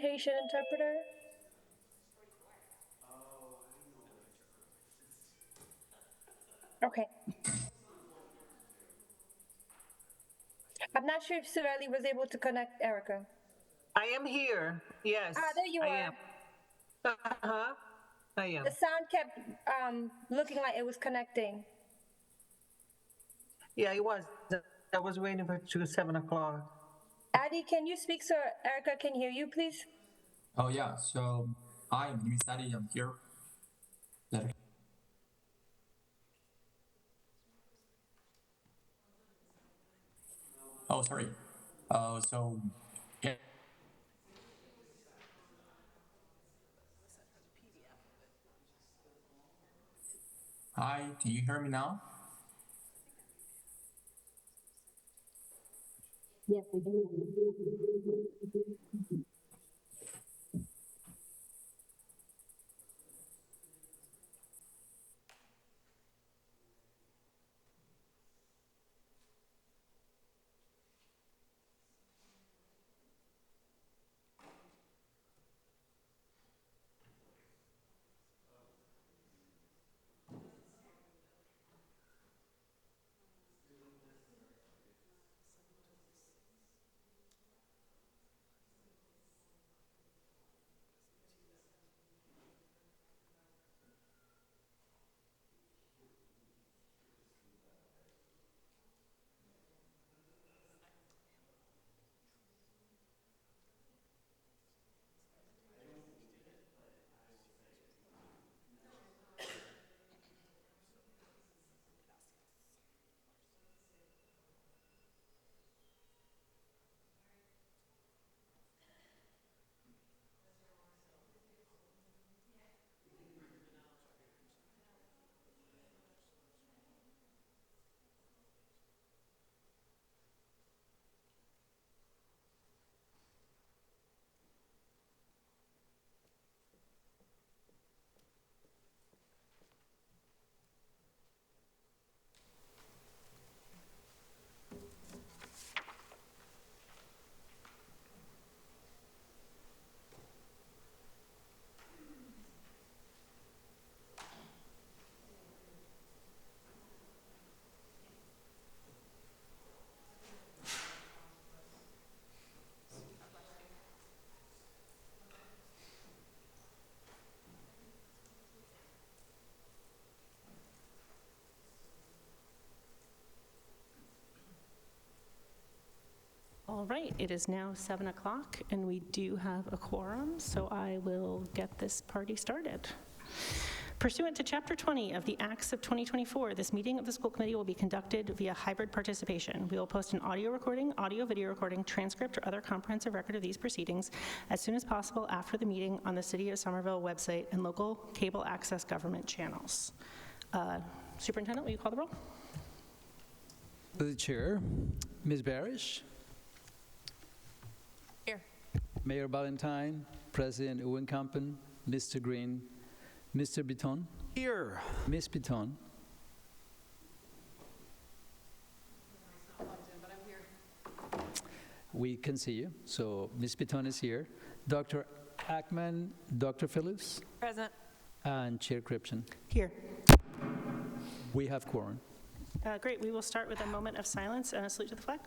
Haitian interpreter? Okay. I'm not sure if Sureli was able to connect Erica. I am here. Yes. There you I are. am. Uh-huh. I am. The sound kept looking like it was connecting. Yeah, it was. I was waiting for 7 o'clock. Adi, can you speak so Erica can hear you, please? Oh yeah, so hi, my name is Adi. I'm here. Oh, sorry. So yeah. Hi, can you hear me now? Yes, we do. All right, it is now 7 o'clock, and we do have a quorum, so I will get this party started. Pursuant to Chapter 20 of the Acts of 2024, this meeting of the school committee will be conducted via hybrid participation. We will post an audio recording, audio-video recording, transcript, or other comprehensive record of these proceedings as soon as possible after the meeting on the City of Somerville website and local cable access government channels. Superintendent, will you call the roll? To the chair, Ms. Barish. Here. Mayor Ballantyne, President Owen Campen, Mr. Green, Mr. Bitton. Here. Ms. Bitton. We can see you. So Ms. Bitton is here. Dr. Ackman, Dr. Phillips. Present. And Chair Cripson. Here. We have quorum. Great, we will start with a moment of silence and a salute to the flag.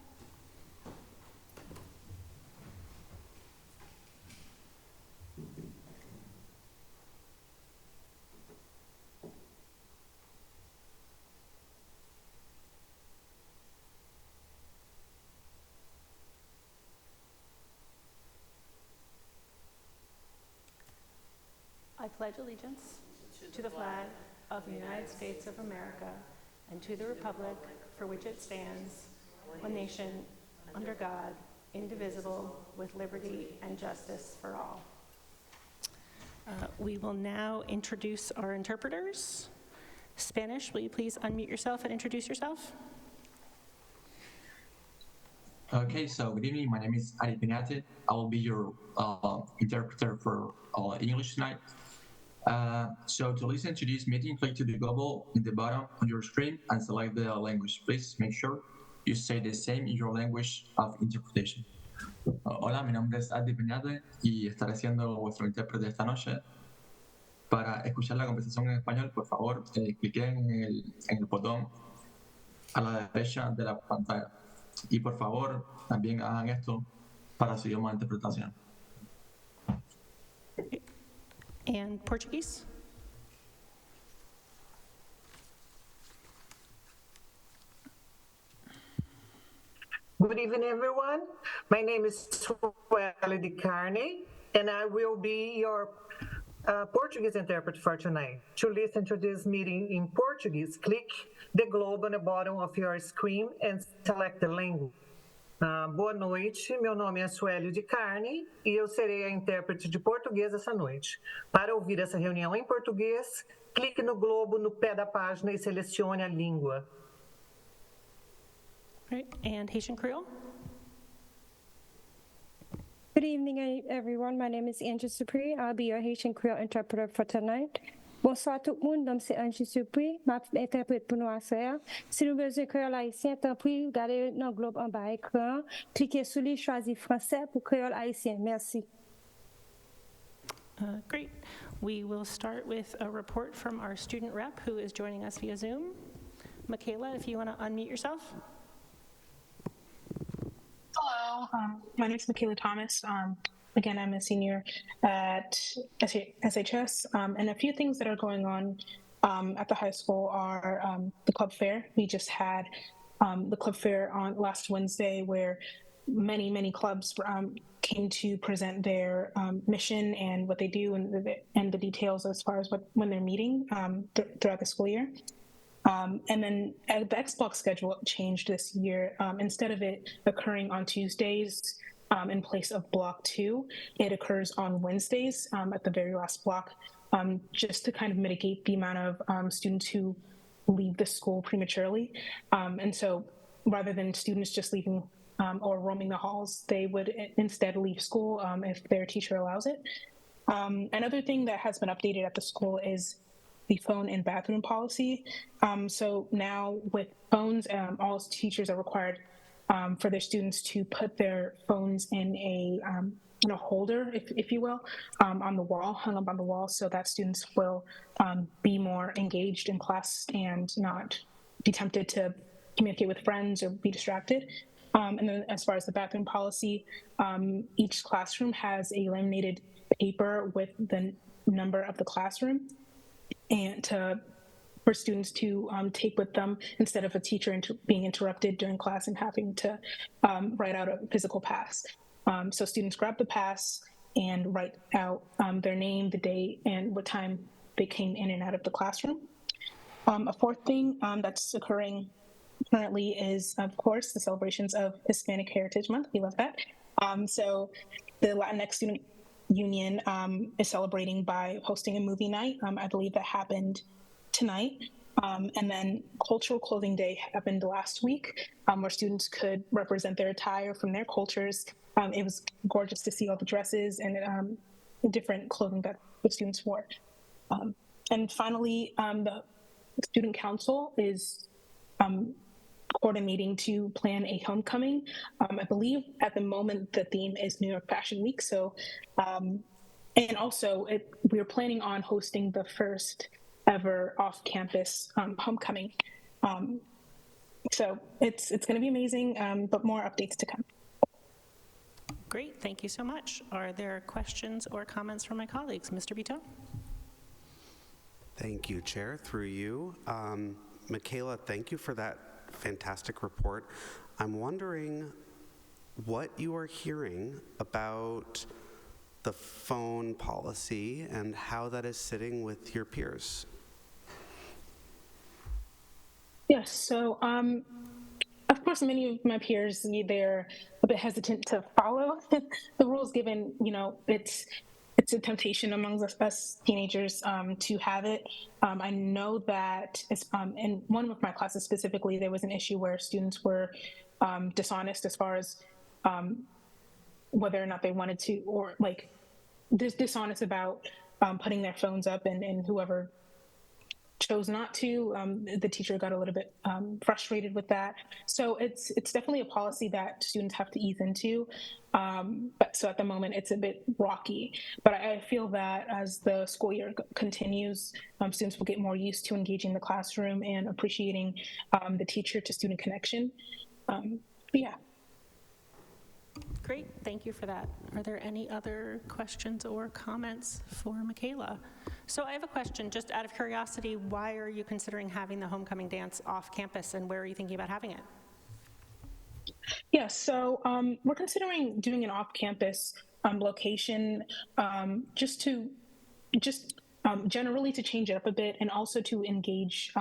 I pledge allegiance to the flag of the United States of America and to the republic for which it stands, one nation, under God, indivisible, with liberty and justice for all. We will now introduce our interpreters. Spanish, will you please unmute yourself and introduce yourself? Okay, so good evening. My name is Adi Pinate. I will be your interpreter for English tonight. So to listen to this meeting, click to the global in the bottom on your screen and select the language. Please make sure you say the same in your language of interpretation. Hola, mi nombre es Adi Peñate y estaré siendo vuestro intérprete esta noche. Para escuchar la conversación en español, por favor, cliquen en el botón a la derecha de la pantalla. Y por favor, también hagan esto para su idioma de interpretación. And Portuguese? Good evening, everyone. My name is Sueli de Carne, and I will be your Portuguese interpreter for tonight. To listen to this meeting in Portuguese, click the globe on the bottom of your screen and select the language. Boa noite, meu nome é Sueli de Carne e eu serei a intérprete de português essa noite. Para ouvir essa reunião em português, clique no globo no pé da página e selecione a língua. Right, and Haitian Creole? Good evening, everyone. My name is Angie Supri. I'll be your Haitian Creole interpreter for tonight. Bonsoir tout le monde, c'est Angie Supri, ma interprète pour nous à soir. Si nous besoin créole haïtien, tant pis, regardez dans le globe en bas écran, cliquez sur lui, choisissez français pour créole haïtien. Merci. Great. We will start with a report from our student rep who is joining us via Zoom. Michaela, if you want to unmute yourself. Hello, my name is Michaela Thomas. Again, I'm a senior at SHS, and a few things that are going on at the high school are the club fair. We just had the club fair on last Wednesday, where many clubs came to present their mission and what they do and the details as far as when they're meeting throughout the school year. And then the Xbox schedule changed this year. Instead of it occurring on Tuesdays in place of block 2, it occurs on Wednesdays at the very last block, just to kind of mitigate the amount of students who leave the school prematurely. And so rather than students just leaving or roaming the halls, they would instead leave school if their teacher allows it. Another thing that has been updated at the school is the phone and bathroom policy. So now with phones, all teachers are required for their students to put their phones in a holder, if you will, on the wall, hung up on the wall, so that students will be more engaged in class and not be tempted to communicate with friends or be distracted. And then as far as the bathroom policy, each classroom has a laminated paper with the number of the classroom and for students to take with them instead of a teacher being interrupted during class and having to write out a physical pass. So students grab the pass and write out their name, the date, and what time they came in and out of the classroom. A fourth thing that's occurring currently is, of course, the celebrations of Hispanic Heritage Month. We love that. So the Latinx Student Union is celebrating by hosting a movie night. I believe that happened tonight. And then Cultural Clothing Day happened last week, where students could represent their attire from their cultures. It was gorgeous to see all the dresses and different clothing that the students wore. And finally, the Student Council is coordinating to plan a homecoming. I believe at the moment the theme is New York Fashion Week. So, and also we're planning on hosting the first ever off-campus homecoming. So it's going to be amazing, but more updates to come. Great, thank you so much. Are there questions or comments from my colleagues? Mr. Vito? Thank you, Chair. Through you. Michaela, thank you for that fantastic report. I'm wondering what you are hearing about the phone policy and how that is sitting with your peers. Yes, so of course, many of my peers, they're a bit hesitant to follow the rules, given, it's a temptation among us teenagers to have it. I know that in one of my classes specifically, there was an issue where students were dishonest as far as whether or not they wanted to, or dishonest about putting their phones up, and whoever chose not to. The teacher got a little bit frustrated with that. So it's definitely a policy that students have to ease into. But so at the moment, it's a bit rocky. But I feel that as the school year continues, students will get more used to engaging in the classroom and appreciating the teacher to student connection. But yeah. Great, thank you for that. Are there any other questions or comments for Michaela? So I have a question, just out of curiosity, why are you considering having the homecoming dance off campus, and where are you thinking about having it? Yeah, so we're considering doing an off-campus location just generally to change it up a bit, and also to engage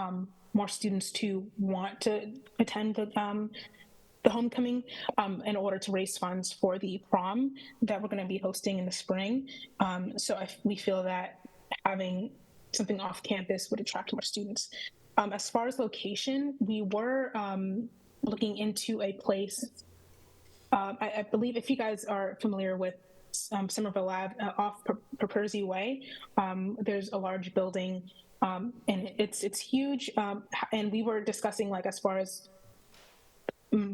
more students to want to attend the homecoming in order to raise funds for the prom that we're going to be hosting in the spring. So we feel that having something off campus would attract more students. As far as location, we were looking into a place. I believe if you guys are familiar with Somerville Lab off Perpersey Way, there's a large building and it's huge. And we were discussing, like, as far as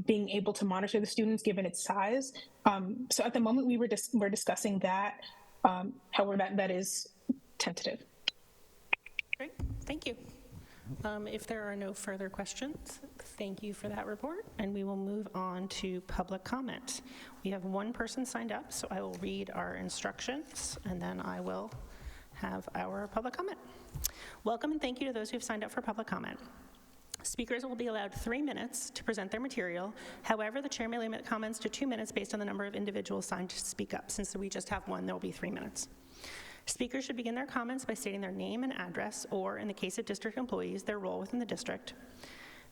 being able to monitor the students given its size. So at the moment we're discussing that. However, that is tentative. Great, thank you. If there are no further questions, thank you for that report, and we will move on to public comment. We have one person signed up, so I will read our instructions, and then I will have our public comment. Welcome and thank you to those who have signed up for public comment. Speakers will be allowed 3 minutes to present their material. However, the chair may limit comments to 2 minutes based on the number of individuals signed to speak up. Since we just have one, there will be 3 minutes. Speakers should begin their comments by stating their name and address, or in the case of district employees, their role within the district.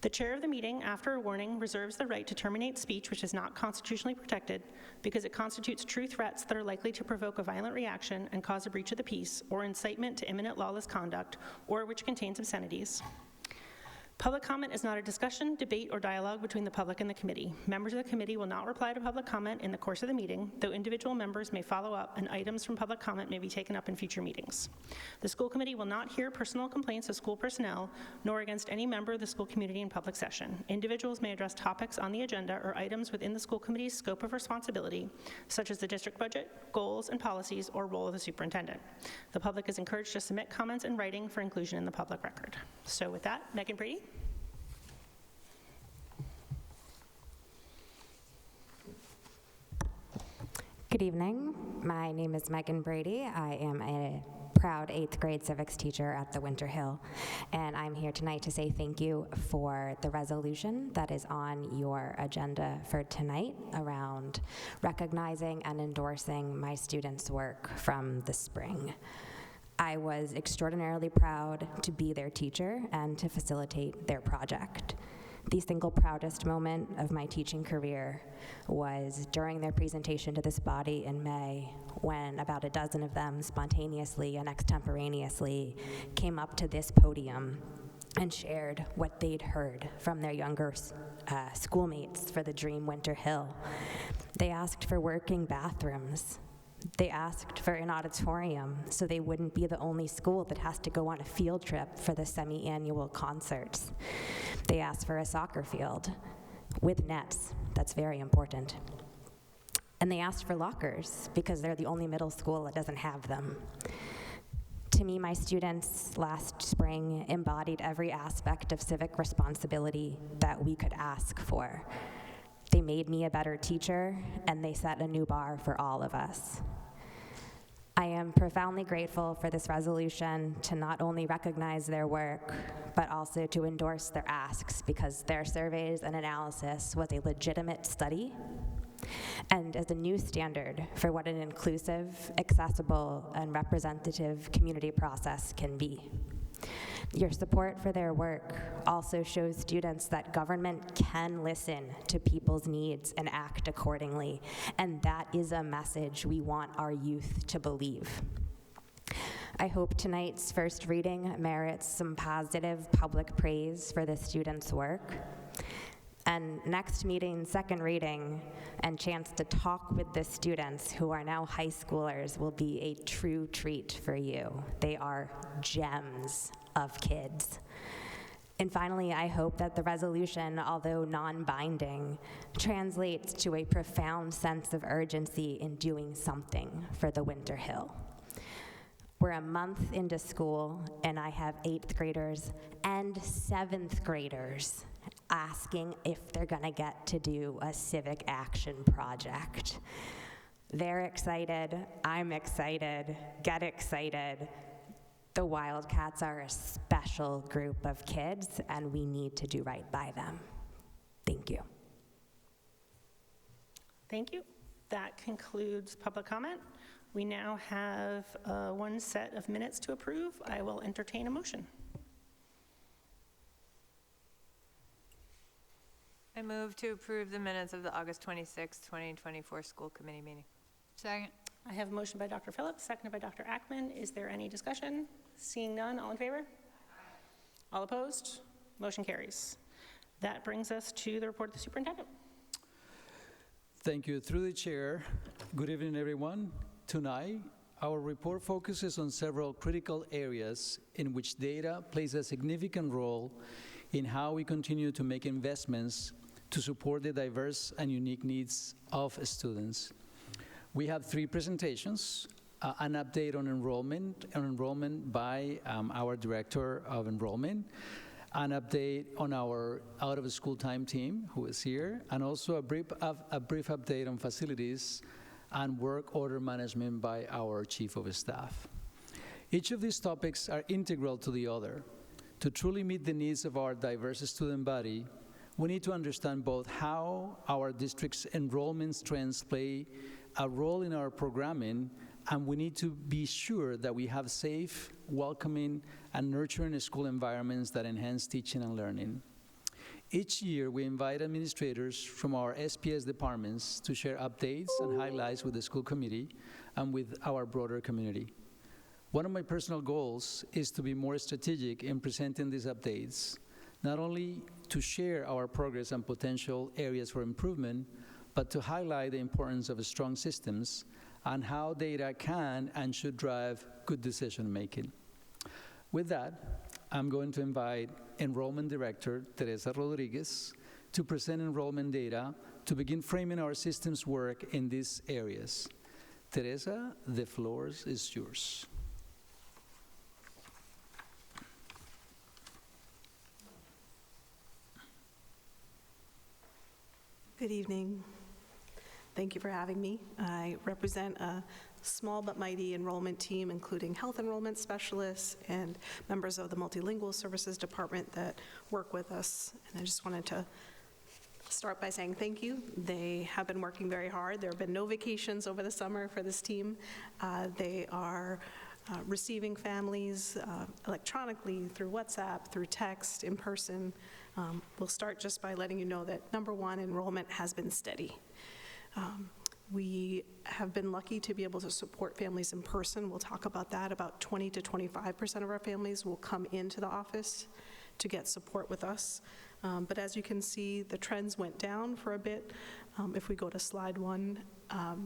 The chair of the meeting, after a warning, reserves the right to terminate speech which is not constitutionally protected because it constitutes true threats that are likely to provoke a violent reaction and cause a breach of the peace, or incitement to imminent lawless conduct, or which contains obscenities. Public comment is not a discussion, debate, or dialogue between the public and the committee. Members of the committee will not reply to public comment in the course of the meeting, though individual members may follow up and items from public comment may be taken up in future meetings. The school committee will not hear personal complaints of school personnel, nor against any member of the school community in public session. Individuals may address topics on the agenda or items within the school committee's scope of responsibility, such as the district budget, goals and policies, or role of the superintendent. The public is encouraged to submit comments in writing for inclusion in the public record. So with that, Megan Brady. Good evening. My name is Megan Brady. I am a proud 8th grade civics teacher at the Winter Hill, and I'm here tonight to say thank you for the resolution that is on your agenda for tonight around recognizing and endorsing my students' work from the spring. I was extraordinarily proud to be their teacher and to facilitate their project. The single proudest moment of my teaching career was during their presentation to this body in May, when about a dozen of them spontaneously and extemporaneously came up to this podium and shared what they'd heard from their younger schoolmates for the Dream Winter Hill. They asked for working bathrooms. They asked for an auditorium so they wouldn't be the only school that has to go on a field trip for the semi-annual concerts. They asked for a soccer field with nets. That's very important. And they asked for lockers because they're the only middle school that doesn't have them. To me, my students last spring embodied every aspect of civic responsibility that we could ask for. They made me a better teacher, and they set a new bar for all of us. I am profoundly grateful for this resolution to not only recognize their work, but also to endorse their asks, because their surveys and analysis was a legitimate study and as a new standard for what an inclusive, accessible, and representative community process can be. Your support for their work also shows students that government can listen to people's needs and act accordingly, and that is a message we want our youth to believe. I hope tonight's first reading merits some positive public praise for the students' work. And next meeting, second reading, and chance to talk with the students who are now high schoolers will be a true treat for you. They are gems of kids. And finally, I hope that the resolution, although non-binding, translates to a profound sense of urgency in doing something for the Winter Hill. We're a month into school, and I have 8th graders and 7th graders asking if they're gonna get to do a civic action project. They're excited, I'm excited, get excited. The Wildcats are a special group of kids, and we need to do right by them. Thank you. Thank you. That concludes public comment. We now have one set of minutes to approve. I will entertain a motion. I move to approve the minutes of the August 26, 2024 school committee meeting. Second. I have a motion by Dr. Phillips, seconded by Dr. Ackman. Is there any discussion? Seeing none, all in favor? All opposed? Motion carries. That brings us to the report of the superintendent. Thank you. Through the chair, good evening, everyone. Tonight, our report focuses on several critical areas in which data plays a significant role in how we continue to make investments to support the diverse and unique needs of students. We have 3 presentations, an update on enrollment by our Director of Enrollment, an update on our out-of-school time team, who is here, and also a brief update on facilities and work order management by our Chief of Staff. Each of these topics are integral to the other. To truly meet the needs of our diverse student body, we need to understand both how our district's enrollment trends play a role in our programming, and we need to be sure that we have safe, welcoming, and nurturing school environments that enhance teaching and learning. Each year, we invite administrators from our SPS departments to share updates and highlights with the school committee and with our broader community. One of my personal goals is to be more strategic in presenting these updates, not only to share our progress and potential areas for improvement, but to highlight the importance of strong systems and how data can and should drive good decision-making. With that, I'm going to invite Enrollment Director Teresa Rodriguez to present enrollment data to begin framing our systems work in these areas. Teresa, the floor is yours. Good evening. Thank you for having me. I represent a small but mighty enrollment team, including health enrollment specialists and members of the multilingual services department that work with us. And I just wanted to start by saying thank you. They have been working very hard. There have been no vacations over the summer for this team. They are receiving families electronically, through WhatsApp, through text, in person. We'll start just by letting you know that, number one, enrollment has been steady. We have been lucky to be able to support families in person. We'll talk about that. About 20 to 25% of our families will come into the office to get support with us. But as you can see, the trends went down for a bit. If we go to slide 1,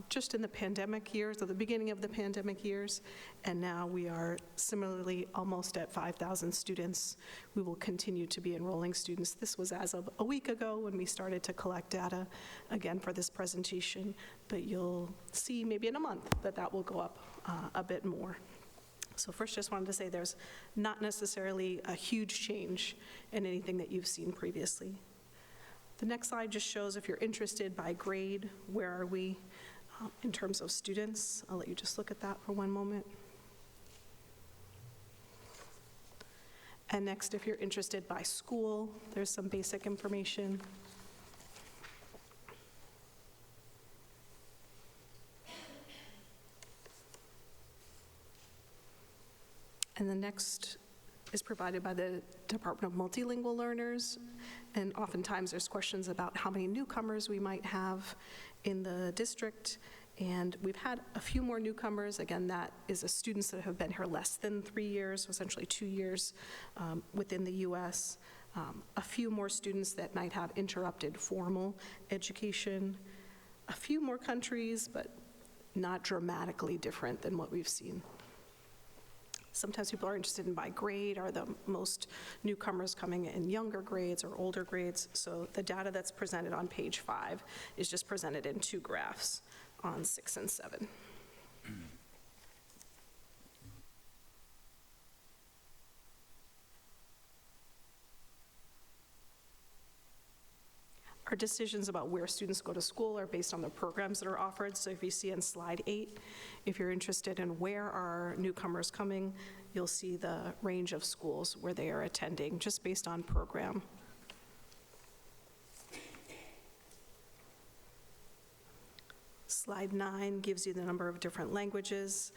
just in the pandemic years, or the beginning of the pandemic years, and now we are similarly almost at 5,000 students. We will continue to be enrolling students. This was as of a week ago when we started to collect data again for this presentation, but you'll see maybe in a month that that will go up a bit more. So first, just wanted to say there's not necessarily a huge change in anything that you've seen previously. The next slide just shows, if you're interested by grade, where are we in terms of students. I'll let you just look at that for one moment. And next, if you're interested by school, there's some basic information. And the next is provided by the Department of Multilingual Learners. And oftentimes there's questions about how many newcomers we might have in the district. And we've had a few more newcomers. Again, that is students that have been here less than 3 years, so essentially 2 years within the US. a few more students that might have interrupted formal education, a few more countries, but not dramatically different than what we've seen. Sometimes people are interested in by grade, are the most newcomers coming in younger grades or older grades? So the data that's presented on page 5 is just presented in 2 graphs on 6 and 7. Our decisions about where students go to school are based on the programs that are offered. So if you see on slide 8, if you're interested in where are newcomers coming, you'll see the range of schools where they are attending, just based on program. Slide 9 gives you the number of different languages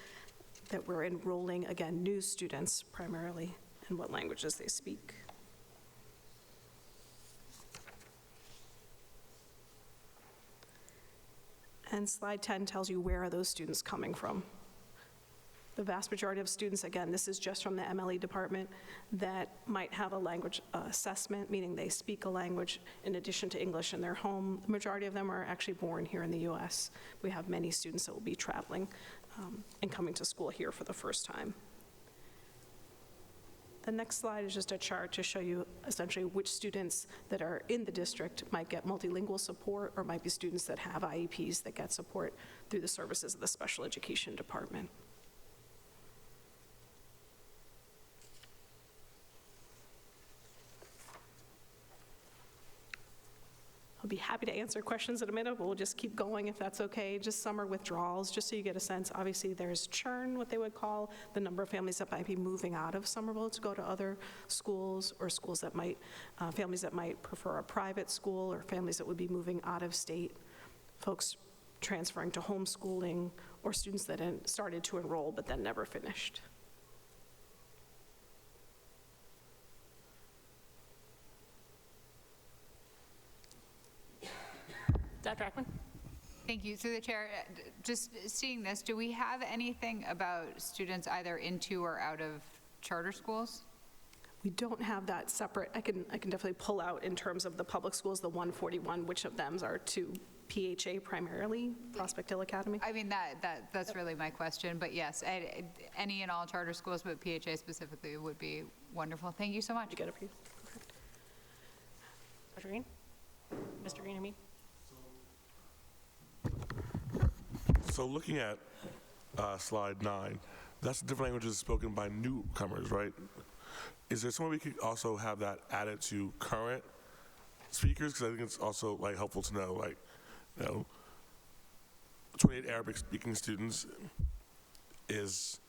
that we're enrolling, again, new students primarily, and what languages they speak. And slide 10 tells you where are those students coming from. The vast majority of students, again, this is just from the MLE department, that might have a language assessment, meaning they speak a language in addition to English in their home. The majority of them are actually born here in the US. We have many students that will be traveling and coming to school here for the first time. The next slide is just a chart to show you essentially which students that are in the district might get multilingual support or might be students that have IEPs that get support through the services of the special education department. I'll be happy to answer questions in a minute, but we'll just keep going if that's okay. Just summer withdrawals, just so you get a sense. Obviously, there's churn, what they would call the number of families that might be moving out of Somerville to go to other schools, or schools that might, families that might prefer a private school, or families that would be moving out of state, folks transferring to homeschooling, or students that started to enroll but then never finished. Dr. Ackman? Thank you. Through the chair, just seeing this, do we have anything about students either into or out of charter schools? We don't have that separate. I can definitely pull out in terms of the public schools, the 141, which of them are to PHA primarily, Prospect Hill Academy. I mean, that's really my question, but yes, any and all charter schools, but PHA specifically would be wonderful. Thank you so much. You get it for you. Dr. Green? Mr. Green, I mean. So looking at slide 9, that's the different languages spoken by newcomers, right? Is there some way we could also have that added to current speakers? Because I think it's also like helpful to know, like, 28 Arabic speaking students is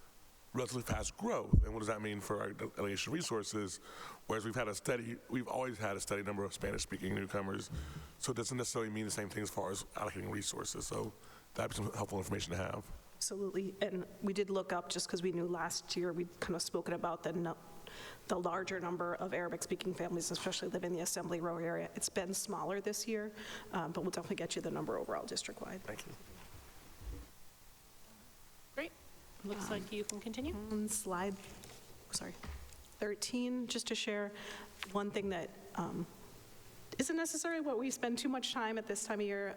relatively fast growth. And what does that mean for our delegation resources? Whereas we've always had a steady number of Spanish speaking newcomers. So it doesn't necessarily mean the same thing as far as allocating resources. So that'd be some helpful information to have. Absolutely. And we did look up, just because we knew last year we'd kind of spoken about the larger number of Arabic-speaking families, especially live in the Assembly Row area. It's been smaller this year, but we'll definitely get you the number overall district-wide. Thank you. Great. Looks like you can continue. On slide, 13, just to share one thing that isn't necessarily what we spend too much time at this time of year.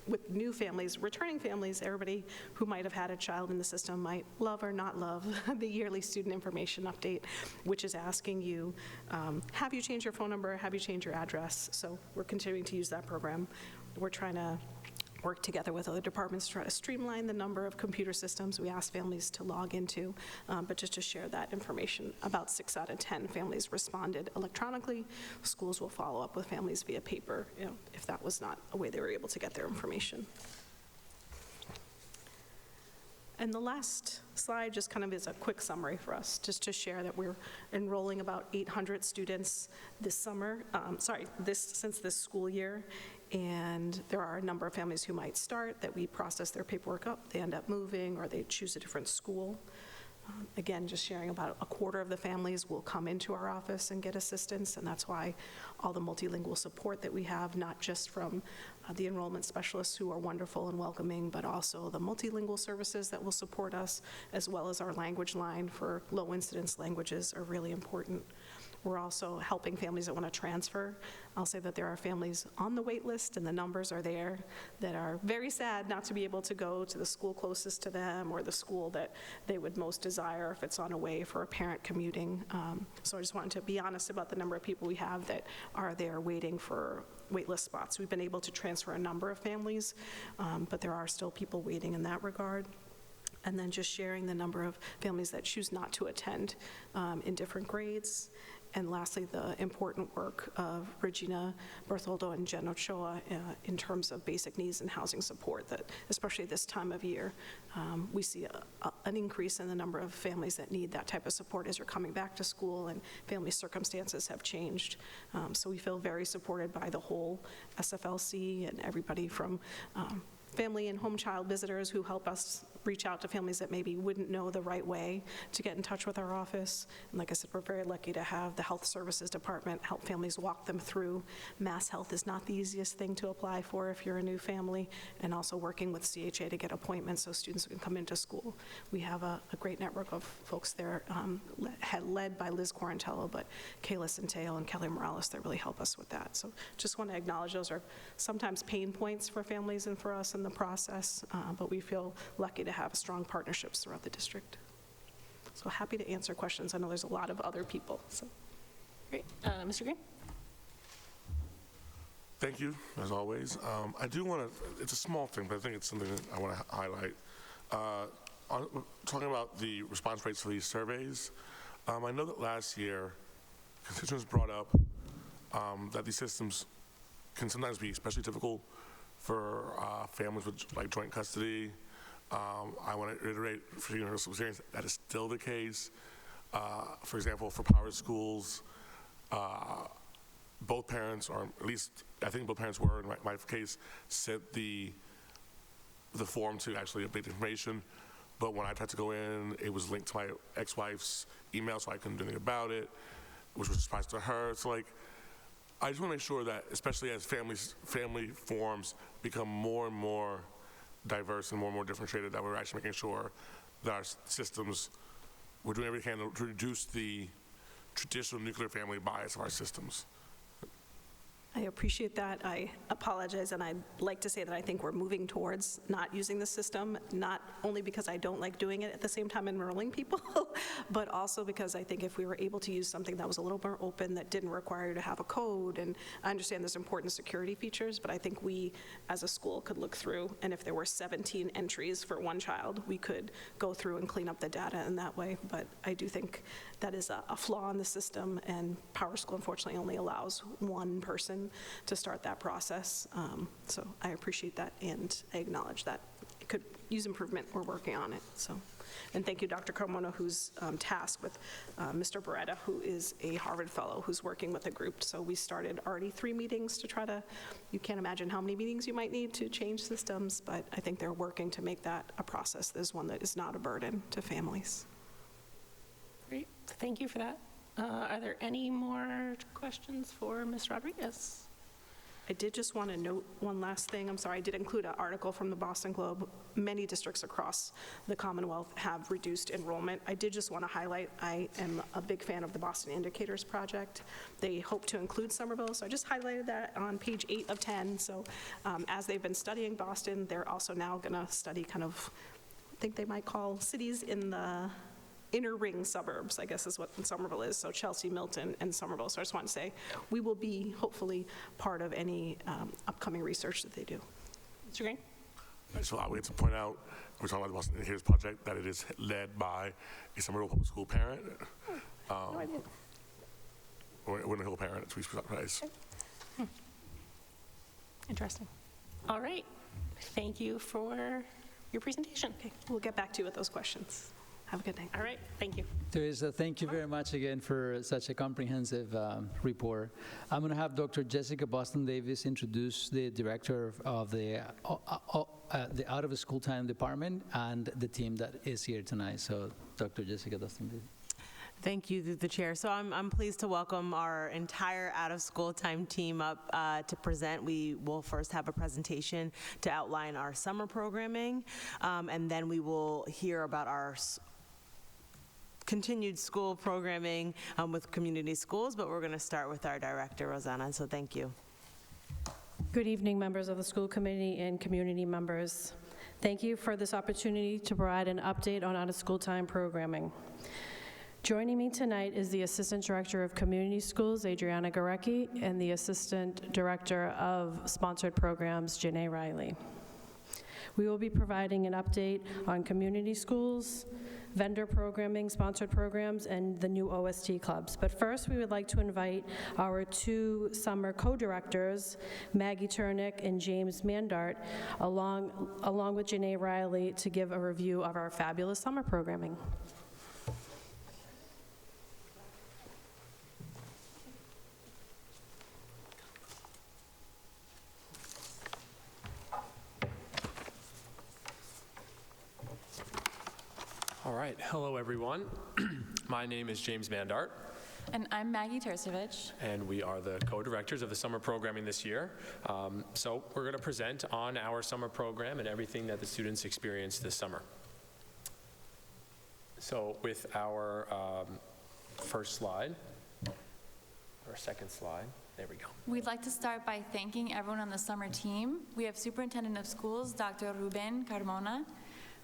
With new families, returning families, everybody who might have had a child in the system might love or not love the yearly student information update, which is asking you, have you changed your phone number? Have you changed your address? So we're continuing to use that program. We're trying to work together with other departments to try to streamline the number of computer systems we ask families to log into, but just to share that information. About 6 out of 10 families responded electronically. Schools will follow up with families via paper, if that was not a way they were able to get their information. And the last slide just kind of is a quick summary for us, just to share that we're enrolling about 800 students this summer, since this school year. And there are a number of families who might start that we process their paperwork up, they end up moving, or they choose a different school. Again, just sharing, about a quarter of the families will come into our office and get assistance, and that's why all the multilingual support that we have, not just from the enrollment specialists who are wonderful and welcoming, but also the multilingual services that will support us, as well as our language line for low incidence languages are really important. We're also helping families that want to transfer. I'll say that there are families on the wait list, and the numbers are there, that are very sad not to be able to go to the school closest to them or the school that they would most desire if it's on a way for a parent commuting. So I just wanted to be honest about the number of people we have that are there waiting for waitlist spots. We've been able to transfer a number of families, but there are still people waiting in that regard. And then just sharing the number of families that choose not to attend in different grades. And lastly, the important work of Regina Bertholdo and Jen Ochoa in terms of basic needs and housing support, that especially this time of year, we see an increase in the number of families that need that type of support as you're coming back to school and family circumstances have changed. So we feel very supported by the whole SFLC and everybody from family and home child visitors who help us reach out to families that maybe wouldn't know the right way to get in touch with our office. And like I said, we're very lucky to have the Health Services Department help families walk them through. Mass Health is not the easiest thing to apply for if you're a new family, and also working with CHA to get appointments so students can come into school. We have a great network of folks there, led by Liz Quarantello, but Kayla Centeo and Kelly Morales that really help us with that. So just want to acknowledge those are sometimes pain points for families and for us in the process, but we feel lucky to have strong partnerships throughout the district. So happy to answer questions. I know there's a lot of other people. So. Great. Mr. Green? Thank you, as always. I do want to, it's a small thing, but I think it's something that I want to highlight. Talking about the response rates for these surveys, I know that last year, constituents brought up that these systems can sometimes be especially difficult for families with like joint custody. I want to reiterate for universal experience that is still the case. For example, for power schools, both parents, or at least I think both parents were in my case, sent the form to actually update the information. But when I tried to go in, it was linked to my ex-wife's email, so I couldn't do anything about it, which was a surprise to her. It's like, I just want to make sure that, especially as family forms become more and more diverse and more differentiated, that we're actually making sure that our systems, we're doing everything we can to reduce the traditional nuclear family bias of our systems. I appreciate that. I apologize, and I'd like to say that I think we're moving towards not using the system, not only because I don't like doing it at the same time enrolling people, but also because I think if we were able to use something that was a little more open, that didn't require you to have a code, and I understand there's important security features, but I think we, as a school, could look through, and if there were 17 entries for one child, we could go through and clean up the data in that way. But I do think that is a flaw in the system, and Power School, unfortunately, only allows one person to start that process. So I appreciate that, and I acknowledge that it could use improvement. We're working on it. So, and thank you, Dr. Carmona, who's tasked with Mr. Beretta, who is a Harvard fellow who's working with the group. So we started already 3 meetings to try to, you can't imagine how many meetings you might need to change systems, but I think they're working to make that a process. There's one that is not a burden to families. Great. Thank you for that. Are there any more questions for Ms. Rodriguez? I did just want to note one last thing. I'm sorry, I did include an article from the Boston Globe. Many districts across the Commonwealth have reduced enrollment. I did just want to highlight, I am a big fan of the Boston Indicators Project. They hope to include Somerville, so I just highlighted that on page 8 of 10. So as they've been studying Boston, they're also now going to study kind of, I think they might call cities in the inner ring suburbs, I guess is what Somerville is, so Chelsea, Milton, and Somerville. So I just want to say, we will be hopefully part of any upcoming research that they do. Mr. Green? So I would like to point out, we're talking about the Boston Indicators Project, that it is led by a Somerville public school parent. No idea. Or Winter Hill parent, to be precise. Interesting. All right. Thank you for your presentation. Okay, we'll get back to you with those questions. Have a good night. All right, thank you. Teresa, thank you very much again for such a comprehensive report. I'm going to have Dr. Jessica Boston Davis introduce the director of the Out of School Time Department and the team that is here tonight. So, Dr. Jessica Boston Davis. Thank you, the chair. So I'm pleased to welcome our entire out-of-school time team up to present. We will first have a presentation to outline our summer programming, and then we will hear about our continued school programming with community schools, but we're going to start with our director, Rosanna, so thank you. Good evening, members of the school committee and community members. Thank you for this opportunity to provide an update on out-of-school time programming. Joining me tonight is the Assistant Director of Community Schools, Adriana Gorecki, and the Assistant Director of Sponsored Programs, Janae Riley. We will be providing an update on community schools, vendor programming, sponsored programs, and the new OST clubs. But first, we would like to invite our two summer co-directors, Maggie Turnick and James Mandart, along with Janae Riley, to give a review of our fabulous summer programming. All right, hello everyone. My name is James Mandart. And I'm Maggie Tersevich. And we are the co-directors of the summer programming this year. So we're going to present on our summer program and everything that the students experienced this summer. So with our first slide, or second slide, there we go. We'd like to start by thanking everyone on the summer team. We have Superintendent of Schools, Dr. Ruben Carmona.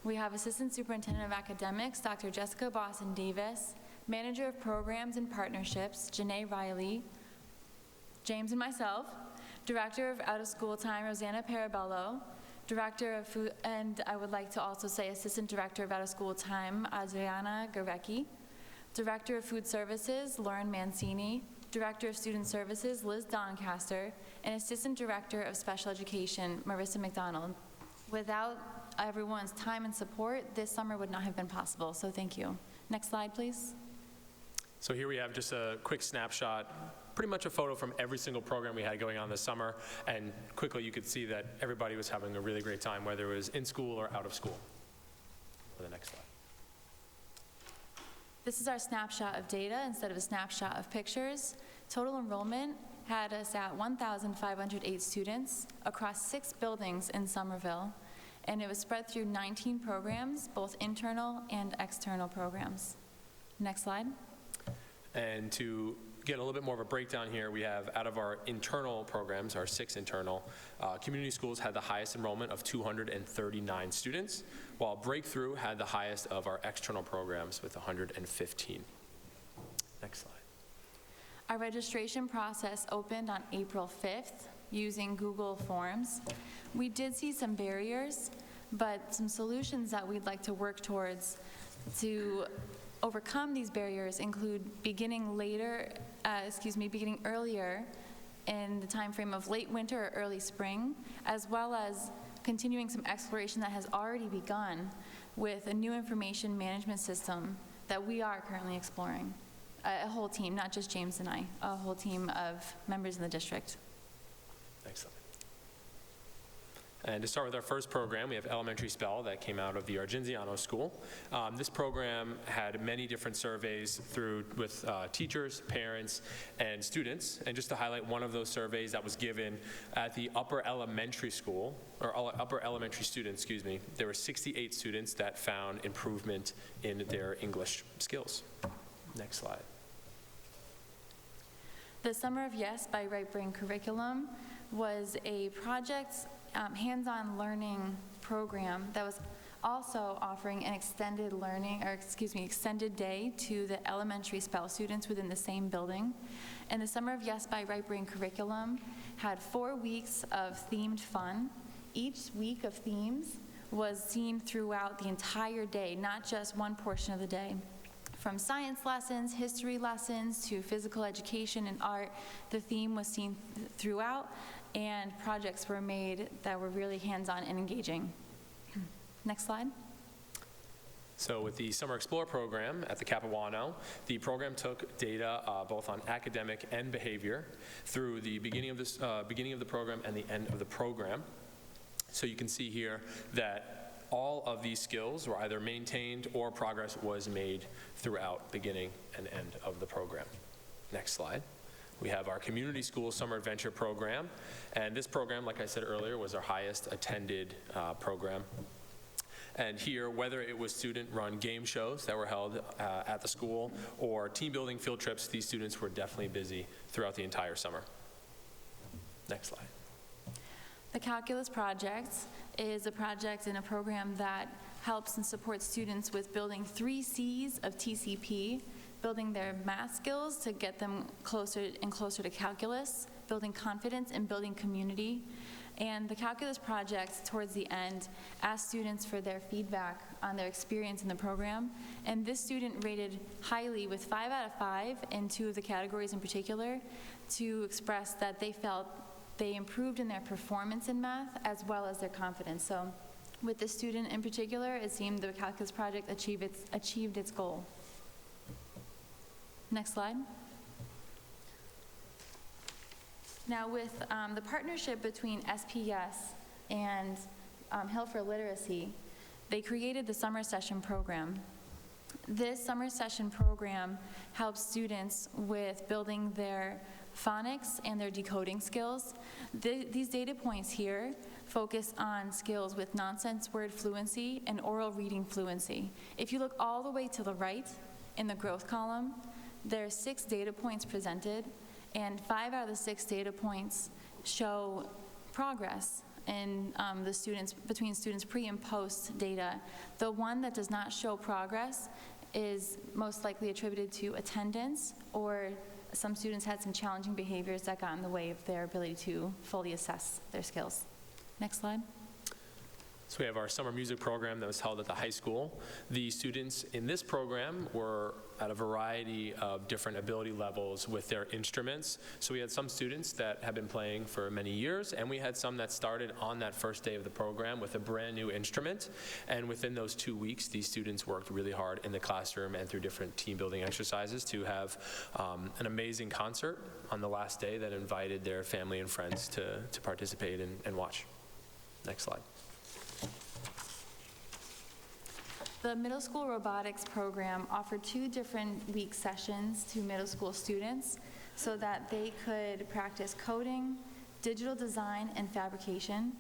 We have Assistant Superintendent of Academics, Dr. Jessica Boston-Davis, Manager of Programs and Partnerships, Janae Riley, James and myself, Director of Out-of-School Time, Rosanna Parabello, Director of Food, and I would like to also say Assistant Director of Out-of-School Time, Adriana Gorecki, Director of Food Services, Lauren Mancini, Director of Student Services, Liz Doncaster, and Assistant Director of Special Education, Marissa McDonald. Without everyone's time and support, this summer would not have been possible, so thank you. Next slide, please. So here we have just a quick snapshot, pretty much a photo from every single program we had going on this summer, and quickly you could see that everybody was having a really great time, whether it was in school or out of school. For the next slide. This is our snapshot of data instead of a snapshot of pictures. Total enrollment had us at 1,508 students across 6 buildings in Somerville, and it was spread through 19 programs, both internal and external programs. Next slide. And to get a little bit more of a breakdown here, we have out of our internal programs, our 6 internal, community schools had the highest enrollment of 239 students, while Breakthrough had the highest of our external programs with 115. Next slide. Our registration process opened on April 5th using Google Forms. We did see some barriers, but some solutions that we'd like to work towards to overcome these barriers include beginning earlier in the time frame of late winter or early spring, as well as continuing some exploration that has already begun with a new information management system that we are currently exploring. A whole team, not just James and I, a whole team of members in the district. Excellent. And to start with our first program, we have Elementary Spell that came out of the Argenziano School. This program had many different surveys with teachers, parents, and students. And just to highlight one of those surveys that was given at the upper elementary school, or upper elementary students, excuse me, there were 68 students that found improvement in their English skills. Next slide. The Summer of Yes by Right Brain Curriculum was a project hands-on learning program that was also offering an extended day to the elementary spell students within the same building. And the Summer of Yes by Right Brain Curriculum had 4 weeks of themed fun. Each week of themes was seen throughout the entire day, not just one portion of the day. From science lessons, history lessons, to physical education and art, the theme was seen throughout, and projects were made that were really hands-on and engaging. Next slide. So with the Summer Explore program at the Capuano, the program took data both on academic and behavior through the beginning of the program and the end of the program. So you can see here that all of these skills were either maintained or progress was made throughout beginning and end of the program. Next slide. We have our Community School Summer Adventure program, and this program, like I said earlier, was our highest attended program. And here, whether it was student-run game shows that were held at the school or team building field trips, these students were definitely busy throughout the entire summer. Next slide. The Calculus Project is a project in a program that helps and supports students with building 3 C's of TCP, building their math skills to get them closer and closer to calculus, building confidence, and building community. And the Calculus Project, towards the end, asked students for their feedback on their experience in the program. And this student rated highly with 5 out of 5 in 2 of the categories in particular to express that they felt they improved in their performance in math as well as their confidence. So with this student in particular, it seemed the Calculus Project achieved its goal. Next slide. Now with the partnership between SPS and Hill for Literacy, they created the summer session program. This summer session program helps students with building their phonics and their decoding skills. These data points here focus on skills with nonsense word fluency and oral reading fluency. If you look all the way to the right in the growth column, there are 6 data points presented, and 5 out of the 6 data points show progress in the students, between students pre and post data. The one that does not show progress is most likely attributed to attendance, or some students had some challenging behaviors that got in the way of their ability to fully assess their skills. Next slide. So we have our summer music program that was held at the high school. The students in this program were at a variety of different ability levels with their instruments. So we had some students that have been playing for many years, and we had some that started on that first day of the program with a brand new instrument. And within those 2 weeks, these students worked really hard in the classroom and through different team building exercises to have an amazing concert on the last day that invited their family and friends to participate and watch. Next slide. The middle school robotics program offered 2 different week sessions to middle school students so that they could practice coding, digital design, and fabrication.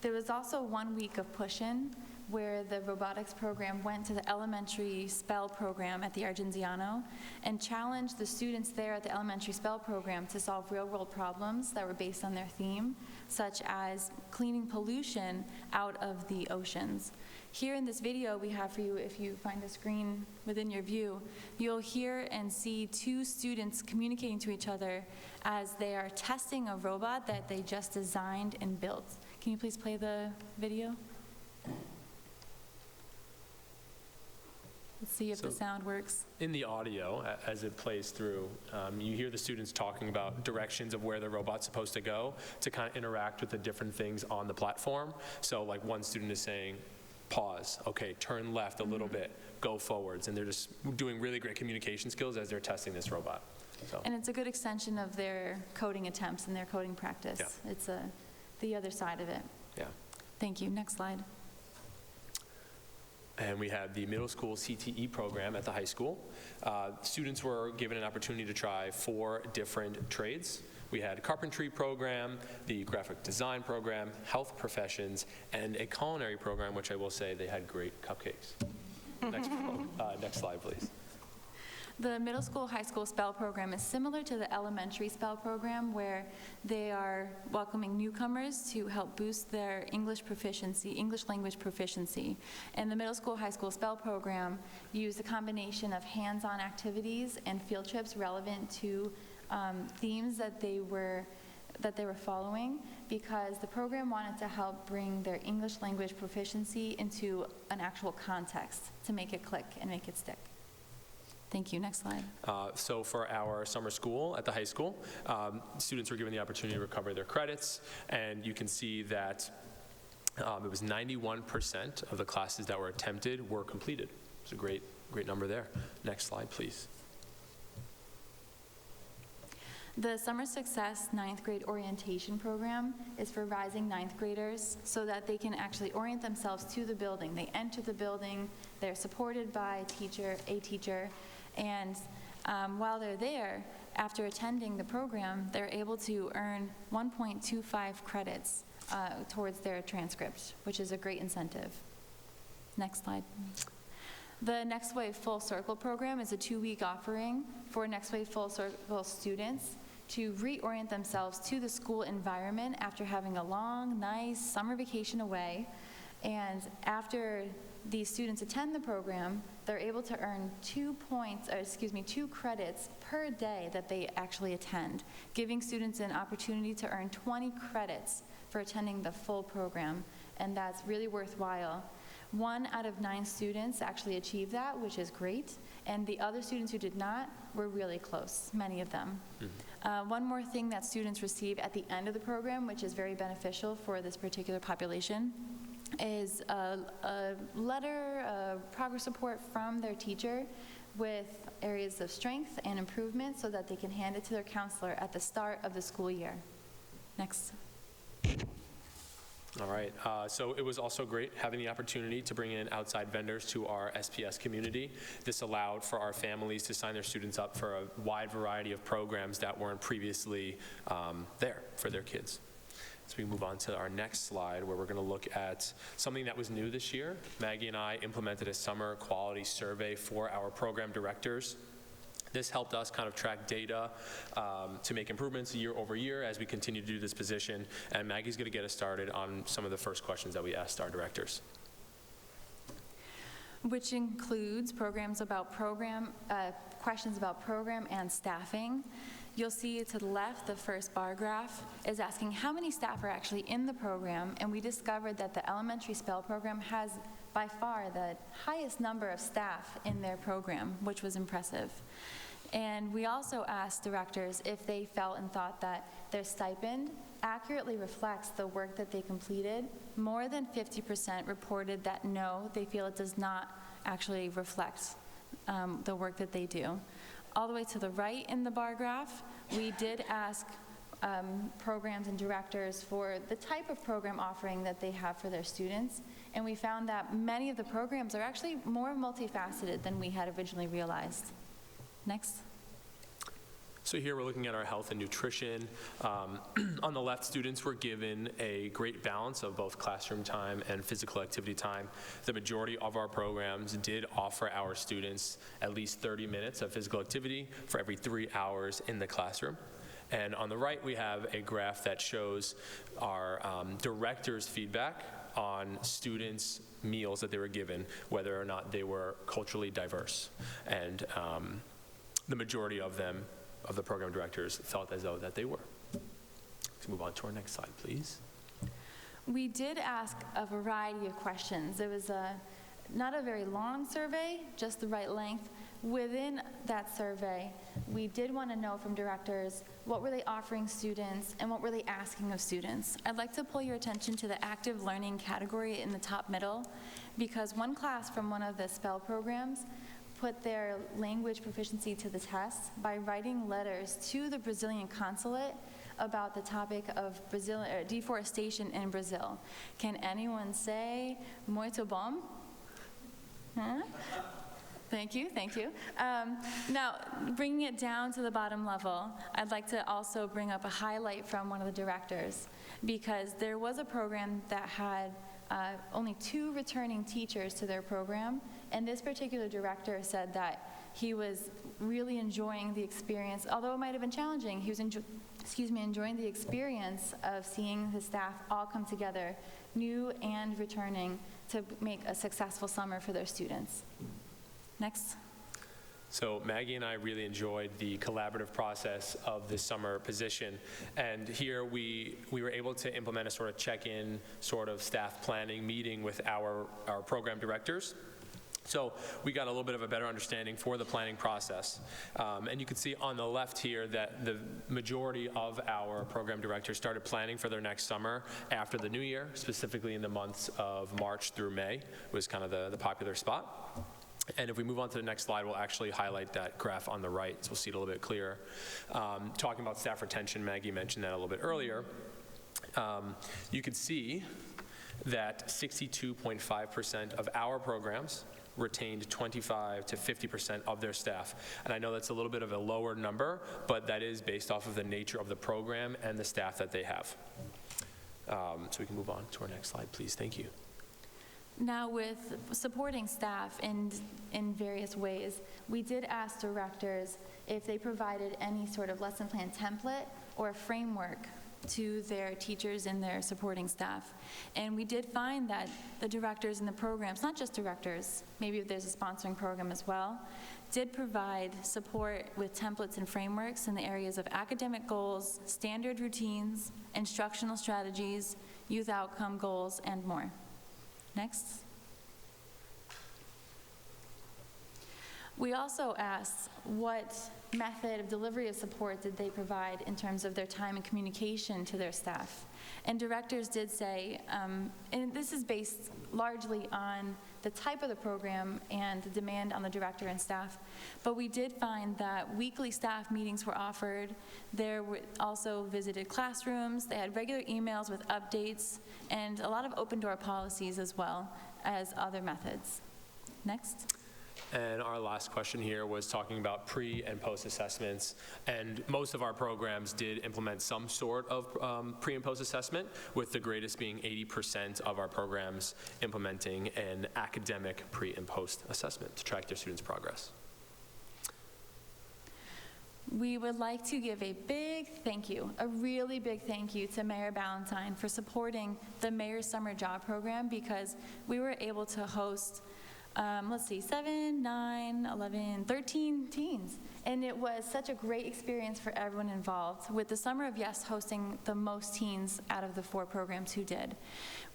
There was also 1 week of push-in where the robotics program went to the elementary spell program at the Argenziano and challenged the students there at the elementary spell program to solve real-world problems that were based on their theme, such as cleaning pollution out of the oceans. Here in this video we have for you, if you find the screen within your view, you'll hear and see 2 students communicating to each other as they are testing a robot that they just designed and built. Can you please play the video? Let's see if the sound works. In the audio, as it plays through, you hear the students talking about directions of where the robot's supposed to go to kind of interact with the different things on the platform. So like one student is saying, pause, okay, turn left a little bit, go forwards, and they're just doing really great communication skills as they're testing this robot. So. And it's a good extension of their coding attempts and their coding practice. Yeah. It's the other side of it. Yeah. Thank you. Next slide. And we have the middle school CTE program at the high school. Students were given an opportunity to try 4 different trades. We had a carpentry program, the graphic design program, health professions, and a culinary program, which I will say they had great cupcakes. Next slide, please. The middle school, high school spell program is similar to the elementary spell program, where they are welcoming newcomers to help boost their English language proficiency. And the middle school, high school spell program used a combination of hands-on activities and field trips relevant to themes that they were following, because the program wanted to help bring their English language proficiency into an actual context to make it click and make it stick. Thank you. Next slide. So for our summer school at the high school, students were given the opportunity to recover their credits, and you can see that it was 91% of the classes that were attempted were completed. It's a great number there. Next slide, please. The Summer Success 9th grade orientation program is for rising 9th graders so that they can actually orient themselves to the building. They enter the building, they're supported by a teacher, and while they're there, after attending the program, they're able to earn 1.25 credits towards their transcript, which is a great incentive. Next slide. The Next Wave Full Circle program is a 2-week offering for Next Wave Full Circle students to reorient themselves to the school environment after having a long, nice summer vacation away. And after these students attend the program, they're able to earn 2 credits per day that they actually attend, giving students an opportunity to earn 20 credits for attending the full program, and that's really worthwhile. 1 out of 9 students actually achieved that, which is great, and the other students who did not were really close, many of them. One more thing that students receive at the end of the program, which is very beneficial for this particular population, is a letter, a progress report from their teacher with areas of strength and improvement so that they can hand it to their counselor at the start of the school year. Next. All right, so it was also great having the opportunity to bring in outside vendors to our SPS community. This allowed for our families to sign their students up for a wide variety of programs that weren't previously there for their kids. So we move on to our next slide, where we're going to look at something that was new this year. Maggie and I implemented a summer quality survey for our program directors. This helped us kind of track data to make improvements year over year as we continue to do this position. And Maggie's going to get us started on some of the first questions that we asked our directors. Which includes questions about program and staffing. You'll see to the left, the first bar graph is asking how many staff are actually in the program, and we discovered that the elementary spell program has by far the highest number of staff in their program, which was impressive. And we also asked directors if they felt and thought that their stipend accurately reflects the work that they completed. More than 50% reported that no, they feel it does not actually reflect the work that they do. All the way to the right in the bar graph, we did ask programs and directors for the type of program offering that they have for their students, and we found that many of the programs are actually more multifaceted than we had originally realized. Next. So here we're looking at our health and nutrition. On the left, students were given a great balance of both classroom time and physical activity time. The majority of our programs did offer our students at least 30 minutes of physical activity for every 3 hours in the classroom. And on the right, we have a graph that shows our directors' feedback on students' meals that they were given, whether or not they were culturally diverse. And the majority of them, of the program directors, felt as though that they were. Let's move on to our next slide, please. We did ask a variety of questions. It was not a very long survey, just the right length. Within that survey, we did want to know from directors what were they offering students and what were they asking of students. I'd like to pull your attention to the active learning category in the top middle, because one class from one of the spell programs put their language proficiency to the test by writing letters to the Brazilian consulate about the topic of deforestation in Brazil. Can anyone say muito bom? Huh? Thank you, thank you. Now, bringing it down to the bottom level, I'd like to also bring up a highlight from one of the directors, because there was a program that had only 2 returning teachers to their program, and this particular director said that he was really enjoying the experience. Although it might have been challenging, he was enjoying the experience of seeing his staff all come together, new and returning, to make a successful summer for their students. Next. So Maggie and I really enjoyed the collaborative process of this summer position. And here we were able to implement a sort of check-in, sort of staff planning meeting with our program directors. So we got a little bit of a better understanding for the planning process. And you can see on the left here that the majority of our program directors started planning for their next summer after the new year, specifically in the months of March through May was kind of the popular spot. And if we move on to the next slide, we'll actually highlight that graph on the right, so we'll see it a little bit clearer. Talking about staff retention, Maggie mentioned that a little bit earlier. You can see that 62.5% of our programs retained 25 to 50% of their staff. And I know that's a little bit of a lower number, but that is based off of the nature of the program and the staff that they have. So we can move on to our next slide, please. Thank you. Now, with supporting staff in various ways, we did ask directors if they provided any sort of lesson plan template or framework to their teachers and their supporting staff. And we did find that the directors in the programs, not just directors, maybe if there's a sponsoring program as well, did provide support with templates and frameworks in the areas of academic goals, standard routines, instructional strategies, youth outcome goals, and more. Next. We also asked what method of delivery of support did they provide in terms of their time and communication to their staff. And directors did say, and this is based largely on the type of the program and the demand on the director and staff, but we did find that weekly staff meetings were offered. There were also visited classrooms. They had regular emails with updates and a lot of open door policies as well as other methods. Next. And our last question here was talking about pre and post assessments. And most of our programs did implement some sort of pre and post assessment, with the greatest being 80% of our programs implementing an academic pre and post assessment to track their students' progress. We would like to give a big thank you, a really big thank you to Mayor Ballantyne for supporting the Mayor's Summer Job Program, because we were able to host 7, 9, 11, 13 teens. And it was such a great experience for everyone involved, with the Summer of Yes hosting the most teens out of the 4 programs who did.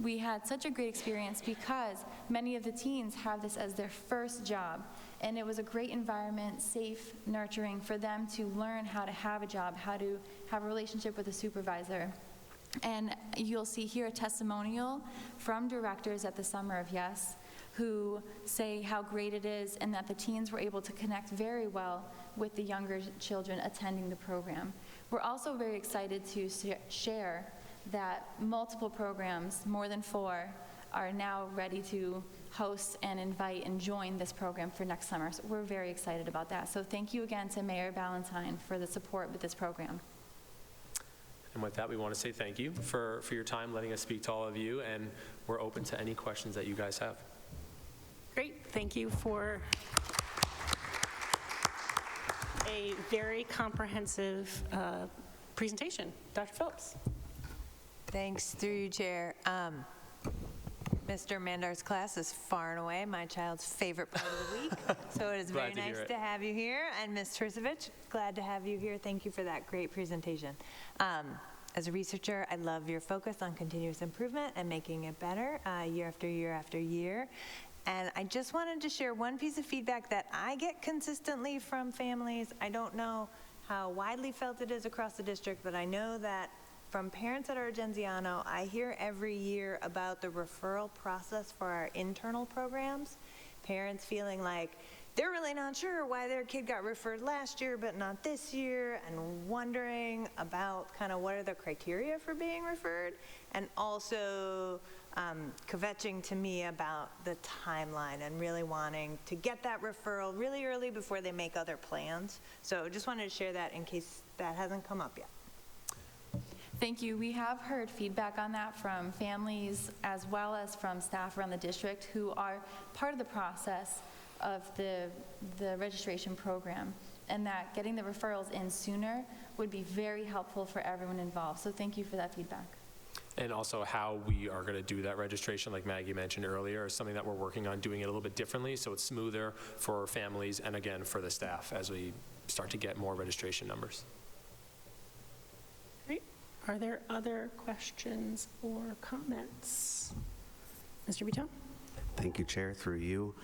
We had such a great experience because many of the teens have this as their first job. And it was a great environment, safe, nurturing, for them to learn how to have a job, how to have a relationship with a supervisor. And you'll see here a testimonial from directors at the Summer of Yes who say how great it is and that the teens were able to connect very well with the younger children attending the program. We're also very excited to share that multiple programs, more than 4, are now ready to host and invite and join this program for next summer. So we're very excited about that. So thank you again to Mayor Ballantyne for the support with this program. And with that, we want to say thank you for your time, letting us speak to all of you, and we're open to any questions that you guys have. Great, thank you for a very comprehensive presentation. Dr. Phillips. Thanks, through you, Chair. Mr. Mandar's class is far and away my child's favorite part of the week, so it is very nice to have you here. And Ms. Trisovich, glad to have you here. Thank you for that great presentation. As a researcher, I love your focus on continuous improvement and making it better year after year after year. And I just wanted to share one piece of feedback that I get consistently from families. I don't know how widely felt it is across the district, but I know that from parents at Argenziano, I hear every year about the referral process for our internal programs. Parents feeling like they're really not sure why their kid got referred last year but not this year, and wondering about kind of what are the criteria for being referred, and also kvetching to me about the timeline and really wanting to get that referral really early before they make other plans. So just wanted to share that in case that hasn't come up yet. Thank you. We have heard feedback on that from families as well as from staff around the district who are part of the process of the registration program, and that getting the referrals in sooner would be very helpful for everyone involved. So thank you for that feedback. And also how we are going to do that registration, like Maggie mentioned earlier, is something that we're working on doing it a little bit differently so it's smoother for families and, again, for the staff as we start to get more registration numbers. Great. Are there other questions or comments? Mr. Bito? Thank you, Chair, through you.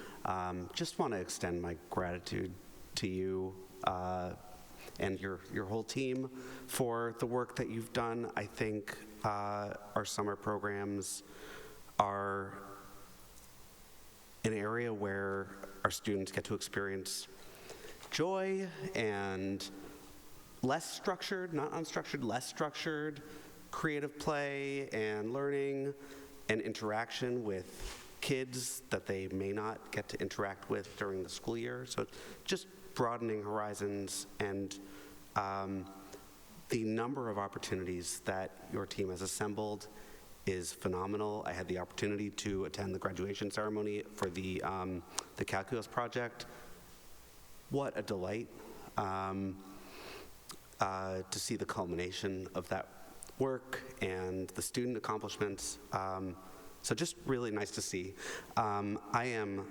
Just want to extend my gratitude to you and your whole team for the work that you've done. I think our summer programs are an area where our students get to experience joy and less structured, not unstructured, less structured, creative play and learning and interaction with kids that they may not get to interact with during the school year. So just broadening horizons, and the number of opportunities that your team has assembled is phenomenal. I had the opportunity to attend the graduation ceremony for the calculus project. What a delight to see the culmination of that work and the student accomplishments. So just really nice to see. I am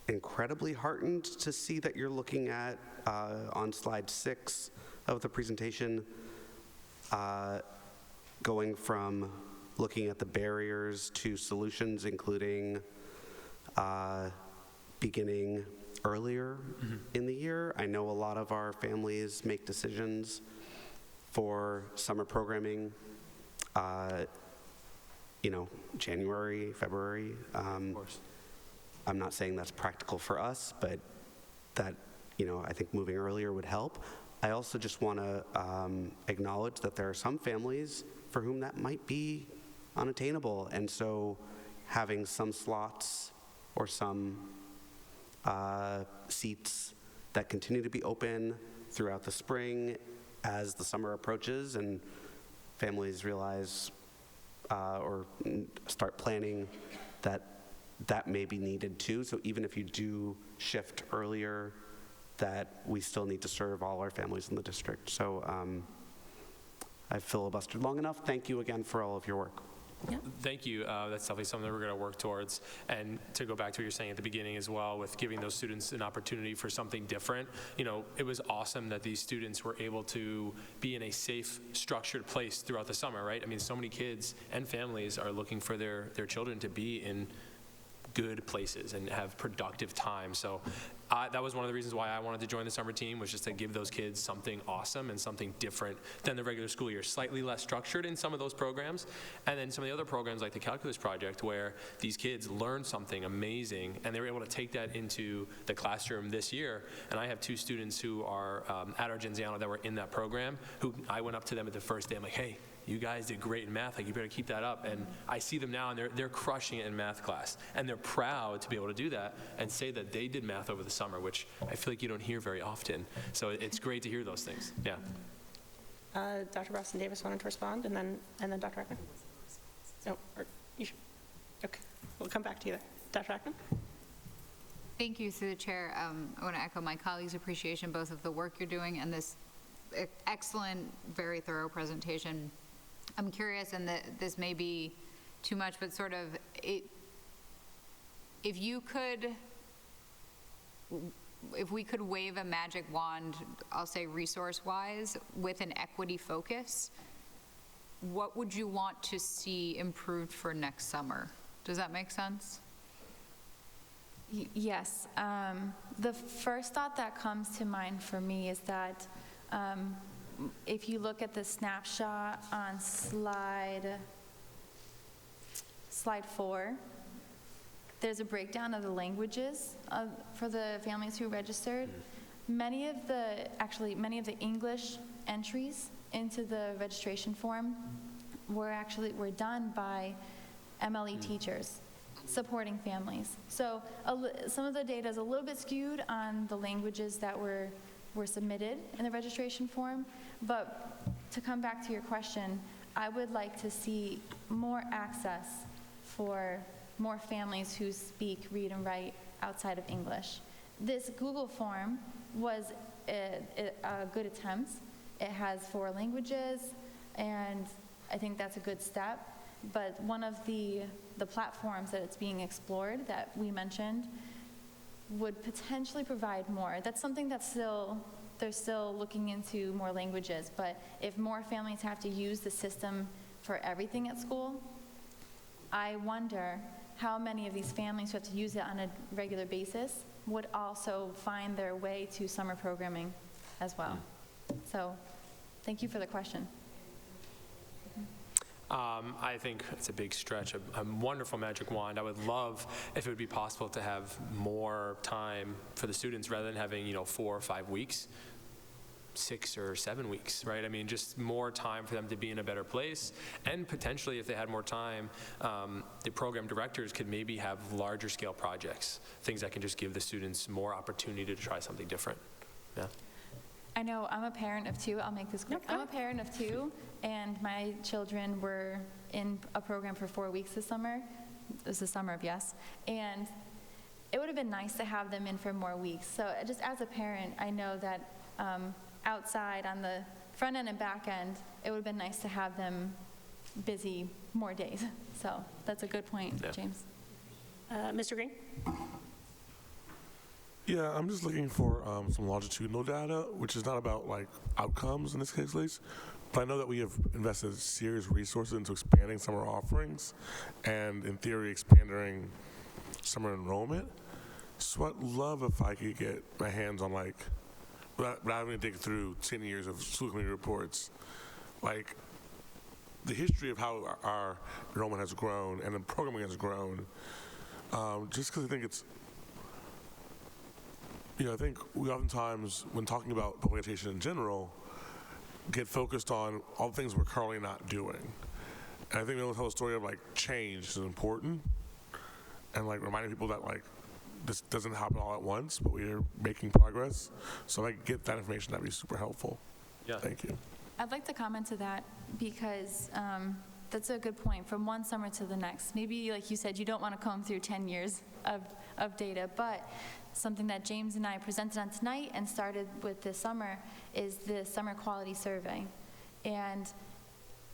incredibly heartened to see that you're looking at, on slide 6 of the presentation, going from looking at the barriers to solutions, including beginning earlier in the year. I know a lot of our families make decisions for summer programming, January, February. Of course. I'm not saying that's practical for us, but that, I think moving earlier would help. I also just want to acknowledge that there are some families for whom that might be unattainable, and so having some slots or some seats that continue to be open throughout the spring as the summer approaches and families realize or start planning that may be needed too. So even if you do shift earlier, that we still need to serve all our families in the district. So I've filibustered long enough. Thank you again for all of your work. Yeah. Thank you. That's definitely something that we're going to work towards. And to go back to what you're saying at the beginning as well, with giving those students an opportunity for something different, it was awesome that these students were able to be in a safe, structured place throughout the summer, right? I mean, so many kids and families are looking for their children to be in good places and have productive time. So that was one of the reasons why I wanted to join the summer team, was just to give those kids something awesome and something different than the regular school year, slightly less structured in some of those programs. And then some of the other programs like the Calculus Project, where these kids learned something amazing and they were able to take that into the classroom this year. And I have 2 students who are at Argenziano that were in that program, who I went up to them at the first day. I'm like, hey, you guys did great in math, like you better keep that up. And I see them now, and they're crushing it in math class. And they're proud to be able to do that and say that they did math over the summer, which I feel like you don't hear very often. So it's great to hear those things, yeah. Dr. Boston Davis wanted to respond, and then Dr. Ackman. No, or you should, okay, we'll come back to you there. Dr. Ackman? Thank you, through the chair. I want to echo my colleagues' appreciation both of the work you're doing and this excellent, very thorough presentation. I'm curious, and this may be too much, but sort of, if we could wave a magic wand, I'll say resource-wise, with an equity focus, what would you want to see improved for next summer? Does that make sense? Yes. The first thought that comes to mind for me is that if you look at the snapshot on slide 4, there's a breakdown of the languages for the families who registered. Many of the English entries into the registration form were done by MLE teachers supporting families. So some of the data is a little bit skewed on the languages that were submitted in the registration form, but to come back to your question, I would like to see more access for more families who speak, read, and write outside of English. This Google form was a good attempt. It has 4 languages, and I think that's a good step, but one of the platforms that it's being explored that we mentioned would potentially provide more. That's something that's they're still looking into more languages, but if more families have to use the system for everything at school, I wonder how many of these families who have to use it on a regular basis would also find their way to summer programming as well. So, thank you for the question. I think it's a big stretch, a wonderful magic wand. I would love if it would be possible to have more time for the students rather than having, 4 or 5 weeks, 6 or 7 weeks, right? I mean, just more time for them to be in a better place. And potentially, if they had more time, the program directors could maybe have larger scale projects, things that can just give the students more opportunity to try something different. Yeah. I know I'm a parent of two. I'll make this quick. I'm a parent of two, and my children were in a program for 4 weeks this summer. It was the summer of yes. And it would have been nice to have them in for more weeks. So just as a parent, I know that outside on the front end and back end, it would have been nice to have them busy more days. So that's a good point, James. Mr. Green? Yeah, I'm just looking for some longitudinal data, which is not about like outcomes in this case, at least. But I know that we have invested serious resources into expanding summer offerings and, in theory, expanding summer enrollment. So I'd love if I could get my hands on, like, without having to dig through 10 years of school committee reports, like the history of how our enrollment has grown and the programming has grown. Just because I think it's, I think we oftentimes, when talking about public education in general, get focused on all the things we're currently not doing. And I think we want to tell a story of, like, change is important, and, like, reminding people that, like, this doesn't happen all at once, but we are making progress. So if I could get that information, that'd be super helpful. Yeah. Thank you. I'd like to comment to that because that's a good point. From one summer to the next, maybe like you said, you don't want to comb through 10 years of data, but something that James and I presented on tonight and started with this summer is the summer quality survey. And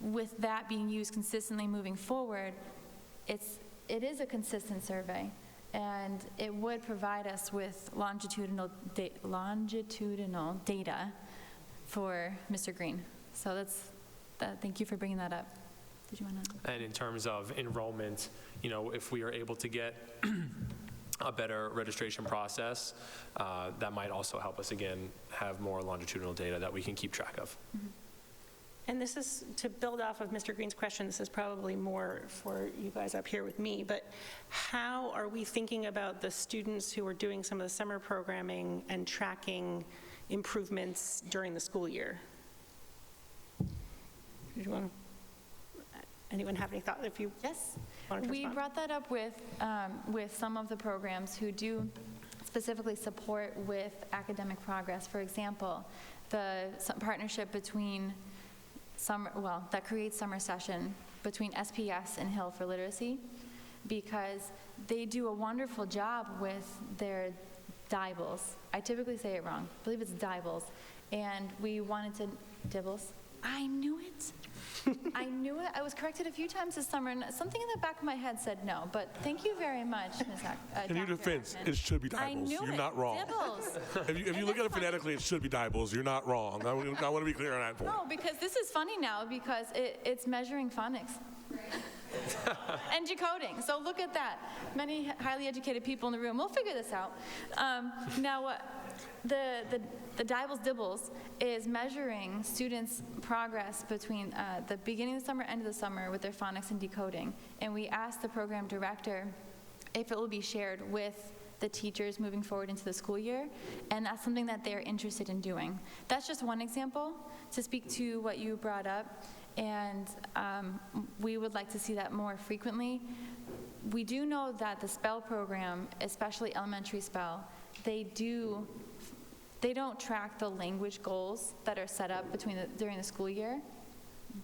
with that being used consistently moving forward, it is a consistent survey, and it would provide us with longitudinal data for Mr. Green. So thank you for bringing that up. Did you want to? And in terms of enrollment, if we are able to get a better registration process, that might also help us, again, have more longitudinal data that we can keep track of. Mm-hmm. And this is, to build off of Mr. Green's question, this is probably more for you guys up here with me, but how are we thinking about the students who are doing some of the summer programming and tracking improvements during the school year? Anyone have any thought? If you yes, wanted to we respond. brought that up with some of the programs who do specifically support with academic progress. For example, the partnership between that creates summer session between SPS and Hill for Literacy, because they do a wonderful job with their DIBELs. I typically say it wrong. I believe it's DIBELs. And we wanted to, DIBELs? I knew it. I knew it. I was corrected a few times this summer, and something in the back of my head said no. But thank you very much, Ms. In your defense, it should be I Dibbles. knew You're it. not wrong. Dibbles. If you look at it phonetically, it should be Dibbles. You're not wrong. I want to be clear on that point. No, because this is funny now because it's measuring phonics. And decoding. So look at that. Many highly educated people in the room. We'll figure this out. Now, the DIBELS DIBBLES is measuring students' progress between the beginning of the summer, end of the summer with their phonics and decoding. And we asked the program director if it will be shared with the teachers moving forward into the school year, and that's something that they're interested in doing. That's just one example to speak to what you brought up, and we would like to see that more frequently. We do know that the SPELL program, especially elementary SPELL, they don't track the language goals that are set up during the school year,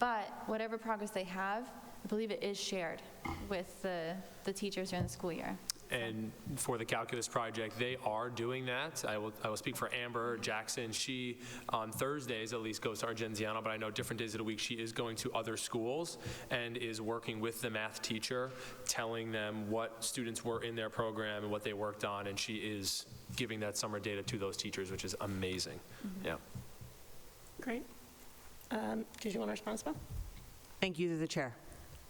but whatever progress they have, I believe it is shared with the teachers during the school year. And for the calculus project, they are doing that. I will speak for Amber Jackson. She, on Thursdays at least, goes to Argenziano, but I know different days of the week she is going to other schools and is working with the math teacher, telling them what students were in their program and what they worked on, and she is giving that summer data to those teachers, which is amazing. Mm-hmm. Yeah. Great. Did you want to respond as well? Thank you to the chair.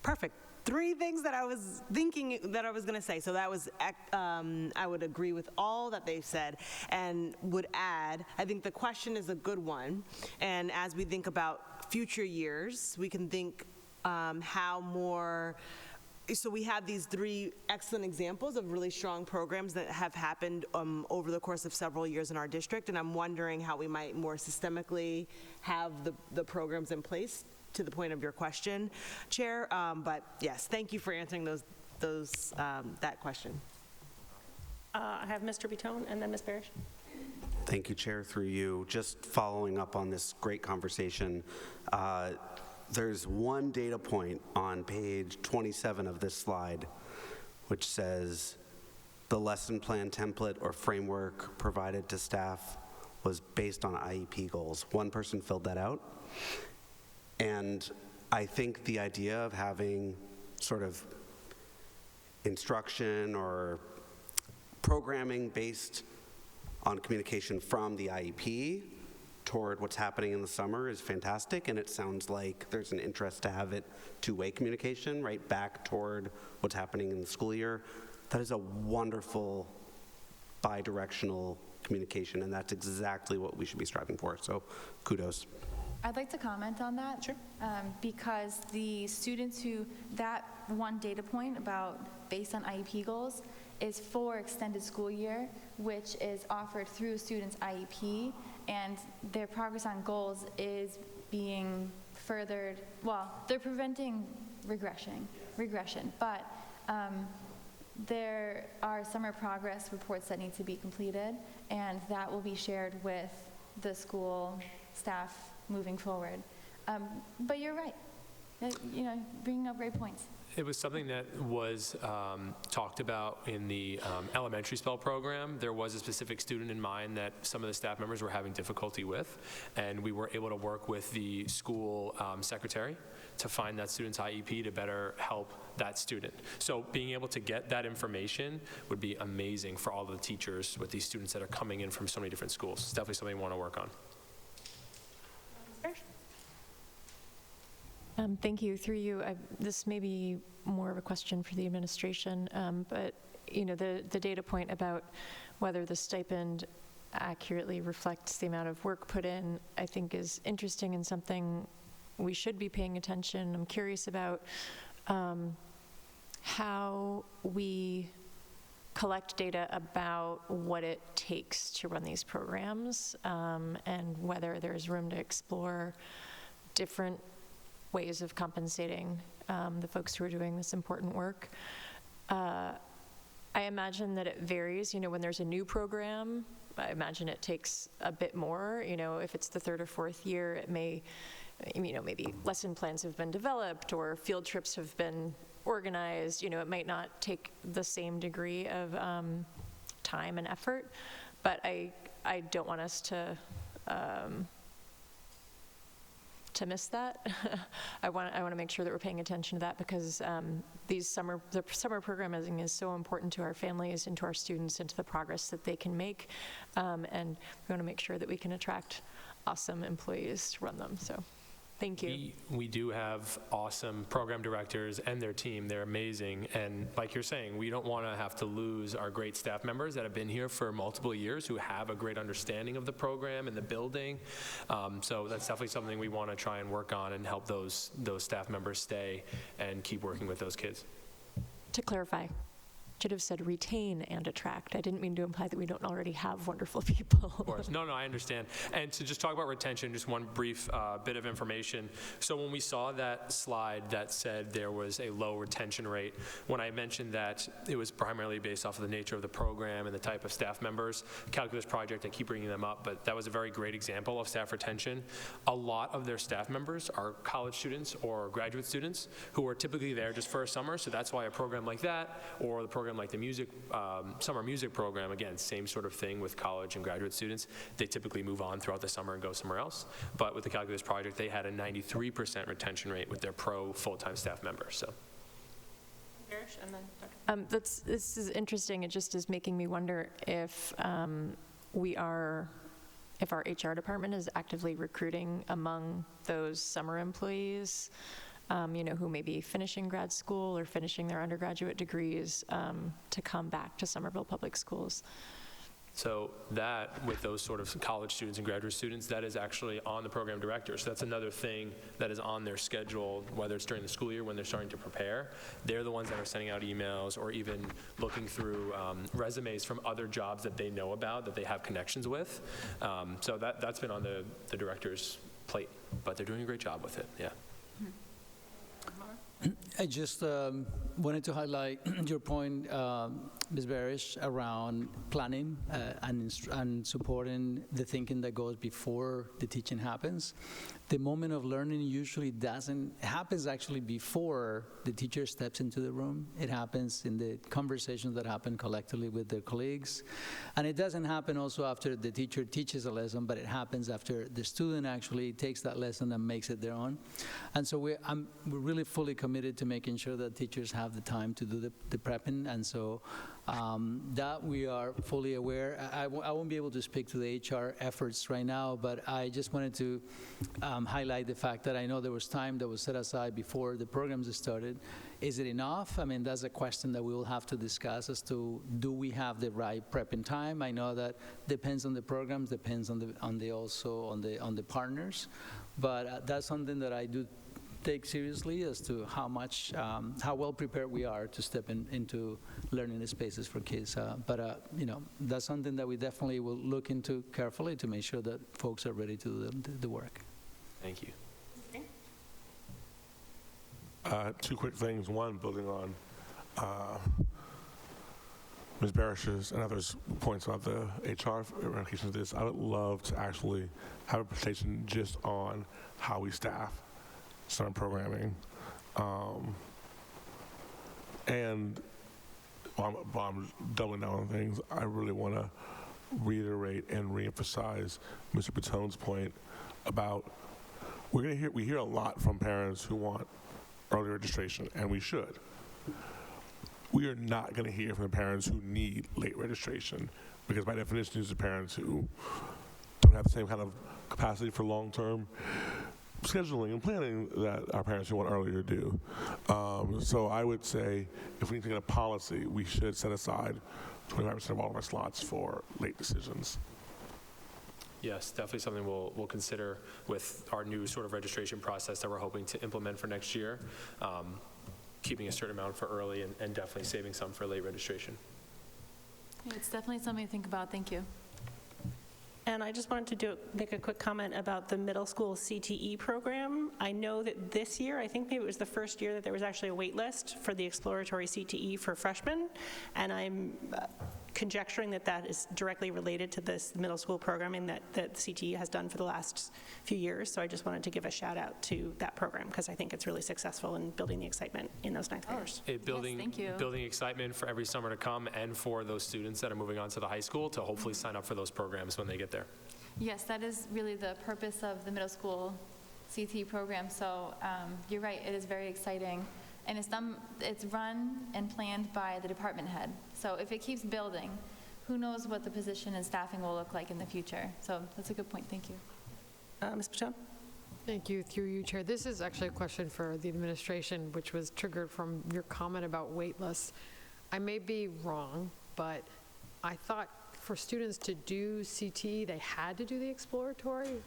Perfect. 3 things that I was thinking that I was going to say. So that was, I would agree with all that they've said and would add, I think the question is a good one. And as we think about future years, we can think how more, so we have these 3 excellent examples of really strong programs that have happened over the course of several years in our district. And I'm wondering how we might more systemically have the programs in place, to the point of your question, Chair. But yes, thank you for answering that question. I have Mr. Bitone and then Ms. Barish. Thank you, Chair, through you. Just following up on this great conversation, there's one data point on page 27 of this slide, which says the lesson plan template or framework provided to staff was based on IEP goals. One person filled that out. And I think the idea of having sort of instruction or programming based on communication from the IEP toward what's happening in the summer is fantastic, and it sounds like there's an interest to have it two-way communication, right back toward what's happening in the school year. That is a wonderful bi-directional communication, and that's exactly what we should be striving for, so kudos. I'd like to comment on that. Sure. Because the students who, that one data point about based on IEP goals is for extended school year, which is offered through students' IEP, and their progress on goals is being furthered, well, they're preventing regression, but there are summer progress reports that need to be completed, and that will be shared with the school staff moving forward. But you're right, bringing up great points. It was something that was talked about in the elementary spell program. There was a specific student in mind that some of the staff members were having difficulty with, and we were able to work with the school secretary to find that student's IEP to better help that student. So being able to get that information would be amazing for all the teachers with these students that are coming in from so many different schools. It's definitely something we want to work on. Thank you. Through you, this may be more of a question for the administration, but the data point about whether the stipend accurately reflects the amount of work put in, I think is interesting and something we should be paying attention. I'm curious about how we collect data about what it takes to run these programs, and whether there's room to explore different ways of compensating the folks who are doing this important work. I imagine that it varies. When there's a new program, I imagine it takes a bit more. If it's the third or fourth year, it may, maybe lesson plans have been developed or field trips have been organized. It might not take the same degree of time and effort, but I don't want us to miss that. I want to make sure that we're paying attention to that, because the summer programming is so important to our families and to our students and to the progress that they can make, and we want to make sure that we can attract awesome employees to run them. So thank you. We do have awesome program directors and their team. They're amazing. And like you're saying, we don't want to have to lose our great staff members that have been here for multiple years, who have a great understanding of the program and the building. So that's definitely something we want to try and work on and help those staff members stay and keep working with those kids. To clarify, should have said retain and attract. I didn't mean to imply that we don't already have wonderful people. Of course. No, I understand. And to just talk about retention, just one brief bit of information. So when we saw that slide that said there was a low retention rate, when I mentioned that it was primarily based off of the nature of the program and the type of staff members, calculus project, I keep bringing them up, but that was a very great example of staff retention. A lot of their staff members are college students or graduate students who are typically there just for a summer, so that's why a program like that, or the program like the music, summer music program, again, same sort of thing with college and graduate students. They typically move on throughout the summer and go somewhere else. But with the calculus project, they had a 93% retention rate with their pro full-time staff members. So. This is interesting. It just is making me wonder if if our HR department is actively recruiting among those summer employees, who may be finishing grad school or finishing their undergraduate degrees, to come back to Somerville Public Schools. So that, with those sort of college students and graduate students, that is actually on the program director. So that's another thing that is on their schedule, whether it's during the school year when they're starting to prepare. They're the ones that are sending out emails or even looking through resumes from other jobs that they know about, that they have connections with. So that's been on the director's plate, but they're doing a great job with it, yeah. I just wanted to highlight your point, Ms. Barish, around planning and supporting the thinking that goes before the teaching happens. The moment of learning usually happens actually before the teacher steps into the room. It happens in the conversations that happen collectively with their colleagues. And it doesn't happen also after the teacher teaches a lesson, but it happens after the student actually takes that lesson and makes it their own. And so we're really fully committed to making sure that teachers have the time to do the prepping. And so that we are fully aware. I won't be able to speak to the HR efforts right now, but I just wanted to highlight the fact that I know there was time that was set aside before the programs started. Is it enough? I mean, that's a question that we will have to discuss as to, do we have the right prepping time? I know that depends on the programs, depends on the partners, but that's something that I do take seriously as to how well prepared we are to step into learning spaces for kids. But that's something that we definitely will look into carefully to make sure that folks are ready to do the work. Thank you. Two quick things. One, building on Ms. Barish's and others' points about the HR ramifications of this, I would love to actually have a presentation just on how we staff summer programming. And while I'm doubling down on things, I really want to reiterate and reemphasize Mr. Patone's point about we hear a lot from parents who want early registration, and we should. We are not going to hear from the parents who need late registration, because by definition, these are parents who don't have the same kind of capacity for long-term scheduling and planning that our parents who want earlier do. So I would say, if we need to get a policy, we should set aside 25% of all of our slots for late decisions. Yes, definitely something we'll consider with our new sort of registration process that we're hoping to implement for next year, keeping a certain amount for early and definitely saving some for late registration. It's definitely something to think about. Thank you. And I just wanted to make a quick comment about the middle school CTE program. I know that this year, I think maybe it was the first year that there was actually a wait list for the exploratory CTE for freshmen, and I'm conjecturing that that is directly related to this middle school programming that CTE has done for the last few years. So I just wanted to give a shout out to that program, because I think it's really successful in building the excitement in those ninth graders. Building excitement for every summer to come, and for those students that are moving on to the high school to hopefully sign up for those programs when they get there. Yes, that is really the purpose of the middle school CTE program. So you're right, it is very exciting. And it's run and planned by the department head. So if it keeps building, who knows what the position and staffing will look like in the future. So that's a good point. Thank you. Ms. Patel? Thank you. Through you, Chair. This is actually a question for the administration, which was triggered from your comment about wait lists. I may be wrong, but I thought for students to do CTE, they had to do the exploratory?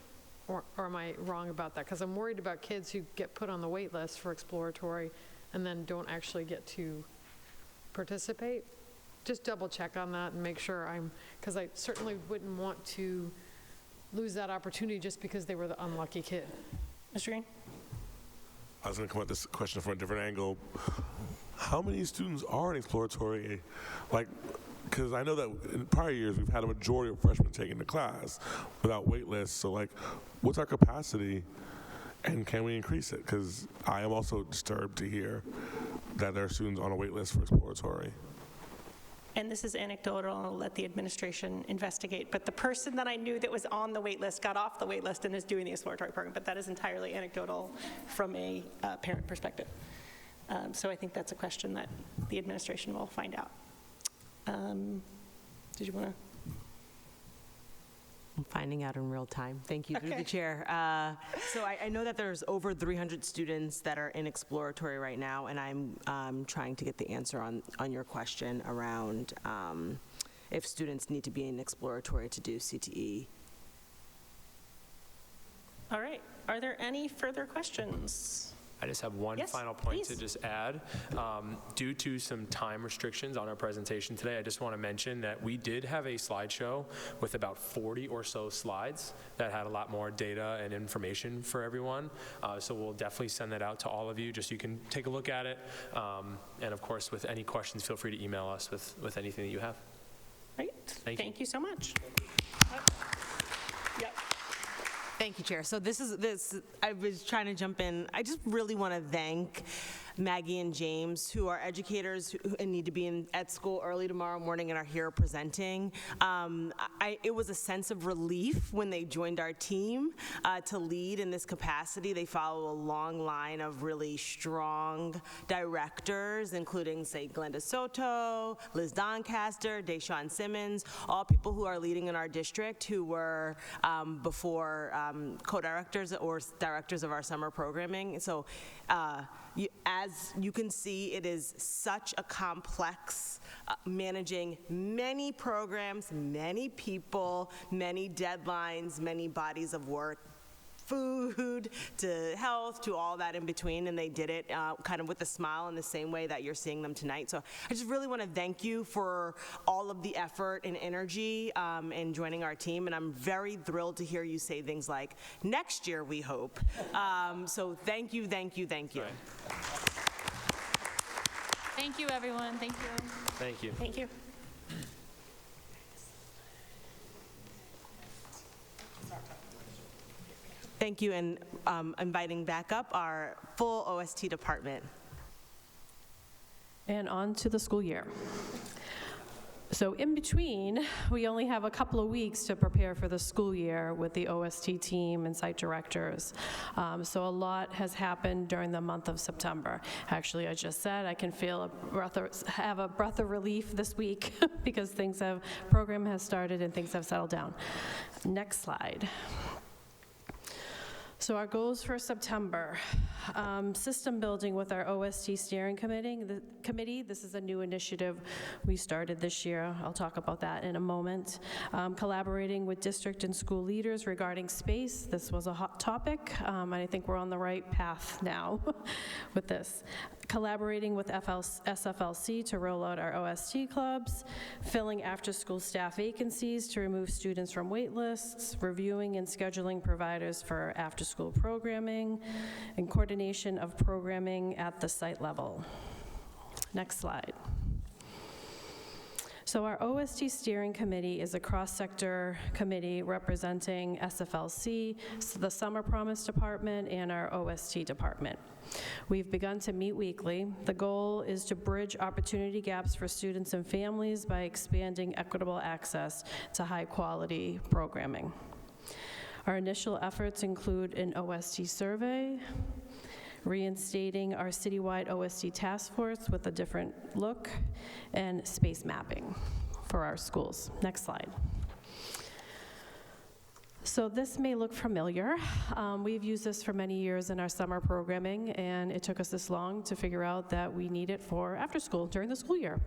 Or am I wrong about that? Because I'm worried about kids who get put on the wait list for exploratory and then don't actually get to participate. Just double check on that and make sure because I certainly wouldn't want to lose that opportunity just because they were the unlucky kid. Mr. Green? I was going to come at this question from a different angle. How many students are in exploratory? Because I know that in prior years we've had a majority of freshmen taking the class without wait lists. So what's our capacity? And can we increase it? Because I am also disturbed to hear that there are students on a wait list for exploratory. And this is anecdotal, and I'll let the administration investigate, but the person that I knew that was on the wait list got off the wait list and is doing the exploratory program, but that is entirely anecdotal from a parent perspective. So I think that's a question that the administration will find out. Did you want to? I'm finding out in real time. Thank you, through the chair. So I know that there's over 300 students that are in exploratory right now, and I'm trying to get the answer on your question around if students need to be in exploratory to do CTE. All right. Are there any further questions? I just have one Yes, final point to please. just add. Due to some time restrictions on our presentation today, I just want to mention that we did have a slideshow with about 40 or so slides that had a lot more data and information for everyone. So we'll definitely send that out to all of you, just so you can take a look at it. And of course, with any questions, feel free to email us with anything that you have. Right. Thank you. Thank you so much. Yep. Thank you, Chair. So I was trying to jump in. I just really want to thank Maggie and James, who are educators who need to be at school early tomorrow morning and are here presenting. It was a sense of relief when they joined our team to lead in this capacity. They follow a long line of really strong directors, including, say, Glenda Soto, Liz Doncaster, Deshawn Simmons, all people who are leading in our district who were before co-directors or directors of our summer programming. So as you can see, it is such a complex managing many programs, many people, many deadlines, many bodies of work, food to health to all that in between, and they did it kind of with a smile in the same way that you're seeing them tonight. So I just really want to thank you for all of the effort and energy in joining our team, and I'm very thrilled to hear you say things like, next year we hope. So thank you, thank you, thank you. Right. Thank you, everyone. Thank you. Thank you. Thank you. Thank you, and inviting back up our full OST department. And on to the school year. So in between, we only have a couple of weeks to prepare for the school year with the OST team and site directors. So a lot has happened during the month of September. Actually, I just said I can feel have a breath of relief this week because program has started and things have settled down. Next slide. So our goals for September, system building with our OST steering committee. This is a new initiative we started this year. I'll talk about that in a moment. Collaborating with district and school leaders regarding space. This was a hot topic, and I think we're on the right path now with this. Collaborating with SFLC to roll out our OST clubs, filling after-school staff vacancies to remove students from wait lists, reviewing and scheduling providers for after-school programming, and coordination of programming at the site level. Next slide. So our OST steering committee is a cross-sector committee representing SFLC, the Summer Promise Department, and our OST department. We've begun to meet weekly. The goal is to bridge opportunity gaps for students and families by expanding equitable access to high-quality programming. Our initial efforts include an OST survey, reinstating our citywide OST task force with a different look, and space mapping for our schools. Next slide. So this may look familiar. We've used this for many years in our summer programming, and it took us this long to figure out that we need it for after school during the school year.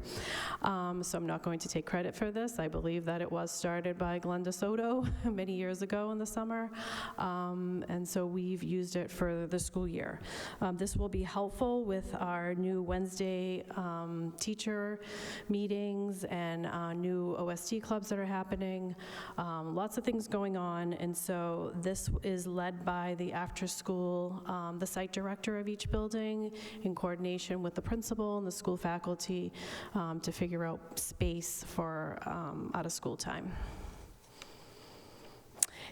So I'm not going to take credit for this. I believe that it was started by Glenda Soto many years ago in the summer, and so we've used it for the school year. This will be helpful with our new Wednesday teacher meetings and new OST clubs that are happening. Lots of things going on. And so this is led by the after-school, the site director of each building in coordination with the principal and the school faculty to figure out space for out-of-school time.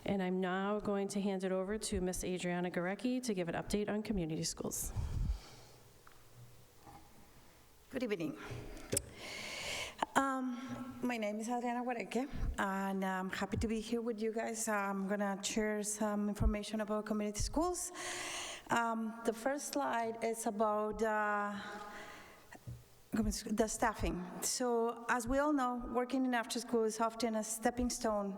And I'm now going to hand it over to Ms. Adriana Gorecki to give an update on community schools. Good evening. My name is Adriana Guareque, and I'm happy to be here with you guys. I'm going to share some information about community schools. The first slide is about the staffing. So as we all know, working in after school is often a stepping stone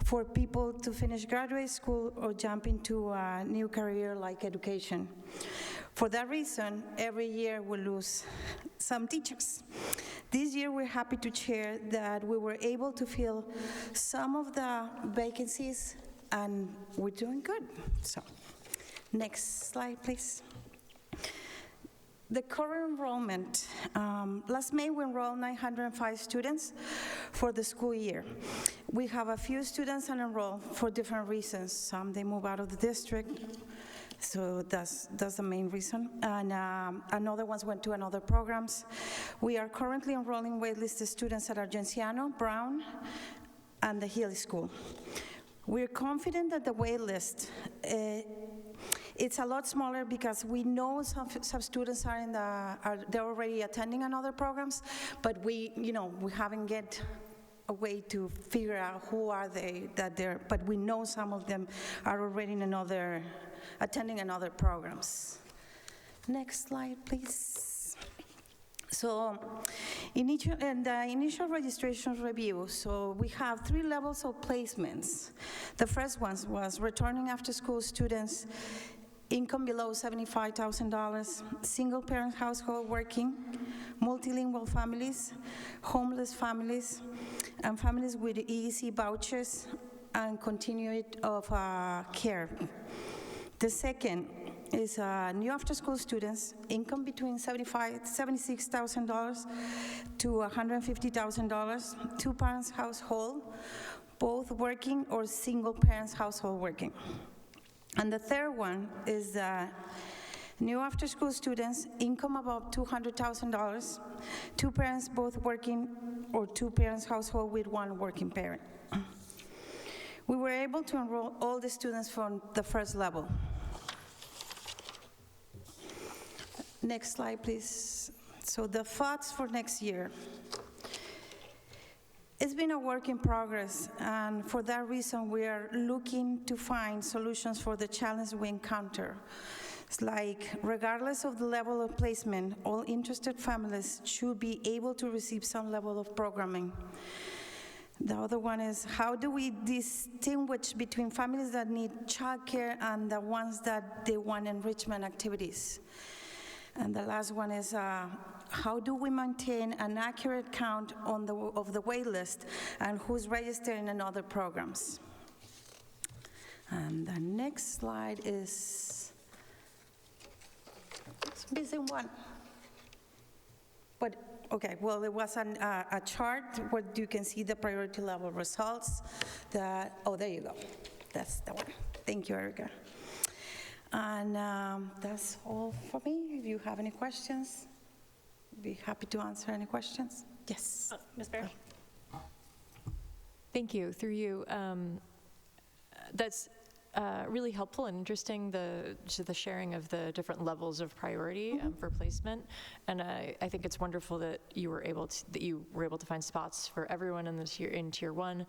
for people to finish graduate school or jump into a new career like education. For that reason, every year we lose some teachers. This year we're happy to share that we were able to fill some of the vacancies and we're doing good. So, next slide, please. The current enrollment, last May we enrolled 905 students for the school year. We have a few students unenrolled for different reasons. Some they move out of the district, so that's the main reason. And another ones went to another programs. We are currently enrolling waitlisted students at Argenciano, Brown, and the Healy School. We're confident that the wait list, it's a lot smaller because we know some students they're already attending another programs, but we haven't get a way to figure out who are they but we know some of them are already attending another programs. Next slide, please. So, in the initial registration review, so we have 3 levels of placements. The first one was returning after-school students, income below $75,000, single-parent household working, multilingual families, homeless families, and families with EEC vouchers and continuity of care. The second is new after-school students, income between $76,000 to $150,000, 2 parents household, both working or single parents household working. And the third one is new after-school students, income above $200,000, 2 parents both working or 2 parents household with 1 working parent. We were able to enroll all the students from the first level. Next slide, please. So the thoughts for next year. It's been a work in progress, and for that reason, we are looking to find solutions for the challenges we encounter. It's like, regardless of the level of placement, all interested families should be able to receive some level of programming. The other one is, how do we distinguish between families that need childcare and the ones that they want enrichment activities? And the last one is, how do we maintain an accurate count of the wait list and who's registering in other programs? And the next slide is missing one. But okay, well, there was a chart where you can see the priority level results. Oh, there you go. That's the one. Thank you, Erica. And that's all for me. If you have any questions, I'd be happy to answer any questions. Yes. Ms. Barry? Thank you. Through you, that's really helpful and interesting, the sharing of the different levels of priority for placement. And I think it's wonderful that you were able to find spots for everyone in tier 1.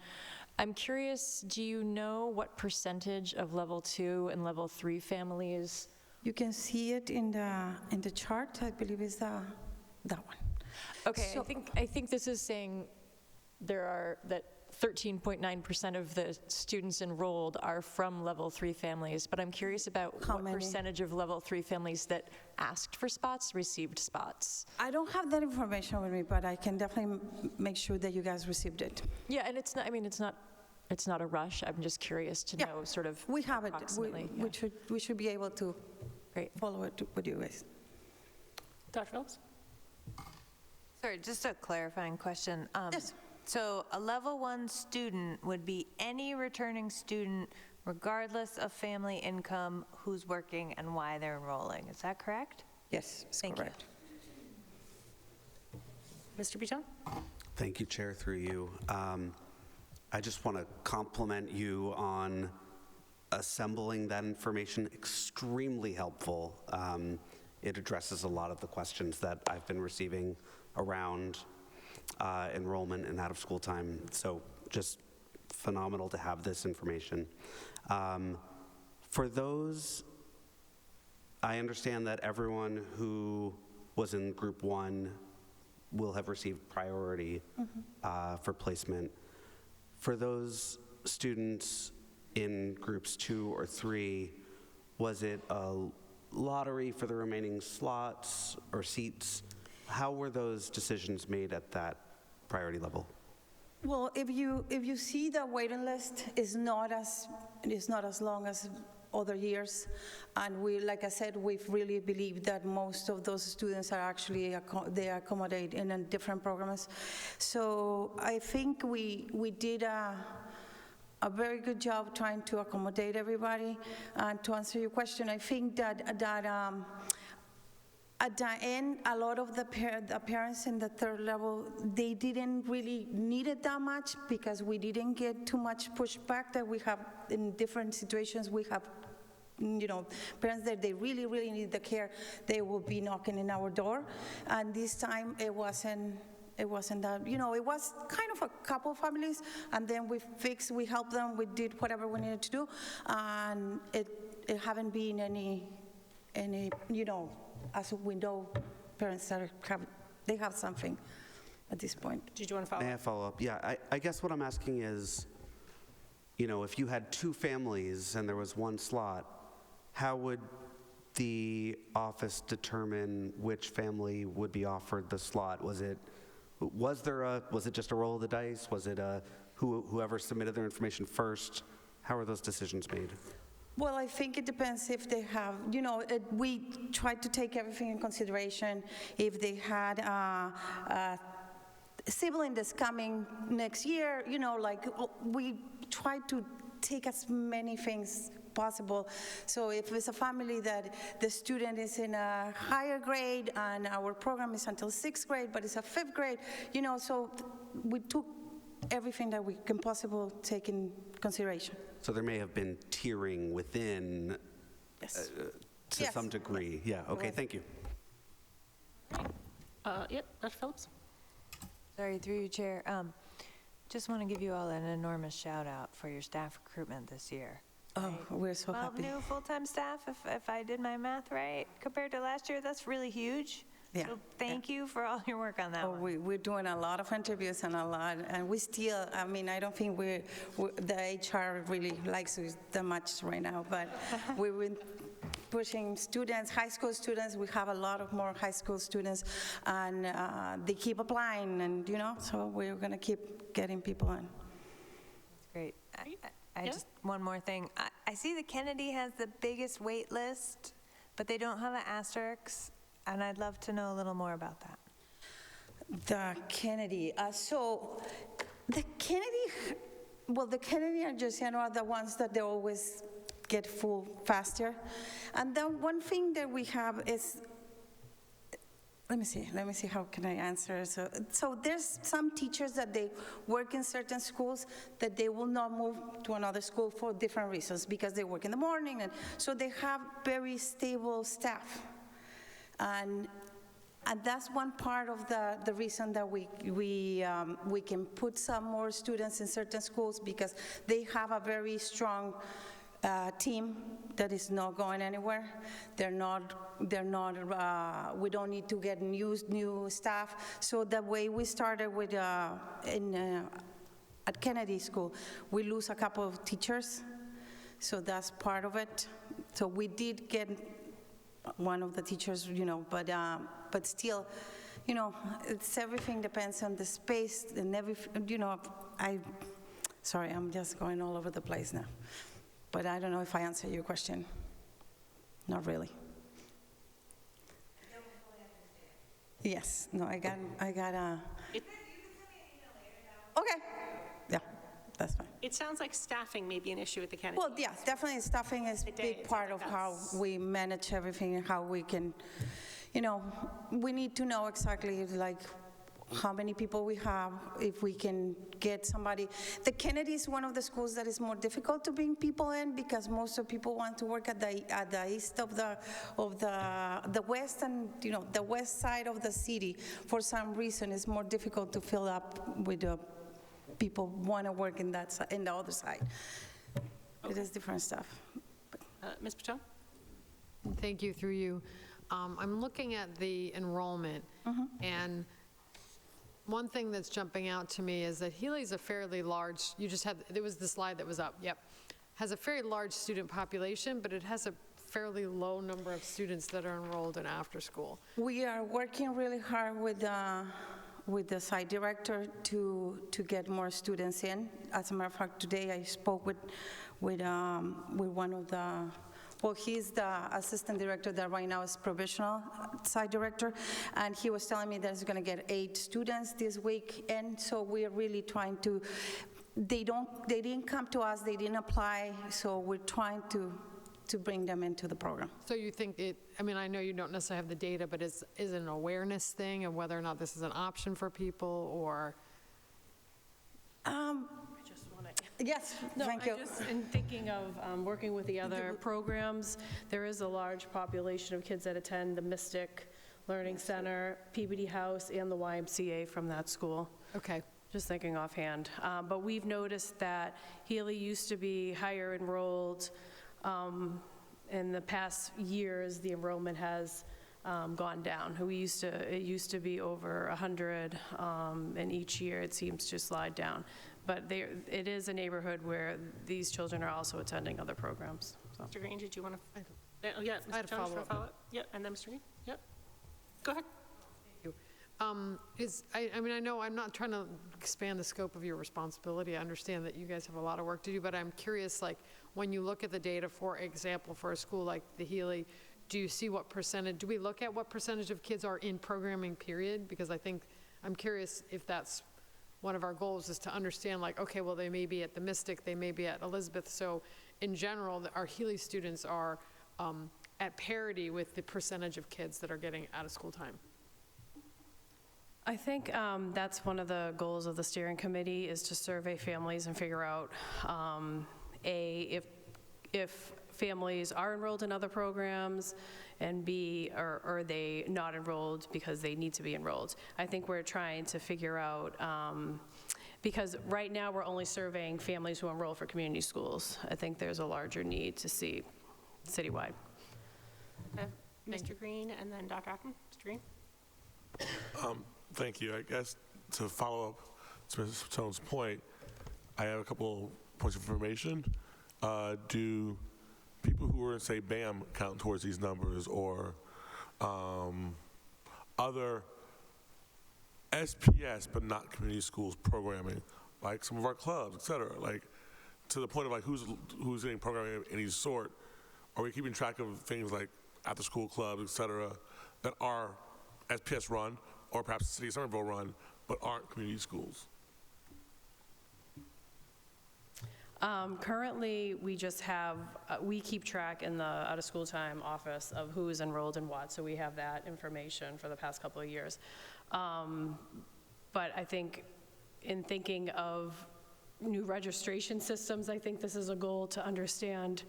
I'm curious, do you know what percentage of level 2 and level 3 families? You can see it in the chart. I believe is that one. Okay, So, I think this is saying that 13.9% of the students enrolled are from level 3 families, but I'm curious about what percentage of level 3 families that asked for spots received spots. I don't have that information with me, but I can definitely make sure that you guys received it. Yeah, and it's not a rush. I'm just curious to know sort of we have it. approximately. We should be able to follow it with you guys. Dr. Phillips? Sorry, just a clarifying question. Yes. So a level 1 student would be any returning student regardless of family income, who's working and why they're enrolling. Is that correct? Yes, correct. Mr. Biton? Thank you, Chair, through you. I just want to compliment you on assembling that information. Extremely helpful. It addresses a lot of the questions that I've been receiving around enrollment and out of school time. So just phenomenal to have this information. For those, I understand that everyone who was in group 1 will have received priority for placement. For those students in groups 2 or 3, was it a lottery for the remaining slots or seats? How were those decisions made at that priority level? Well, if you see the waiting list is not as long as other years. And we, like I said, we've really believed that most of those students are actually, they accommodate in different programs. So I think we did a very good job trying to accommodate everybody. And to answer your question, I think that at the end, a lot of the parents in the third level, they didn't really need it that much because we didn't get too much pushback that we have in different situations. We have, parents that they really, really need the care, they will be knocking in our door. And this time it wasn't that, it was kind of a couple of families, and then we helped them, we did whatever we needed to do, and it haven't been any, as we know, parents that they have something at this point. Did you want to follow up? May I follow up? Yeah, I guess what I'm asking is, if you had 2 families and there was 1 slot, how would the office determine which family would be offered the slot? Was it just a roll of the dice? Was it whoever submitted their information first? How are those decisions made? Well, I think it depends if they have, we tried to take everything in consideration. If they had a sibling that's coming next year, we tried to take as many things possible. So if it's a family that the student is in a higher grade and our program is until 6th grade, but it's a 5th grade, so we took everything that we can possibly take in consideration. So there may have been tiering within Yes. to some degree. Yeah, okay, thank you. Yep, Dr. Phillips. Sorry, through you, Chair. Just want to give you all an enormous shout out for your staff recruitment this year. Oh, we're so 12 happy. new full-time staff, if I did my math right, compared to last year. That's really huge. Yeah. So thank you for all your work on that one. We're doing a lot of interviews and we still, I don't think the HR really likes us that much right now, but we've been pushing students, high school students. We have a lot of more high school students, and they keep applying, and so we're going to keep getting people in. That's great. I just, one more thing. I see the Kennedy has the biggest wait list, but they don't have an asterisk, and I'd love to know a little more about that. The Kennedy, so the Kennedy and Josiano are the ones that they always get full faster. And then one thing that we have is, let me see how can I answer. So there's some teachers that they work in certain schools that they will not move to another school for different reasons, because they work in the morning, and so they have very stable staff. And that's one part of the reason that we can put some more students in certain schools, because they have a very strong team that is not going anywhere. They're not. We don't need to get new staff. So the way we started with at Kennedy School, we lose a couple of teachers. So that's part of it. So we did get one of the teachers, but still, it's everything depends on the space and everything. Sorry, I'm just going all over the place now. But I don't know if I answered your question. Not really. Yes. No, I got Okay. Yeah, that's fine. It sounds like staffing may be an issue at the Kennedy. Well, yeah, definitely staffing is a big part of how we manage everything and how we can, we need to know exactly how many people we have, if we can get somebody. The Kennedy is one of the schools that is more difficult to bring people in, because most of people want to work at the east of the west, and the west side of the city. For some reason, it's more difficult to fill up with people want to work in that side, in the other side. Okay. It is different stuff. Ms. Patel? Thank you, through you. I'm looking at the enrollment, and one thing that's jumping out to me is that Healy's a fairly large, there was the slide that was up, has a very large student population, but it has a fairly low number of students that are enrolled in after school. We are working really hard with the site director to get more students in. As a matter of fact, today I spoke with one of the, well, he's the assistant director that right now is provisional site director, and he was telling me that he's going to get 8 students this week, and so we're really trying to, they didn't come to us, they didn't apply, so we're trying to bring them into the program. So you think it, I mean, I know you don't necessarily have the data, but is it an awareness thing of whether or not this is an option for people, or? Yes, No, thank you. Just in thinking of working with the other programs, there is a large population of kids that attend the Mystic Learning Center, Peabody House, and the YMCA from that school. Okay. Just thinking offhand. But we've noticed that Healy used to be higher enrolled. In the past years, the enrollment has gone down. It used to be over 100, and each year it seems to slide down. But it is a neighborhood where these children are also attending other programs. So. Mr. Green, did you want to? Oh, yeah, I had Mr. a Jones, follow-up. follow-up? Yeah, and then Mr. Green? Yep. Go ahead. I mean, I know I'm not trying to expand the scope of your responsibility. I understand that you guys have a lot of work to do, but I'm curious, like, when you look at the data, for example, for a school like the Healy, do you see what percentage, do we look at what percentage of kids are in programming period? Because I'm curious if that's one of our goals, is to understand, like, okay, well, they may be at the Mystic, they may be at Elizabeth, so in general, our Healy students are at parity with the percentage of kids that are getting out of school time. I think that's one of the goals of the steering committee, is to survey families and figure out, if families are enrolled in other programs, and B, are they not enrolled because they need to be enrolled. I think we're trying to figure out, because right now we're only surveying families who enroll for community schools. I think there's a larger need to see citywide. Okay. Mr. Green, and then Dr. Ackerman. Mr. Green? Thank you. I guess to follow up to Ms. Tone's point, I have a couple points of information. Do people who are in, say, BAM count towards these numbers, or other SPS but not community schools programming, like some of our clubs, et cetera, like to the point of like who's getting programming of any sort? Are we keeping track of things like after school clubs, et cetera, that are SPS run, or perhaps the city of Somerville run, but aren't community schools? Currently, we just have, we keep track in the out-of-school time office of who is enrolled in what, so we have that information for the past couple of years. But I think in thinking of new registration systems, I think this is a goal to understand,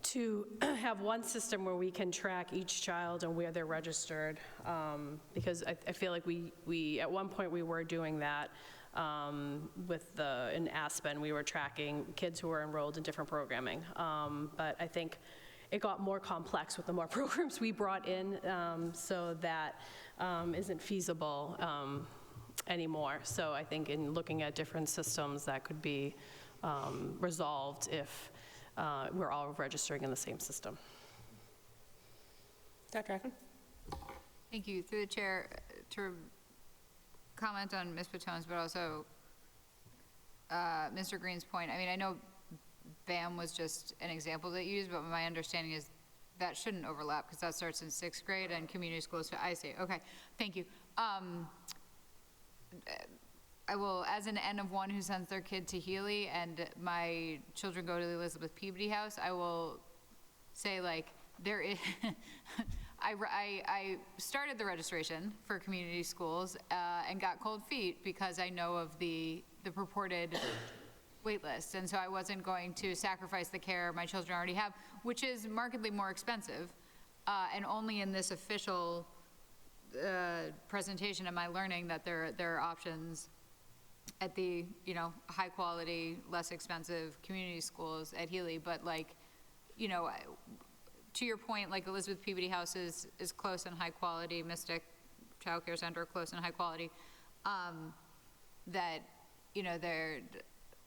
to have one system where we can track each child and where they're registered, because I feel like we at one point we were doing that. In Aspen, we were tracking kids who were enrolled in different programming. But I think it got more complex with the more programs we brought in, so that isn't feasible anymore. So I think in looking at different systems, that could be resolved if we're all registering in the same system. Dr. Ackerman? Thank you. Through the chair, to comment on Ms. Patone's, but also Mr. Green's point. I mean, I know BAM was just an example that you used, but my understanding is that shouldn't overlap, because that starts in 6th grade and community schools. I see. Okay, thank you. I will, as an N of one who sends their kid to Healy, and my children go to the Elizabeth Peabody House, I will say, like, there is, I started the registration for community schools and got cold feet because I know of the purported wait list. And so I wasn't going to sacrifice the care my children already have, which is markedly more expensive. And only in this official presentation am I learning that there are options at the, high quality, less expensive community schools at Healy. But like, to your point, like Elizabeth Peabody House is close and high quality, Mystic Child Care Center close and high quality, that,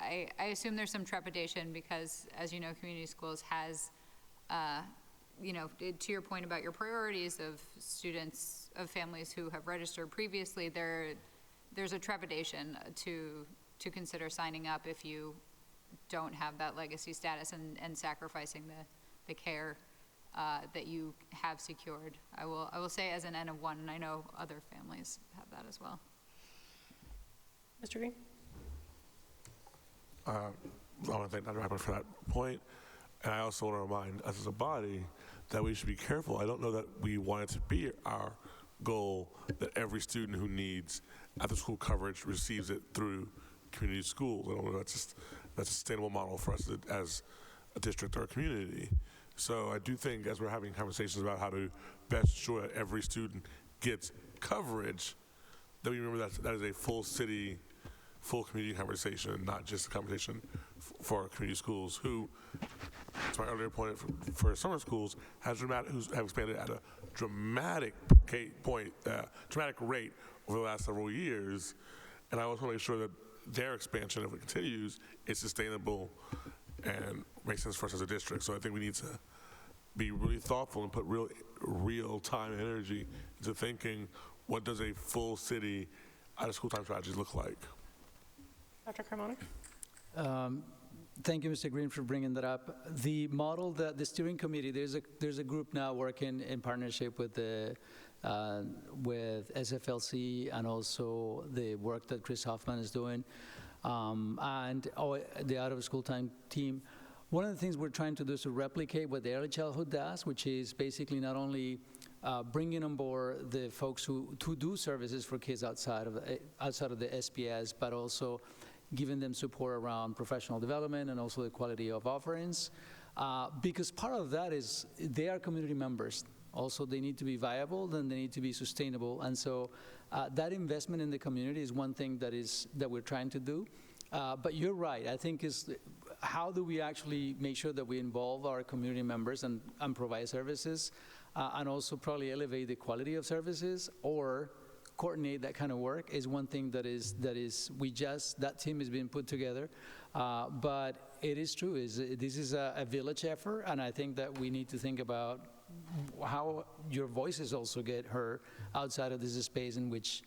I assume there's some trepidation because, as you know, community schools has, to your point about your priorities of students, of families who have registered previously, there's a trepidation to consider signing up if you don't have that legacy status and sacrificing the care that you have secured. I will say as an N of one, and I know other families have that as well. Mr. Green? I want to thank Dr. Rappert for that point. And I also want to remind us as a body that we should be careful. I don't know that we want it to be our goal that every student who needs after-school coverage receives it through community schools. I don't know that's a sustainable model for us as a district or a community. So I do think as we're having conversations about how to best ensure that every student gets coverage, that we remember that is a full city, full community conversation, not just a conversation for community schools who, to my earlier point, for summer schools, have expanded at a dramatic rate over the last several years. And I also want to make sure that their expansion, if it continues, is sustainable and makes sense for us as a district. So I think we need to be really thoughtful and put real time and energy into thinking, what does a full city out-of-school time strategy look like? Dr. Carmona? Thank you, Mr. Green, for bringing that up. The model that the steering committee, there's a group now working in partnership with SFLC and also the work that Chris Hoffman is doing, and the out-of-school time team. One of the things we're trying to do is to replicate what the early childhood does, which is basically not only bringing on board the folks who do services for kids outside of the SPS, but also giving them support around professional development and also the quality of offerings. Because part of that is they are community members. Also, they need to be viable, then they need to be sustainable. And so that investment in the community is one thing that we're trying to do. But you're right, I think is how do we actually make sure that we involve our community members and provide services and also probably elevate the quality of services or coordinate that kind of work is one thing that team is being put together. But it is true, this is a village effort, and I think that we need to think about how your voices also get heard outside of this space in which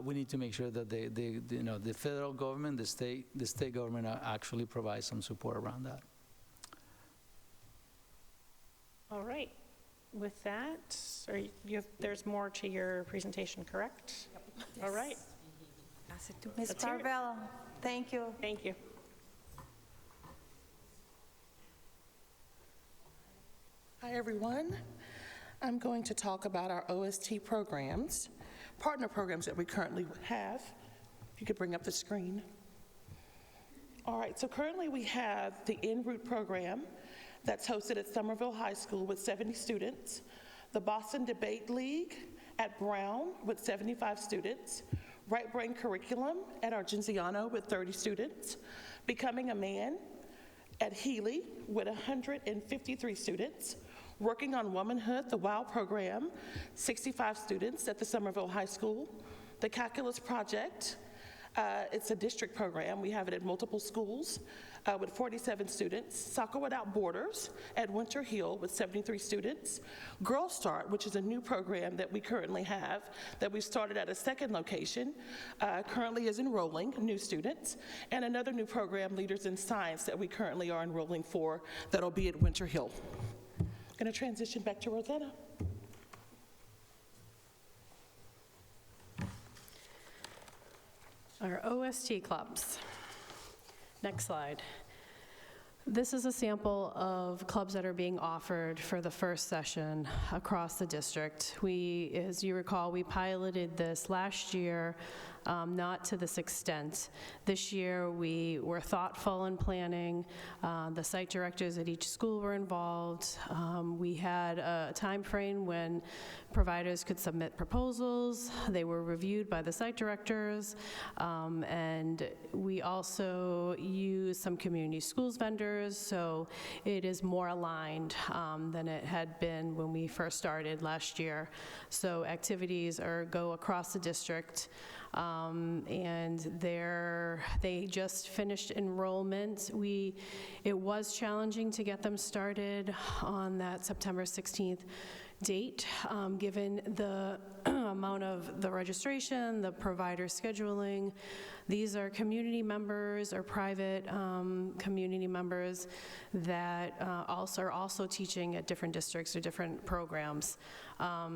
we need to make sure that the federal government, the state government actually provides some support around that. All right. With that, there's more to your presentation, correct? Yep. Yes. All right. Ms. Carvel, thank you. Thank you. Hi, everyone. I'm going to talk about our OST programs, partner programs that we currently have. If you could bring up the screen. All right, so currently we have the En route program that's hosted at Somerville High School with 70 students, the Boston Debate League at Brown with 75 students, Right Brain Curriculum at Argenziano with 30 students, Becoming a Man at Healy with 153 students, Working on Womanhood, the WOW program, 65 students at the Somerville High School, the Calculus Project, it's a district program. We have it at multiple schools with 47 students. Soccer Without Borders at Winter Hill with 73 students. Girl Start, which is a new program that we currently have that we started at a second location, currently is enrolling new students. And another new program, Leaders in Science, that we currently are enrolling for that'll be at Winter Hill. I'm going to transition back to Rosanna. Our OST clubs. Next slide. This is a sample of clubs that are being offered for the first session across the district. As you recall, we piloted this last year, not to this extent. This year, we were thoughtful in planning. The site directors at each school were involved. We had a time frame when providers could submit proposals. They were reviewed by the site directors. And we also used some community schools vendors, so it is more aligned than it had been when we first started last year. So activities go across the district. And they just finished enrollment. It was challenging to get them started on that September 16th date, given the amount of the registration, the provider scheduling. These are community members or private community members that are also teaching at different districts or different programs.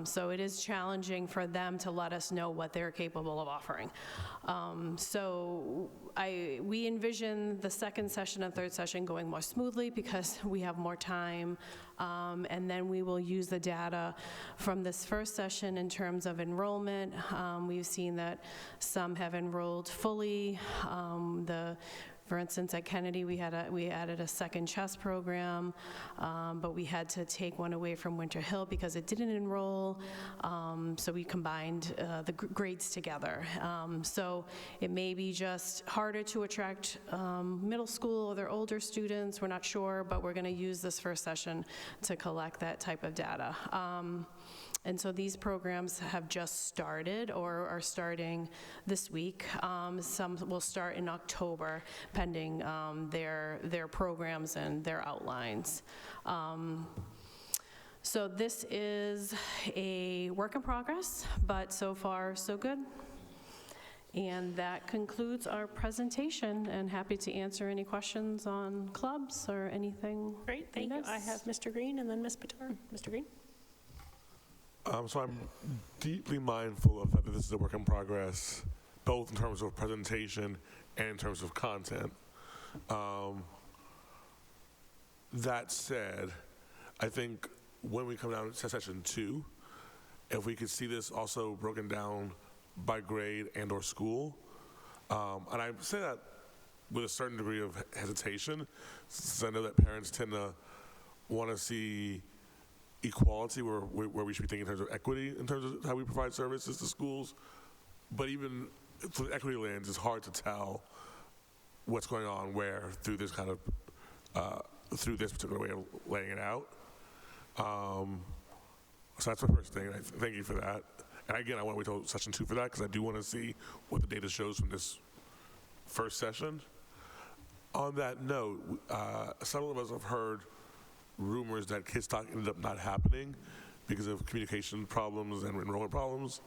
So it is challenging for them to let us know what they're capable of offering. So we envision the second session and third session going more smoothly because we have more time, and then we will use the data from this first session in terms of enrollment. We've seen that some have enrolled fully. For instance, at Kennedy, we added a second chess program, but we had to take one away from Winter Hill because it didn't enroll, so we combined the grades together. So it may be just harder to attract middle school or their older students, we're not sure, but we're going to use this first session to collect that type of data. And so these programs have just started or are starting this week. Some will start in October, pending their programs and their outlines. So this is a work in progress, but so far so good. And that concludes our presentation, and happy to answer any questions on clubs or anything. Great, thank you. I have Mr. Green and then Ms. Patar. Mr. Green? So I'm deeply mindful of that this is a work in progress, both in terms of presentation and in terms of content. That said, I think when we come down to session 2, if we could see this also broken down by grade and or school, and I say that with a certain degree of hesitation, since I know that parents tend to want to see equality where we should be thinking in terms of equity in terms of how we provide services to schools. But even through the equity lens, it's hard to tell what's going on where through this kind of through this particular way of laying it out. So that's my first thing. I thank you for that. And again, I want to wait till session 2 for that because I do want to see what the data shows from this first session. On that note, some of us have heard rumors that Kids Talk ended up not happening because of communication problems and enrollment problems.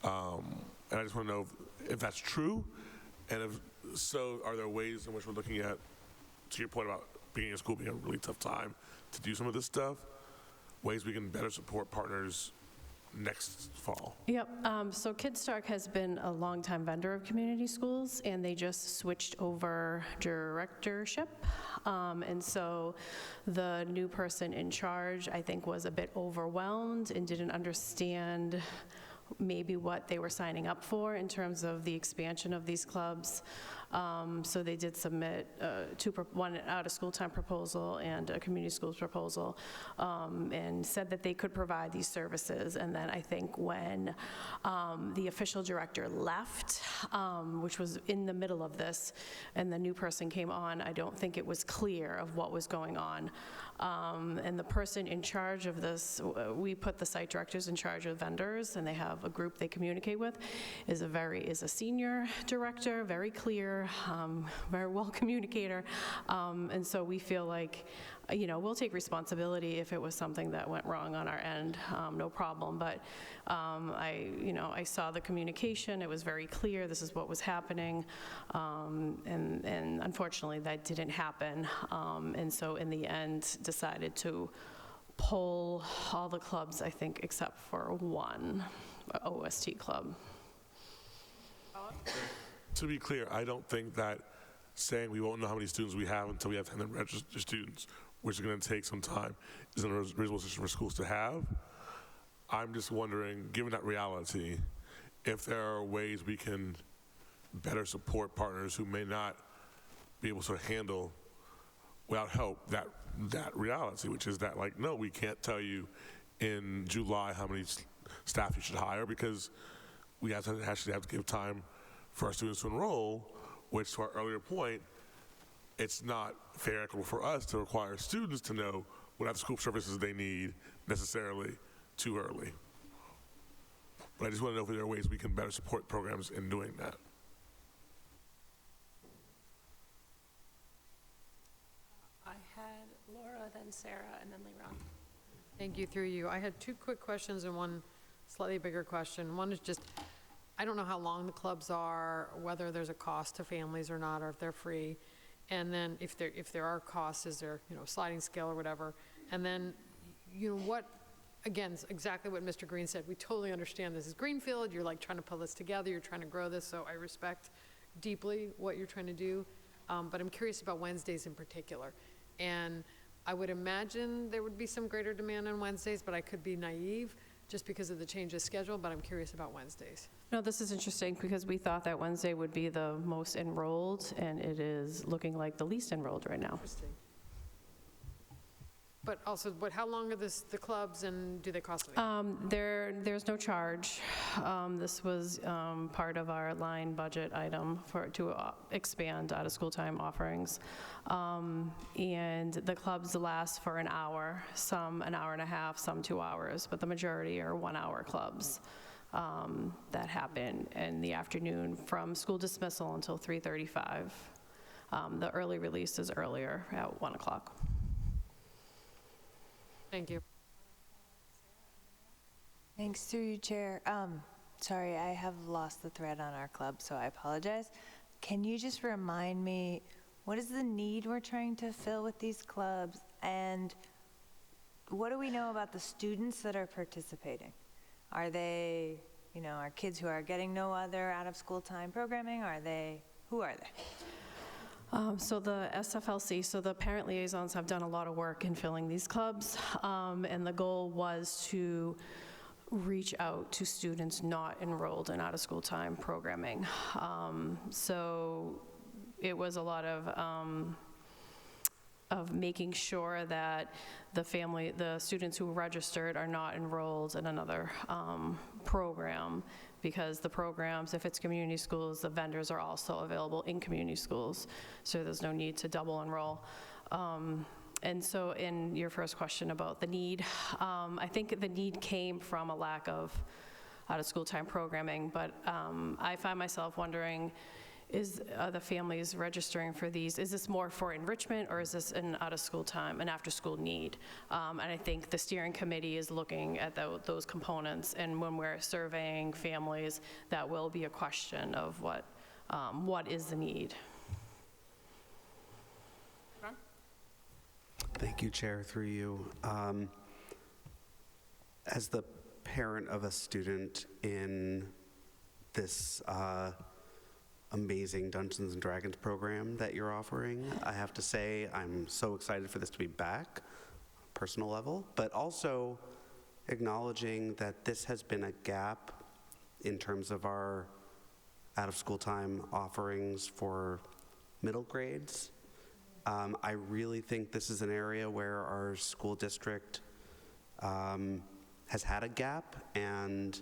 And I just want to know if that's true, and if so, are there ways in which we're looking at, to your point about being in school being a really tough time to do some of this stuff, ways we can better support partners next fall? Yep, so Kids Talk has been a longtime vendor of community schools, and they just switched over directorship. And so the new person in charge, I think, was a bit overwhelmed and didn't understand maybe what they were signing up for in terms of the expansion of these clubs. So they did submit one out-of-school time proposal and a community schools proposal, and said that they could provide these services. And then I think when the official director left, which was in the middle of this, and the new person came on, I don't think it was clear of what was going on. And the person in charge of this, we put the site directors in charge of vendors, and they have a group they communicate with, is a senior director, very clear, very well communicator. And so we feel like, we'll take responsibility if it was something that went wrong on our end, no problem. But I saw the communication, it was very clear this is what was happening, and unfortunately that didn't happen. And so in the end decided to pull all the clubs, I think, except for one OST club. To be clear, I don't think that saying we won't know how many students we have until we have 10 registered students, which is going to take some time, is a reasonable position for schools to have. I'm just wondering, given that reality, if there are ways we can better support partners who may not be able to handle, without help, that reality, which is that, like, no, we can't tell you in July how many staff you should hire because we actually have to give time for our students to enroll, which, to our earlier point, it's not fair and equitable for us to require students to know what after-school services they need necessarily too early. But I just want to know if there are ways we can better support programs in doing that. I had Laura, then Sarah, and then Leron. Thank you, through you. I had two quick questions and one slightly bigger question. One is just, I don't know how long the clubs are, whether there's a cost to families or not, or if they're free. And then if there are costs, is there, sliding scale or whatever? And then, what, again, exactly what Mr. Green said, we totally understand this is Greenfield, you're like trying to pull this together, you're trying to grow this, so I respect deeply what you're trying to do. But I'm curious about Wednesdays in particular. And I would imagine there would be some greater demand on Wednesdays, but I could be naive just because of the change of schedule, but I'm curious about Wednesdays. No, this is interesting because we thought that Wednesday would be the most enrolled, and it is looking like the least enrolled right now. Interesting. But also, how long are the clubs, and do they cost anything? There's no charge. This was part of our line budget item to expand out-of-school time offerings. And the clubs last for an hour, some an hour and a half, some 2 hours, but the majority are 1 hour clubs that happen in the afternoon from school dismissal until 3:35. The early release is earlier at 1 o'clock. Thank you. Thanks through you, Chair. Sorry, I have lost the thread on our club, so I apologize. Can you just remind me, what is the need we're trying to fill with these clubs? And what do we know about the students that are participating? Are they, are kids who are getting no other out-of-school time programming? Who are they? So the SFLC, so the parent liaisons have done a lot of work in filling these clubs, and the goal was to reach out to students not enrolled in out-of-school time programming. So it was a lot of making sure that the students who registered are not enrolled in another program, because the programs, if it's community schools, the vendors are also available in community schools, so there's no need to double enroll. And so in your first question about the need, I think the need came from a lack of out-of-school time programming, but I find myself wondering, are the families registering for these? Is this more for enrichment, or is this an out-of-school time, an after-school need? And I think the steering committee is looking at those components, and when we're surveying families, that will be a question of what is the need. Thank you, Chair, through you. As the parent of a student in this amazing Dungeons and Dragons program that you're offering, I have to say I'm so excited for this to be back, personal level, but also acknowledging that this has been a gap in terms of our out-of-school time offerings for middle grades. I really think this is an area where our school district has had a gap, and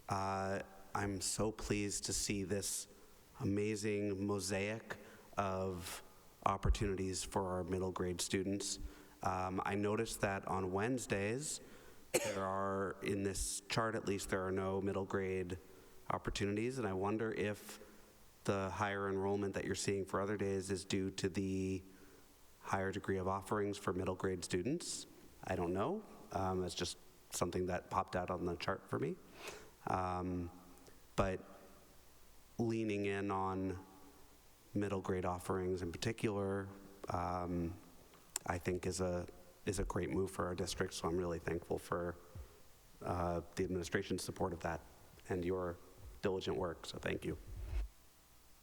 I'm so pleased to see this amazing mosaic of opportunities for our middle grade students. I noticed that on Wednesdays, there are, in this chart at least, there are no middle grade opportunities, and I wonder if the higher enrollment that you're seeing for other days is due to the higher degree of offerings for middle grade students. I don't know. It's just something that popped out on the chart for me. But leaning in on middle grade offerings in particular, I think is a great move for our district, so I'm really thankful for the administration's support of that and your diligent work, so thank you.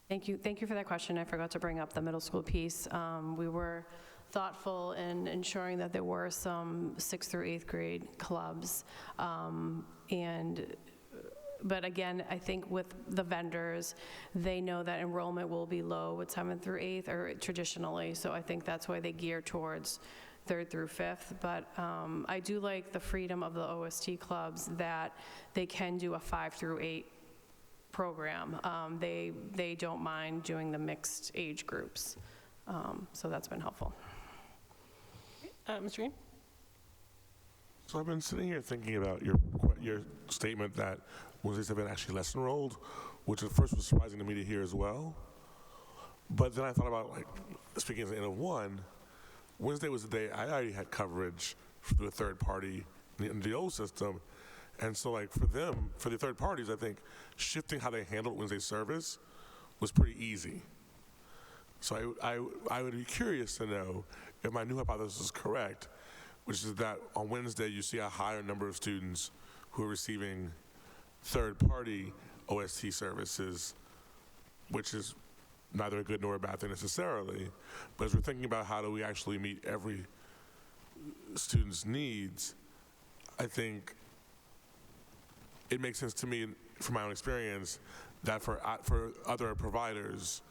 Thank you for that question. I forgot to bring up the middle school piece. We were thoughtful in ensuring that there were some 6th through 8th grade clubs, but again, I think with the vendors, they know that enrollment will be low with 7th through 8th, or traditionally, so I think that's why they gear towards 3rd through 5th, but I do like the freedom of the OST clubs that they can do a 5 through 8 program. They don't mind doing the mixed age groups, so that's been helpful. Mr. Green? So I've been sitting here thinking about your statement that Wednesdays have been actually less enrolled, which at first was surprising to me to hear as well. But then I thought about, like, speaking as an N of 1, Wednesday was the day I already had coverage through a third party in the old system, And so like for them, for the third parties, I think shifting how they handled Wednesday service was pretty easy. So I would be curious to know if my new hypothesis is correct, which is that on Wednesday you see a higher number of students who are receiving third-party OST services, which is neither a good nor a bad thing necessarily. But as we're thinking about how do we actually meet every student's needs, I think it makes sense to me, from my own experience, that for other providers,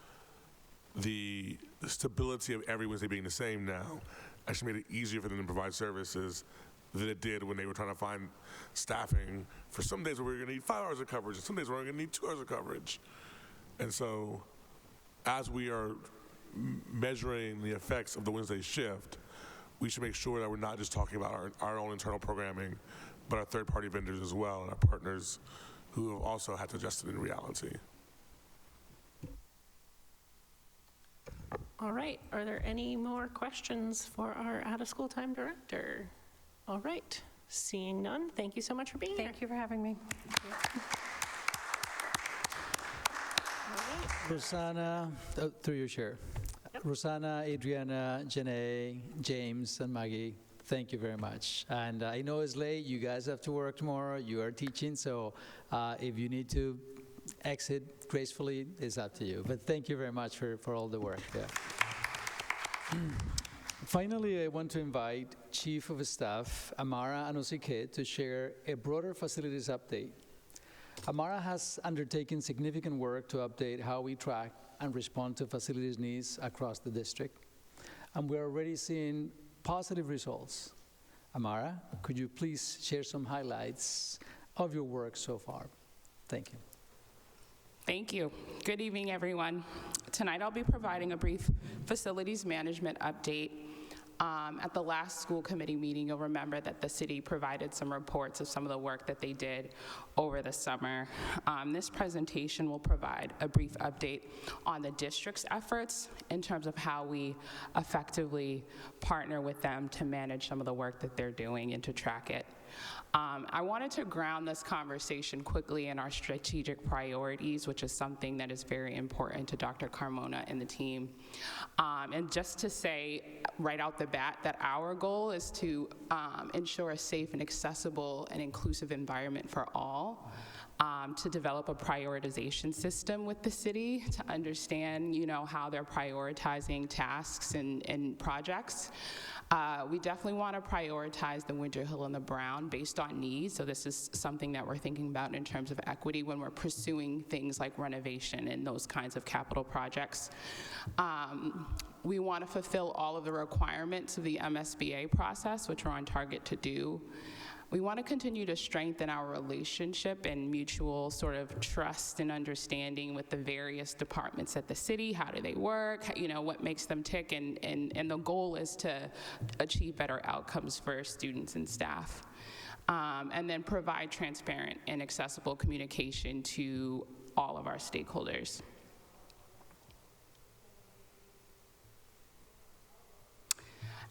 the stability of every Wednesday being the same now actually made it easier for them to provide services than it did when they were trying to find staffing for some days where we were going to need 5 hours of coverage and some days where we're going to need 2 hours of coverage. And so as we are measuring the effects of the Wednesday shift, we should make sure that we're not just talking about our own internal programming, but our third-party vendors as well and our partners who have also had to adjust it in reality. All right, are there any more questions for our out-of-school time director? All right, seeing none, thank you so much for being here. Thank you for having me. Rosanna, through your chair. Yep. Rosanna, Adriana, Janae, James, and Maggie, thank you very much. And I know it's late, you guys have to work tomorrow, you are teaching, so if you need to exit gracefully, it's up to you. But thank you very much for all the work. Yeah. Finally, I want to invite Chief of Staff Amara Anosike to share a broader facilities update. Amara has undertaken significant work to update how we track and respond to facilities needs across the district. And we're already seeing positive results. Amara, could you please share some highlights of your work so far? Thank you. Thank you. Good evening, everyone. Tonight I'll be providing a brief facilities management update. At the last school committee meeting, you'll remember that the city provided some reports of some of the work that they did over the summer. This presentation will provide a brief update on the district's efforts in terms of how we effectively partner with them to manage some of the work that they're doing and to track it. I wanted to ground this conversation quickly in our strategic priorities, which is something that is very important to Dr. Carmona and the team. And just to say right out the bat that our goal is to ensure a safe and accessible and inclusive environment for all. To develop a prioritization system with the city to understand, how they're prioritizing tasks and projects. We definitely want to prioritize the Winter Hill and the Brown based on needs. So this is something that we're thinking about in terms of equity when we're pursuing things like renovation and those kinds of capital projects. We want to fulfill all of the requirements of the MSBA process, which we're on target to do. We want to continue to strengthen our relationship and mutual sort of trust and understanding with the various departments at the city. How do they work? What makes them tick? And the goal is to achieve better outcomes for students and staff. And then provide transparent and accessible communication to all of our stakeholders.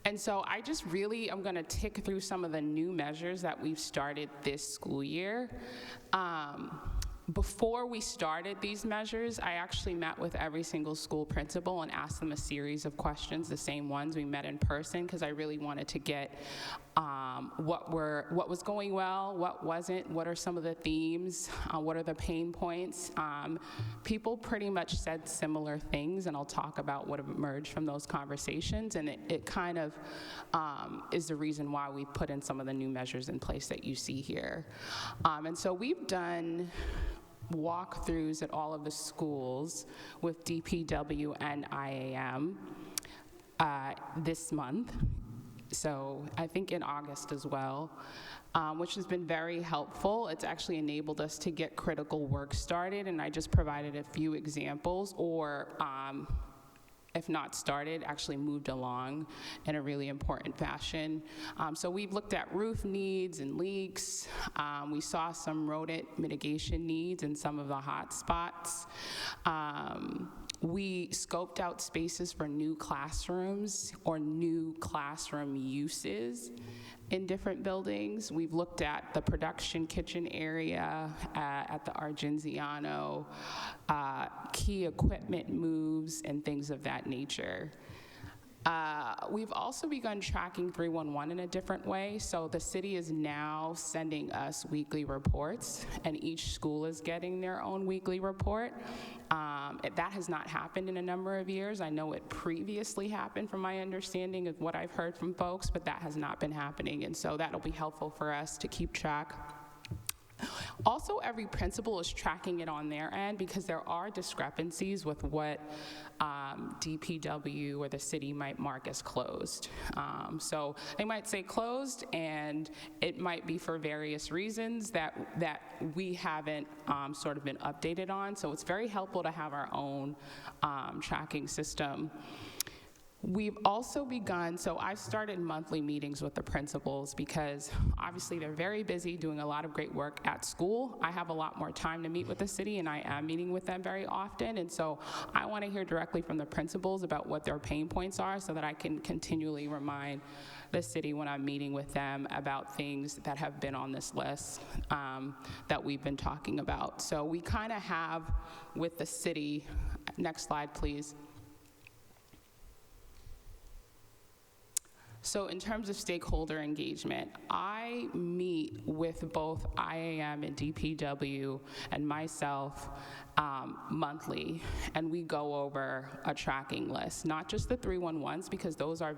And so I'm going to tick through some of the new measures that we've started this school year. Before we started these measures, I actually met with every single school principal and asked them a series of questions, the same ones we met in person, because I really wanted to get what was going well, what wasn't, what are some of the themes, what are the pain points. People pretty much said similar things, and I'll talk about what emerged from those conversations, and it kind of is the reason why we put in some of the new measures in place that you see here. And so we've done walkthroughs at all of the schools with DPW and IAM this month. So I think in August as well, which has been very helpful. It's actually enabled us to get critical work started, and I just provided a few examples, or if not started, actually moved along in a really important fashion. So we've looked at roof needs and leaks. We saw some rodent mitigation needs in some of the hot spots. We scoped out spaces for new classrooms or new classroom uses in different buildings. We've looked at the production kitchen area at the Argenziano, key equipment moves, and things of that nature. We've also begun tracking 311 in a different way. So the city is now sending us weekly reports, and each school is getting their own weekly report. That has not happened in a number of years. I know it previously happened from my understanding of what I've heard from folks, but that has not been happening. And so that'll be helpful for us to keep track. Also, every principal is tracking it on their end because there are discrepancies with what DPW or the city might mark as closed. So they might say closed, and it might be for various reasons that we haven't sort of been updated on. So it's very helpful to have our own tracking system. We've also begun, so I've started monthly meetings with the principals because obviously they're very busy doing a lot of great work at school. I have a lot more time to meet with the city, and I am meeting with them very often. And so I want to hear directly from the principals about what their pain points are so that I can continually remind the city when I'm meeting with them about things that have been on this list that we've been talking about. So we kind of have with the city, next slide please. So in terms of stakeholder engagement, I meet with both IAM and DPW and myself monthly, and we go over a tracking list, not just the 311s, because those are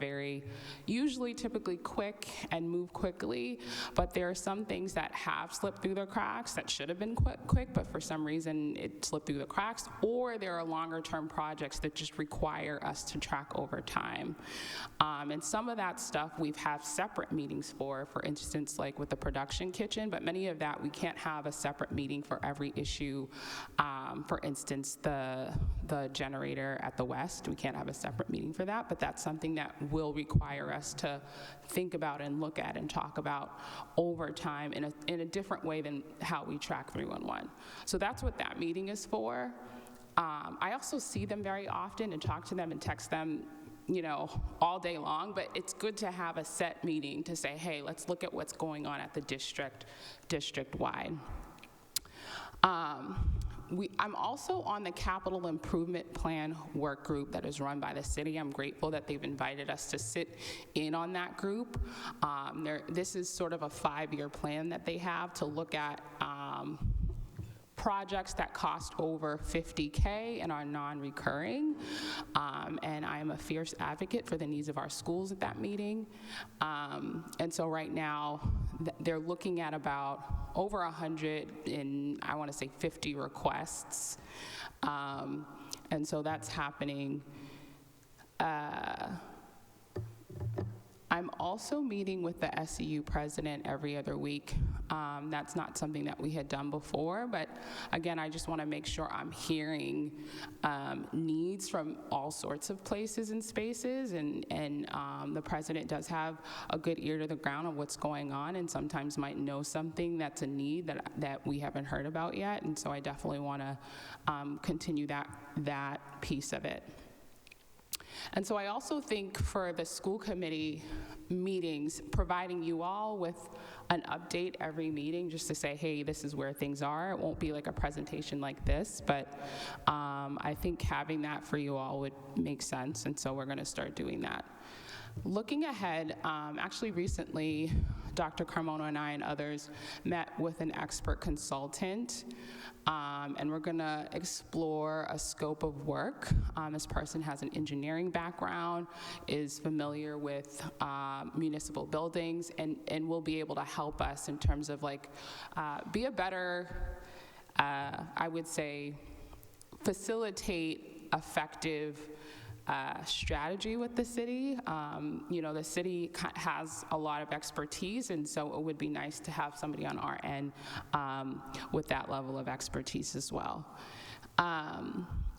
usually typically quick and move quickly, but there are some things that have slipped through the cracks that should have been quick, but for some reason it slipped through the cracks, or there are longer term projects that just require us to track over time. And some of that stuff we've had separate meetings for instance, like with the production kitchen, but many of that we can't have a separate meeting for every issue. For instance, the generator at the West, we can't have a separate meeting for that, but that's something that will require us to think about and look at and talk about over time in a different way than how we track 311. So that's what that meeting is for. I also see them very often and talk to them and text them, all day long, but it's good to have a set meeting to say, hey, let's look at what's going on at the district-wide. I'm also on the capital improvement plan work group that is run by the city. I'm grateful that they've invited us to sit in on that group. This is sort of a 5-year plan that they have to look at projects that cost over $50K and are non-recurring, and I am a fierce advocate for the needs of our schools at that meeting. And so right now, they're looking at about over 150 requests, and so that's happening. I'm also meeting with the SEU president every other week. That's not something that we had done before, but again, I just want to make sure I'm hearing needs from all sorts of places and spaces, and the president does have a good ear to the ground on what's going on, and sometimes might know something that's a need that we haven't heard about yet, and so I definitely want to continue that piece of it. And so I also think for the school committee meetings, providing you all with an update every meeting just to say, hey, this is where things are. It won't be like a presentation like this, but I think having that for you all would make sense, and so we're going to start doing that. Looking ahead, actually recently, Dr. Carmona and I and others met with an expert consultant, and we're going to explore a scope of work. This person has an engineering background, is familiar with municipal buildings, and will be able to help us in terms of be a better, I would say, facilitate effective strategy with the city. The city has a lot of expertise, and so it would be nice to have somebody on our end with that level of expertise as well.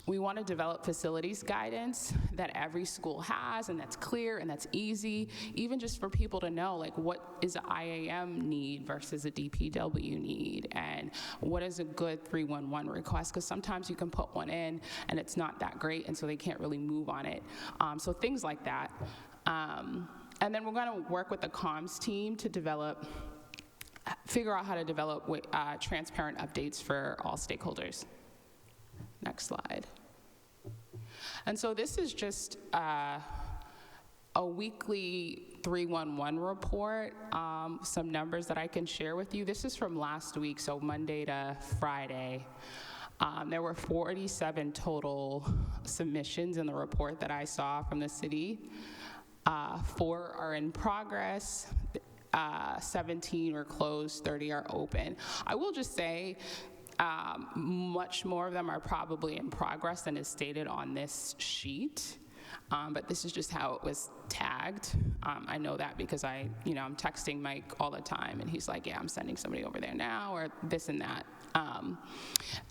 We want to develop facilities guidance that every school has and that's clear and that's easy, even just for people to know, like, what is an IAM need versus a DPW need, and what is a good 311 request, because sometimes you can put one in and it's not that great, and so they can't really move on it. So things like that. And then we're going to work with the comms team to figure out how to develop transparent updates for all stakeholders. Next slide. And so this is just a weekly 311 report, some numbers that I can share with you. This is from last week, so Monday to Friday. There were 47 total submissions in the report that I saw from the city. 4 are in progress, 17 are closed, 30 are open. I will just say, much more of them are probably in progress than is stated on this sheet, but this is just how it was tagged. I know that because I'm texting Mike all the time, and he's like, yeah, I'm sending somebody over there now, or this and that.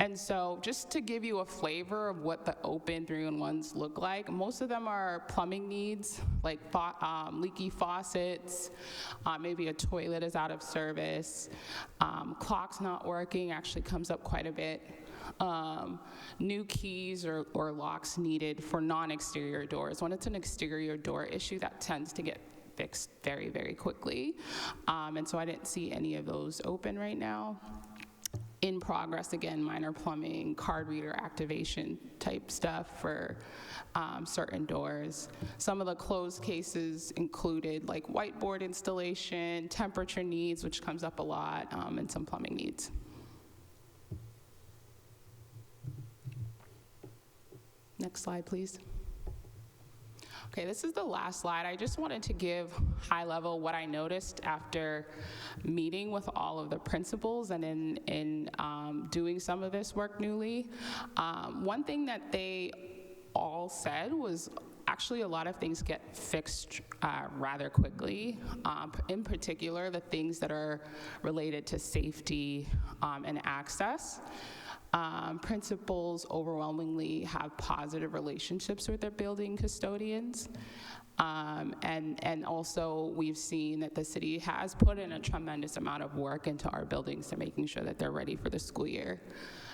And so just to give you a flavor of what the open 311s look like, most of them are plumbing needs, like leaky faucets, maybe a toilet is out of service, clock's not working, actually comes up quite a bit. New keys or locks needed for non-exterior doors. When it's an exterior door issue, that tends to get fixed very, very quickly. And so I didn't see any of those open right now. In progress, again, minor plumbing, card reader activation type stuff for certain doors. Some of the closed cases included like whiteboard installation, temperature needs, which comes up a lot, and some plumbing needs. Next slide, please. Okay, this is the last slide. I just wanted to give high level what I noticed after meeting with all of the principals and in doing some of this work newly. One thing that they all said was actually a lot of things get fixed rather quickly. In particular, the things that are related to safety and access. Principals overwhelmingly have positive relationships with their building custodians. And also we've seen that the city has put in a tremendous amount of work into our buildings to making sure that they're ready for the school year.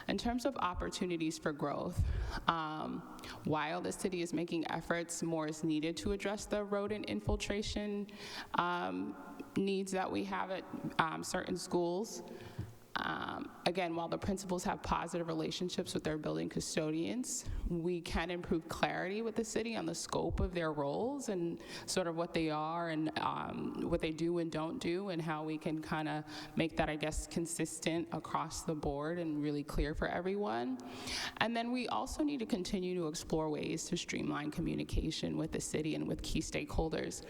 In terms of opportunities for growth, while the city is making efforts, more is needed to address the rodent infiltration needs that we have at certain schools. Again, while the principals have positive relationships with their building custodians, we can improve clarity with the city on the scope of their roles and sort of what they are and what they do and don't do, and how we can kind of make that, I guess, consistent across the board and really clear for everyone. And then we also need to continue to explore ways to streamline communication with the city and with key stakeholders.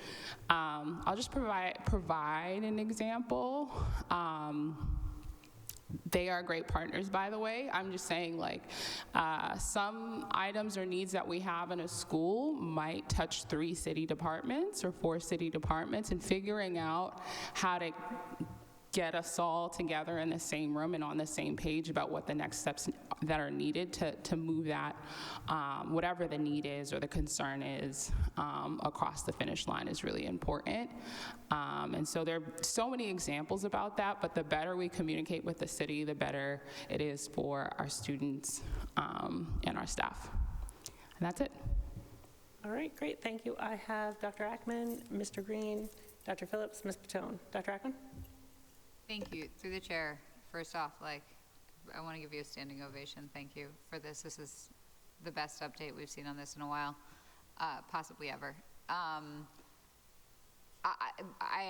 I'll just provide an example. They are great partners, by the way. I'm just saying, like, some items or needs that we have in a school might touch 3 city departments or 4 city departments, and figuring out how to get us all together in the same room and on the same page about what the next steps that are needed to move that, whatever the need is or the concern is, across the finish line is really important. And so there are so many examples about that, but the better we communicate with the city, the better it is for our students and our staff. And that's it. All right, great, thank you. I have Dr. Ackman, Mr. Green, Dr. Phillips, Ms. Patone. Dr. Ackman? Thank you. Through the chair, first off, I want to give you a standing ovation. Thank you for this. This is the best update we've seen on this in a while, possibly ever. I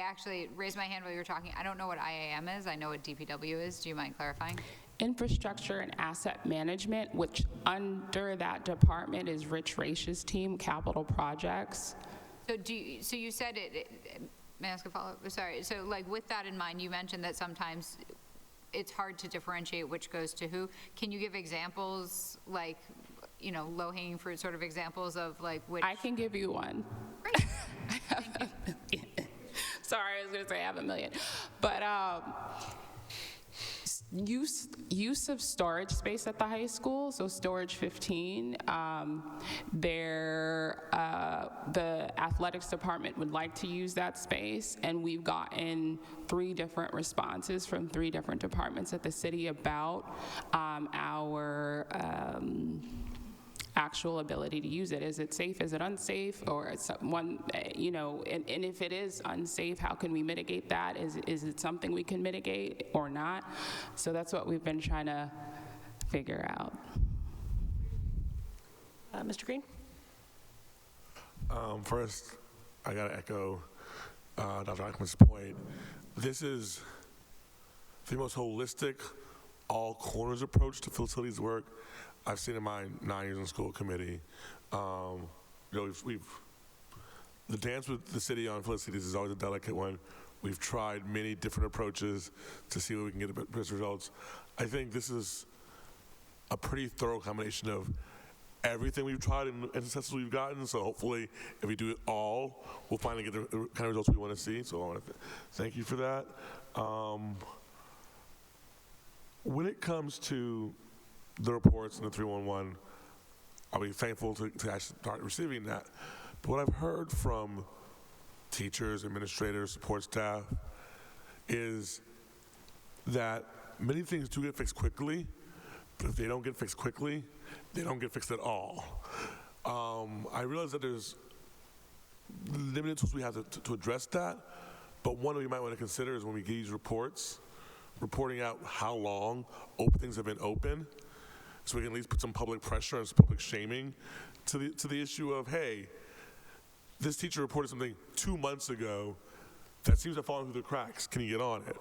actually raised my hand while you were talking. I don't know what IAM is. I know what DPW is. Do you mind clarifying? Infrastructure and Asset Management, which under that department is Rich Raish's team, Capital Projects. So you said may I ask a follow-up? Sorry. So, with that in mind, you mentioned that sometimes it's hard to differentiate which goes to who. Can you give examples, low-hanging fruit sort of examples of, which? I can give you one. Great. Sorry, I was going to say I have a million. But use of storage space at the high school, so storage 15, the athletics department would like to use that space, and we've gotten 3 different responses from 3 different departments at the city about our actual ability to use it. Is it safe? Is it unsafe? Or it's one, you know, and if it is unsafe, how can we mitigate that? Is it something we can mitigate or not? So that's what we've been trying to figure out. Mr. Green? First, I got to echo Dr. Eichmann's point. This is the most holistic, all corners approach to facilities work I've seen in my 9 years in school committee. You know, the dance with the city on facilities is always a delicate one. We've tried many different approaches to see where we can get the best results. I think this is a pretty thorough combination of everything we've tried and successes we've gotten. So hopefully, if we do it all, we'll finally get the kind of results we want to see. So I want to thank you for that. When it comes to the reports in the 311, I'll be thankful to actually start receiving that. But what I've heard from teachers, administrators, support staff is that many things do get fixed quickly, but if they don't get fixed quickly, they don't get fixed at all. I realize that there's limited tools we have to address that, but one we might want to consider is when we get these reports, reporting out how long things have been open, so we can at least put some public pressure and some public shaming to the issue of, hey, this teacher reported something 2 months ago that seems to have fallen through the cracks. Can you get on it?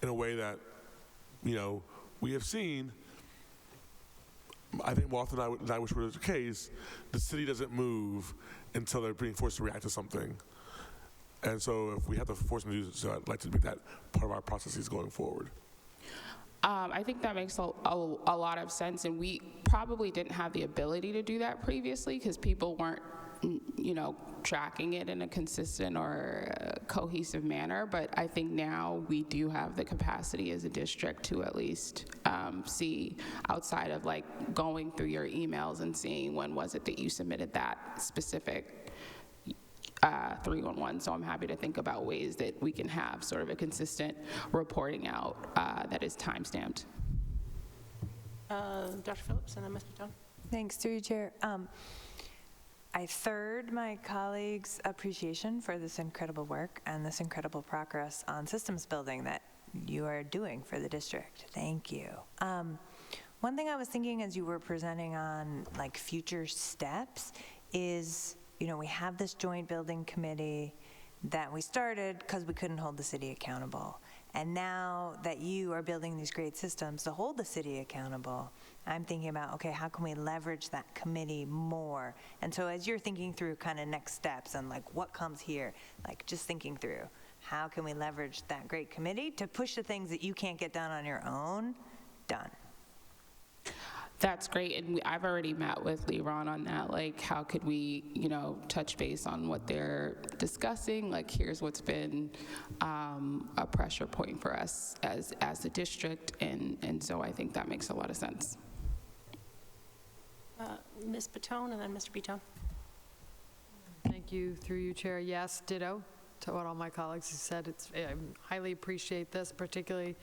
In a way that, you know, we have seen, I think more often than I wish were the case, the city doesn't move until they're being forced to react to something. And so if we have to force them to do so, I'd like to make that part of our processes going forward. I think that makes a lot of sense, and we probably didn't have the ability to do that previously because people weren't, you know, tracking it in a consistent or cohesive manner. But I think now we do have the capacity as a district to at least see, outside of like going through your emails and seeing when was it that you submitted that specific 311. So I'm happy to think about ways that we can have sort of a consistent reporting out that is time-stamped. Dr. Phillips and then Ms. Patone. Thanks, through you, Chair. I third my colleagues' appreciation for this incredible work and this incredible progress on systems building that you are doing for the district. Thank you. One thing I was thinking as you were presenting on like future steps is, you know, we have this joint building committee that we started because we couldn't hold the city accountable. And now that you are building these great systems to hold the city accountable, I'm thinking about, okay, how can we leverage that committee more? And so as you're thinking through kind of next steps and like what comes here, like just thinking through, how can we leverage that great committee to push the things that you can't get done on your own, done? That's great, and I've already met with Leron on that. Like, how could we, you know, touch base on what they're discussing? Like, here's what's been a pressure point for us as a district, and so I think that makes a lot of sense. Ms. Patone and then Mr. Bitone. Thank you, through you, Chair. Yes, ditto to what all my colleagues have said. I highly appreciate this, particularly.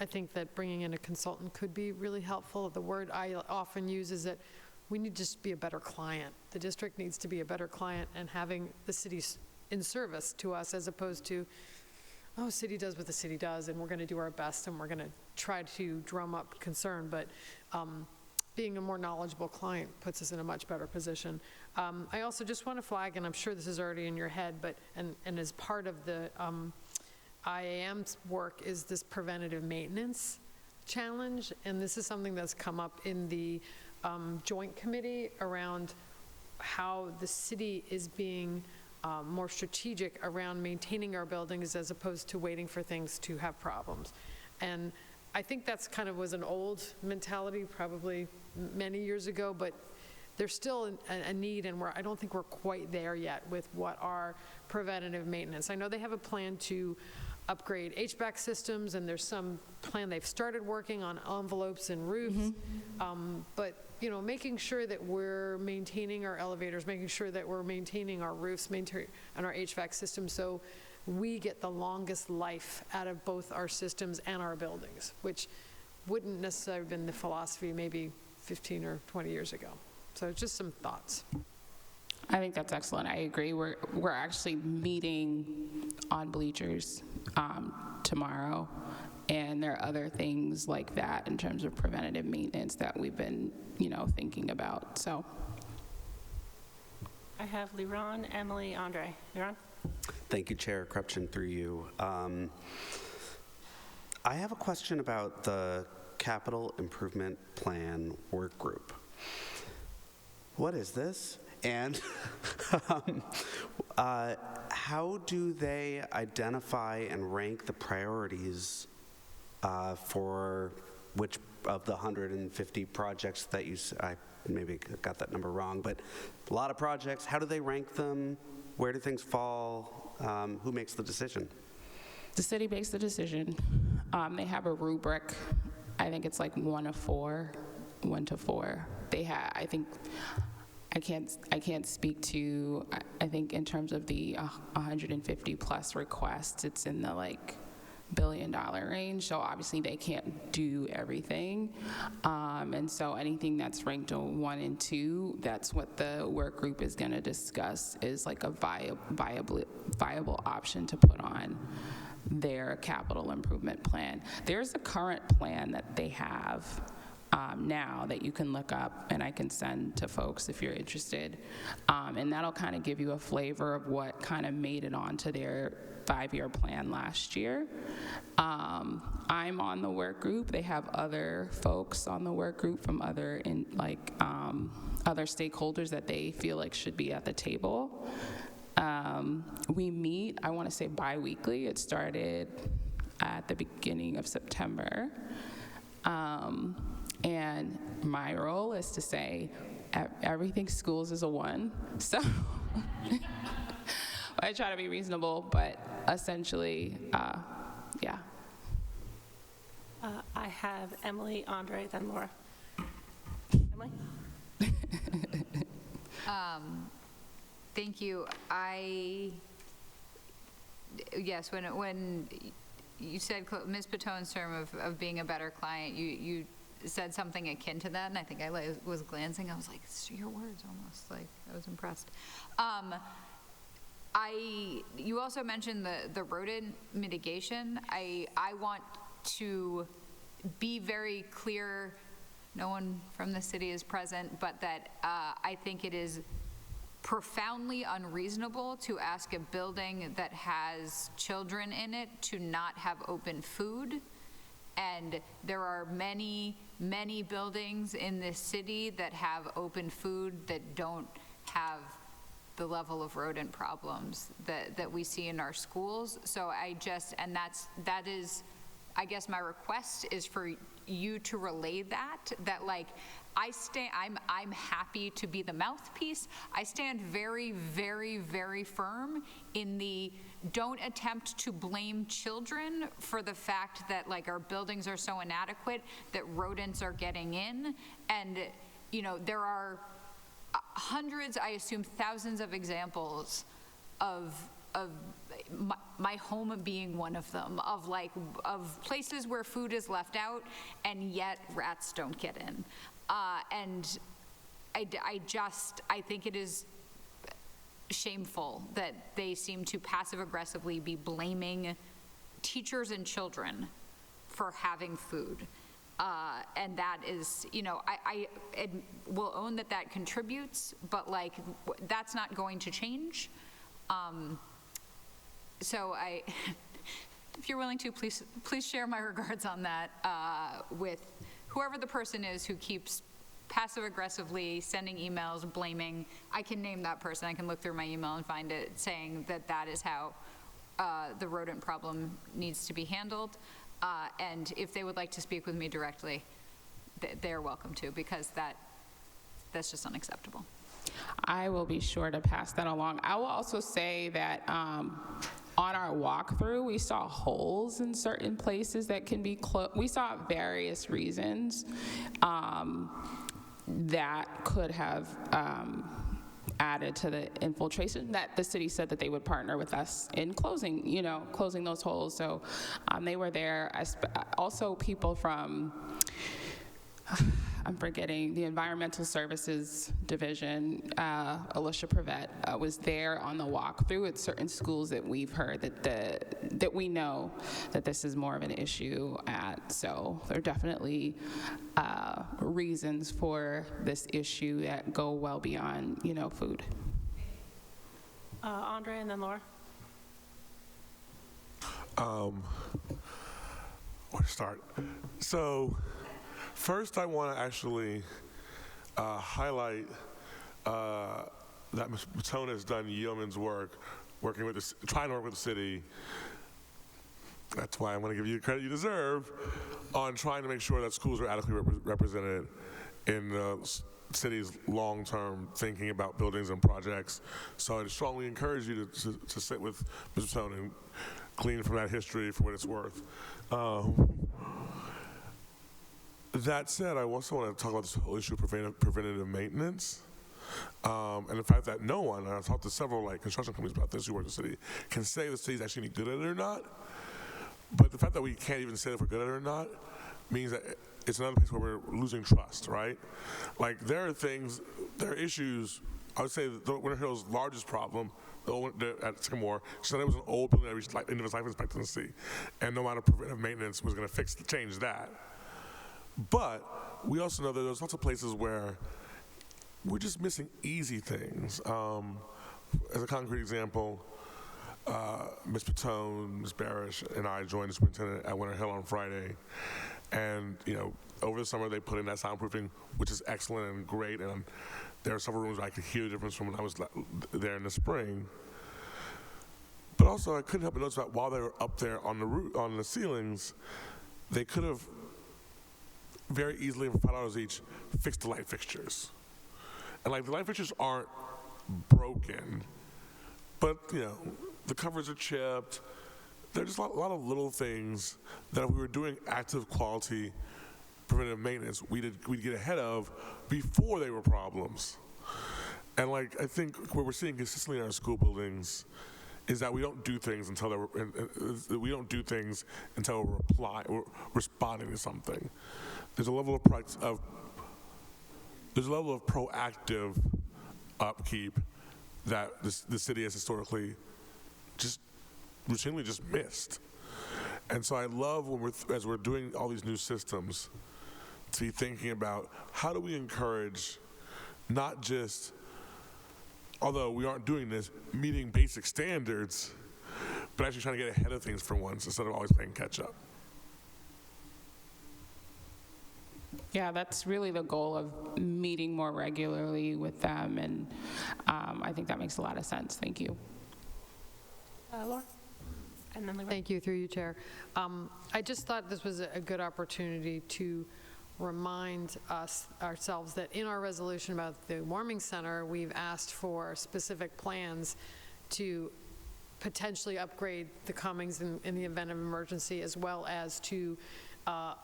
I think that bringing in a consultant could be really helpful. The word I often use is that we need to just be a better client. The district needs to be a better client and having the city in service to us as opposed to, oh, city does what the city does and we're going to do our best and we're going to try to drum up concern. But being a more knowledgeable client puts us in a much better position. I also just want to flag, and I'm sure this is already in your head, but and as part of the IAM's work is this preventative maintenance challenge, and this is something that's come up in the joint committee around how the city is being more strategic around maintaining our buildings as opposed to waiting for things to have problems. And I think that's kind of was an old mentality probably many years ago, but there's still a need, and I don't think we're quite there yet with what our preventative maintenance. I know they have a plan to upgrade HVAC systems, and there's some plan they've started working on envelopes and roofs. But, you know, making sure that we're maintaining our elevators, making sure that we're maintaining our roofs, and our HVAC systems, so we get the longest life out of both our systems and our buildings, which wouldn't necessarily have been the philosophy maybe 15 or 20 years ago. So just some thoughts. I think that's excellent. I agree. We're actually meeting on bleachers tomorrow, and there are other things like that in terms of preventative maintenance that we've been, you know, thinking about. So I have Liron, Emily, Andre. Liron? Thank you, Chair Krupchen, through you. I have a question about the Capital Improvement Plan Work Group. What is this? And how do they identify and rank the priorities for which of the 150 projects that I maybe got that number wrong, but a lot of projects, how do they rank them? Where do things fall? Who makes the decision? the city makes the decision. They have a rubric. I think it's like 1 to 4. They have, I think, I can't speak to, I think in terms of the 150 plus requests, it's in the like $1 billion range, so obviously they can't do everything. And so anything that's ranked on 1 and 2, that's what the work group is gonna discuss, is like a viable option to put on their capital improvement plan. There's a current plan that they have now that you can look up, and I can send to folks if you're interested. And that'll kind of give you a flavor of what kind of made it onto their 5-year plan last year. I'm on the work group. They have other folks on the work group from other other stakeholders that they feel like should be at the table. We meet, I want to say bi-weekly. It started at the beginning of September. And my role is to say everything schools is a 1. So I try to be reasonable, but essentially, yeah. I have Emily, Andre, then Laura. Emily? Thank you. Yes, when you said Ms. Patone's term of being a better client, you said something akin to that, and I think I was glancing. I was like, it's your words almost. Like, I was impressed. You also mentioned the rodent mitigation. I want to be very clear, no one from the city is present, but that I think it is profoundly unreasonable to ask a building that has children in it to not have open food. And there are many, many buildings in this city that have open food that don't have the level of rodent problems that we see in our schools. So that is, I guess my request is for you to relay that like, I'm happy to be the mouthpiece. I stand very, very, very firm in the don't attempt to blame children for the fact that like our buildings are so inadequate that rodents are getting in. And, you know, there are hundreds, I assume thousands of examples of my home being one of them, of places where food is left out and yet rats don't get in. And I think it is shameful that they seem to passive aggressively be blaming teachers and children for having food. And that is, you know, I will own that contributes, but like, that's not going to change. So if you're willing to, please share my regards on that with whoever the person is who keeps passive aggressively sending emails, blaming. I can name that person. I can look through my email and find it saying that is how the rodent problem needs to be handled. And if they would like to speak with me directly, they're welcome to, because that's just unacceptable. I will be sure to pass that along. I will also say that on our our walkthrough, we saw holes in certain places that can be closed. We saw various reasons that could have added to the infiltration, that the city said that they would partner with us in closing those holes. So they were there. Also people from, I'm forgetting, the Environmental Services Division, Alicia Prevet, was there on the walkthrough at certain schools that we've heard that we know that this is more of an issue at. So there are definitely reasons for this issue that go well beyond, food. Andre and then Laura. Where to start? So, first, I want to actually highlight that Ms. Matone has done yeoman's work, trying to work with the city. That's why I want to give you the credit you deserve on trying to make sure that schools are adequately represented in the city's long-term thinking about buildings and projects. So I strongly encourage you to sit with Ms. Matone and glean from that history for what it's worth. That said, I also want to talk about this whole issue of preventative maintenance. And the fact that no one, and I've talked to several construction companies about this who work in the city, can say the city's actually good at it or not. But the fact that we can't even say if we're good at it or not means that it's another place where we're losing trust, right? There are issues. I would say that Winter Hill's largest problem at Sycamore, so there was an old building that reached end of its life expectancy, and no amount of preventive maintenance was going to change that. But we also know that there's lots of places where we're just missing easy things. As a concrete example, Ms. Patone, Ms. Barish, and I joined the superintendent at Winter Hill on Friday. And, over the summer they put in that soundproofing, which is excellent and great. And there are several rooms where I could hear the difference from when I was there in the spring. But also I couldn't help but notice that while they were up there on the roof, on the ceilings, they could have very easily, for $5 each, fixed the light fixtures. And the light fixtures aren't broken, but the covers are chipped. There's just a lot of little things that if we were doing active quality preventive maintenance, we'd get ahead of before they were problems. And I think what we're seeing consistently in our school buildings is that we don't do things until we're responding to something. There's a level of proactive upkeep that the city has historically just routinely just missed. And so I love as we're doing all these new systems to be thinking about how do we encourage not just, although we aren't doing this, meeting basic standards, but actually trying to get ahead of things for once instead of always playing catch up. Yeah, that's really the goal of meeting more regularly with them, and I think that makes a lot of sense. Thank you. Laura? And then Thank you, through you, Chair. I just thought this was a good opportunity to remind ourselves that in our resolution about the warming center, we've asked for specific plans to potentially upgrade the Cummings in the event of emergency, as well as to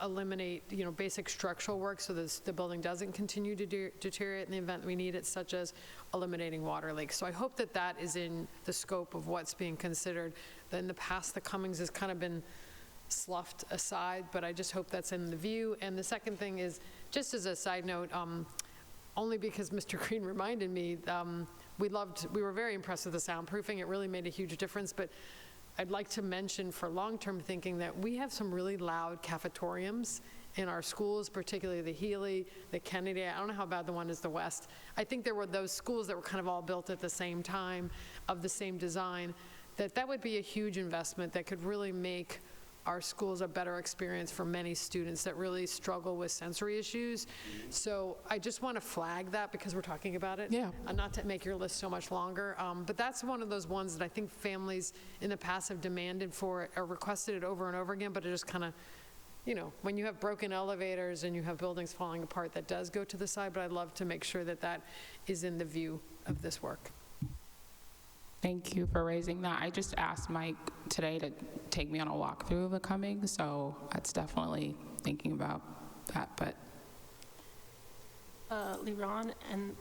eliminate, basic structural work so the building doesn't continue to deteriorate in the event we need it, such as eliminating water leaks. So I hope that that is in the scope of what's being considered. In the past, the Cummings has kind of been sloughed aside, but I just hope that's in the view. And the second thing is, just as a side note, only because Mr. Green reminded me, we were very impressed with the soundproofing. It really made a huge difference, but I'd like to mention for long-term thinking that we have some really loud cafetoriums in our schools, particularly the Healy, the Kennedy. I don't know how bad the one is the West. I think there were those schools that were kind of all built at the same time, of the same design, that would be a huge investment that could really make our schools a better experience for many students that really struggle with sensory issues. So I just want to flag that because we're talking about it. Yeah. Not to make your list so much longer, but that's one of those ones that I think families in the past have demanded for it or requested it over and over again, but it just kind of, when you have broken elevators and you have buildings falling apart, that does go to the side, but I'd love to make sure that that is in the view of this work. Thank you for raising that. I just asked Mike today to take me on a walkthrough of the coming, so that's definitely thinking about that, but. Liron, and,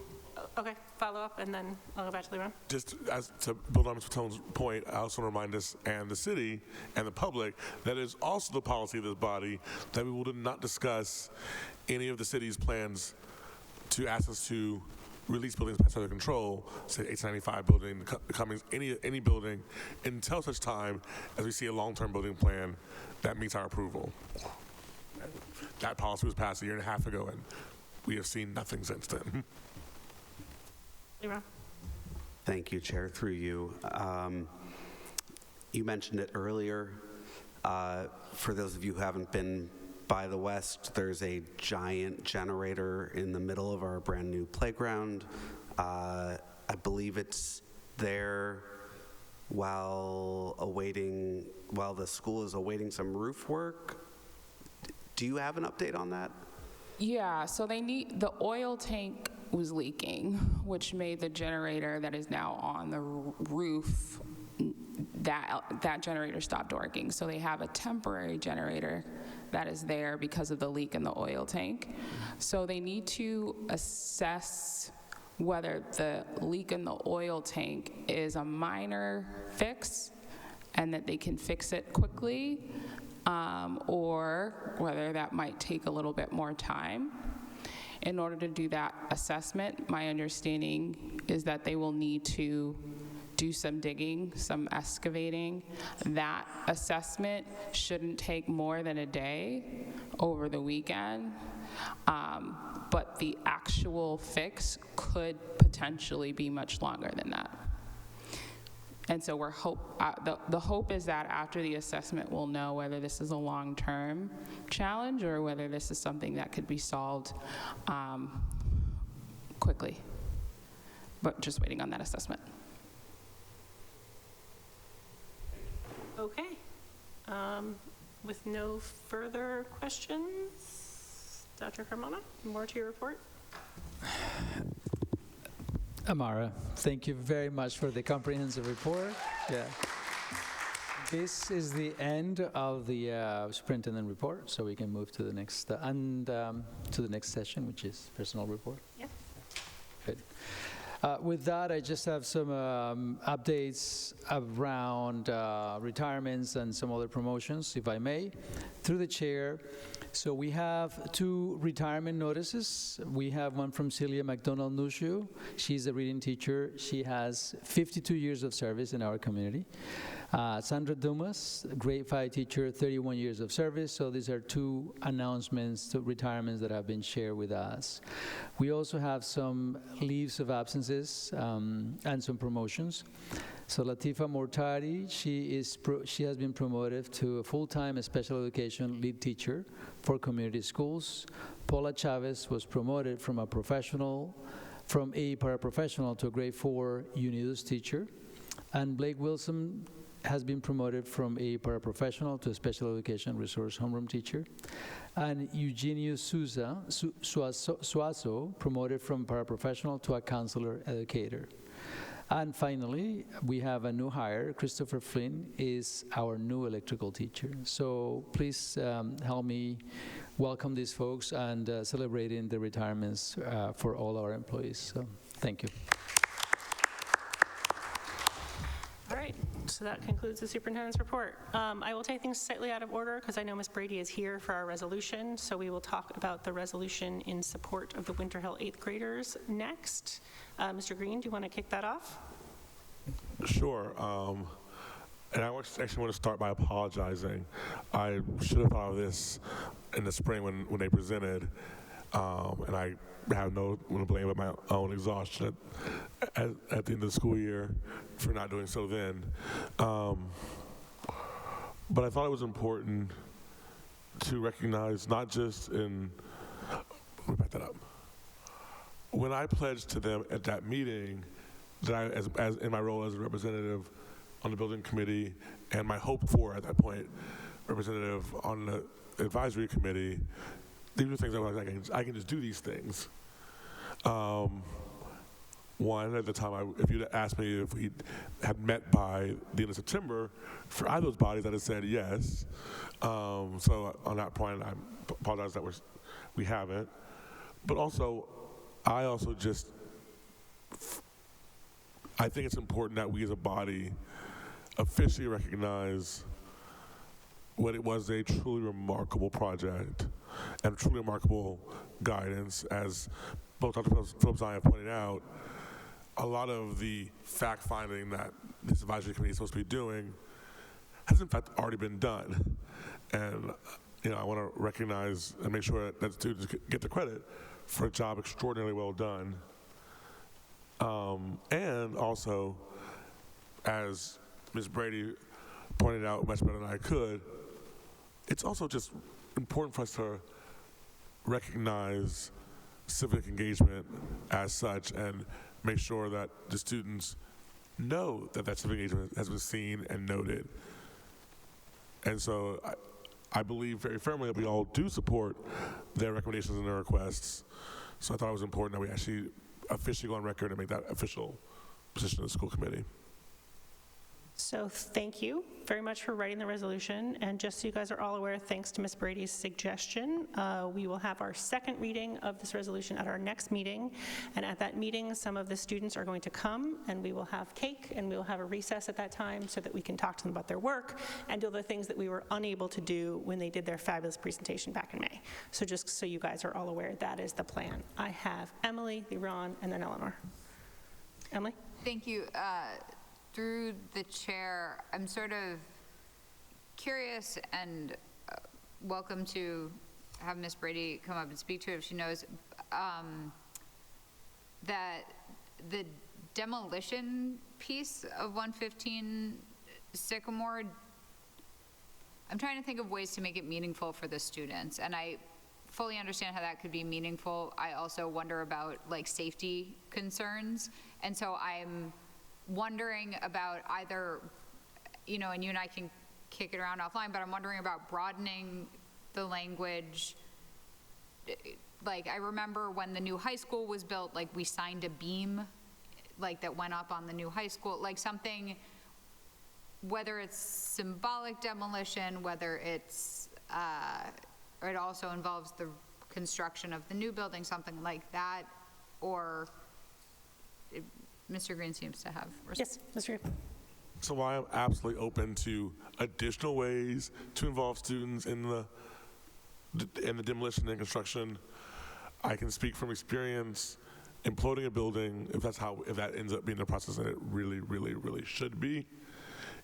okay, follow up, and then I'll go back to Liron. Just as to build on Mr. Tone's point, I also want to remind us and the city and the public that it is also the policy of this body that we will not discuss any of the city's plans to ask us to release buildings past other control, say 1895 building, the Cummings, any building, until such time as we see a long-term building plan that meets our approval. That policy was passed a year and a half ago, and we have seen nothing since then. Thank you, Chair, through you. You mentioned it earlier. For those of you who haven't been by the West, there's a giant generator in the middle of our brand new playground. I believe it's there while the school is awaiting some roof work. Do you have an update on that? Yeah, so the oil tank was leaking, which made the generator that is now on the roof, that generator stopped working. So they have a temporary generator that is there because of the leak in the oil tank. So they need to assess whether the leak in the oil tank is a minor fix and that they can fix it quickly, or whether that might take a little bit more time. In order to do that assessment, my understanding is that they will need to do some digging, some excavating. That assessment shouldn't take more than a day over the weekend, but the actual fix could potentially be much longer than that. And so the hope is that after the assessment, we'll know whether this is a long-term challenge or whether this is something that could be solved quickly. But just waiting on that assessment. Okay. With no further questions, Dr. Carmona, more to your report? Amara, thank you very much for the comprehensive report. Yeah. This is the end of the superintendent report, so we can move to the next to the next session, which is personal report. Yep. Good. With that, I just have some updates around retirements and some other promotions, if I may, through the chair. So we have 2 retirement notices. We have one from Celia McDonald-Nushu. She's a reading teacher. She has 52 years of service in our community. Sandra Dumas, grade 5 teacher, 31 years of service. So these are 2 announcements to retirements that have been shared with us. We also have some leaves of absences and some promotions. So Latifa Mortari, she has been promoted to a full-time special education lead teacher for community schools. Paula Chavez was promoted from a paraprofessional to a grade 4 Unidos teacher. And Blake Wilson has been promoted from a paraprofessional to a special education resource homeroom teacher. And Eugenio Suazo promoted from paraprofessional to a counselor educator. And finally, we have a new hire. Christopher Flynn is our new electrical teacher. So please help me welcome these folks and celebrating the retirements for all our employees. So thank you. All right, so that concludes the superintendent's report. I will take things slightly out of order because I know Ms. Brady is here for our resolution. So we will talk about the resolution in support of the Winter Hill 8th graders next. Mr. Green, do you want to kick that off? Sure. And I actually want to start by apologizing. I should have thought of this in the spring when they presented, and I have no one to blame but my own exhaustion at the end of the school year for not doing so then. But I thought it was important to recognize not just in, let me back that up. When I pledged to them at that meeting that I, as in my role as a representative on the building committee, and my hope for, at that point, representative on the advisory committee, these were things I was like, I can just do these things. One, at the time, if you'd asked me if we had met by the end of September, for either of those bodies, I'd have said yes. So on that point, I apologize that we haven't. But also, I think it's important that we as a body officially recognize what it was a truly remarkable project and truly remarkable guidance. As both Dr. Phillips and I have pointed out, a lot of the fact-finding that this advisory committee is supposed to be doing has in fact already been done. And I want to recognize and make sure that students get the credit for a job extraordinarily well done. And also, as Ms. Brady pointed out much better than I could, it's also just important for us to recognize civic engagement as such and make sure that the students know that civic engagement has been seen and noted. And so I believe very firmly that we all do support their recommendations and their requests. So I thought it was important that we actually officially go on record and make that official position of the school committee. So thank you very much for writing the resolution. And just so you guys are all aware, thanks to Ms. Brady's suggestion, we will have our second reading of this resolution at our next meeting. And at that meeting, some of the students are going to come and we will have cake and we will have a recess at that time so that we can talk to them about their work and do the things that we were unable to do when they did their fabulous presentation back in May. So just so you guys are all aware, that is the plan. I have Emily, Liron, and then Eleanor. Emily? Thank you. Through the chair, I'm sort of curious and welcome to have Ms. Brady come up and speak to it if she knows that the demolition piece of 115 Sycamore, I'm trying to think of ways to make it meaningful for the students, and I fully understand how that could be meaningful. I also wonder about safety concerns, and so I'm wondering about either, and you and I can kick it around offline, but I'm wondering about broadening the language. I remember when the new high school was built, we signed a beam, that went up on the new high school, something, whether it's symbolic demolition, whether it's, or it also involves the construction of the new building, something like that, or Mr. Green seems to have. Yes, Mr. Green. So I am absolutely open to additional ways to involve students in the demolition and construction. I can speak from experience imploding a building, if that ends up being the process, and it really, really, really should be.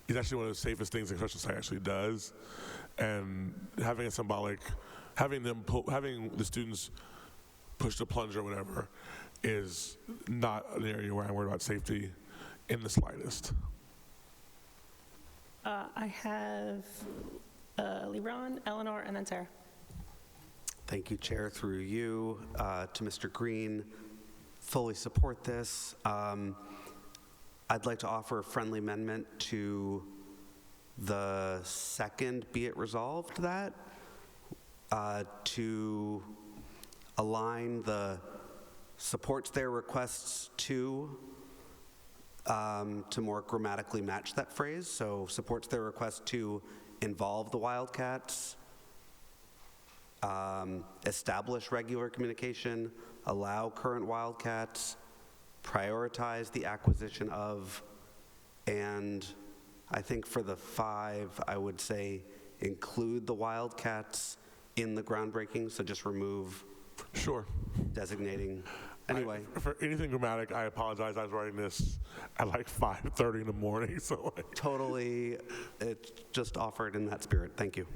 It's actually one of the safest things a construction site actually does. And having a symbolic, having the students push the plunger or whatever is not an area where I'm worried about safety in the slightest. I have Liron, Eleanor, and then Sarah. Thank you, Chair. Through you to Mr. Green, fully support this. I'd like to offer a friendly amendment to the second, be it resolved that, to align the supports their requests to more grammatically match that phrase. So supports their request to involve the Wildcats, establish regular communication, allow current Wildcats, prioritize the acquisition of, and I think for the 5, I would say include the Wildcats in the groundbreaking, so just remove designating. Anyway. For anything grammatic, I apologize. I was writing this at 5:30 in the morning, so. Totally, it's just offered in that spirit. Thank you.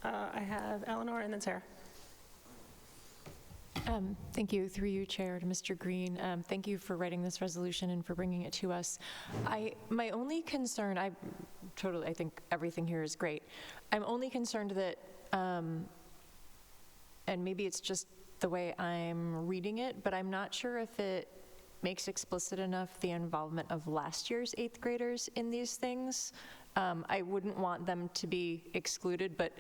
I have Eleanor and then Sarah. Thank you, through you, Chair, to Mr. Green. Thank you for writing this resolution and for bringing it to us. My only concern, I think everything here is great. I'm only concerned that, and maybe it's just the way I'm reading it, but I'm not sure if it makes explicit enough the involvement of last year's 8th graders in these things. I wouldn't want them to be excluded, but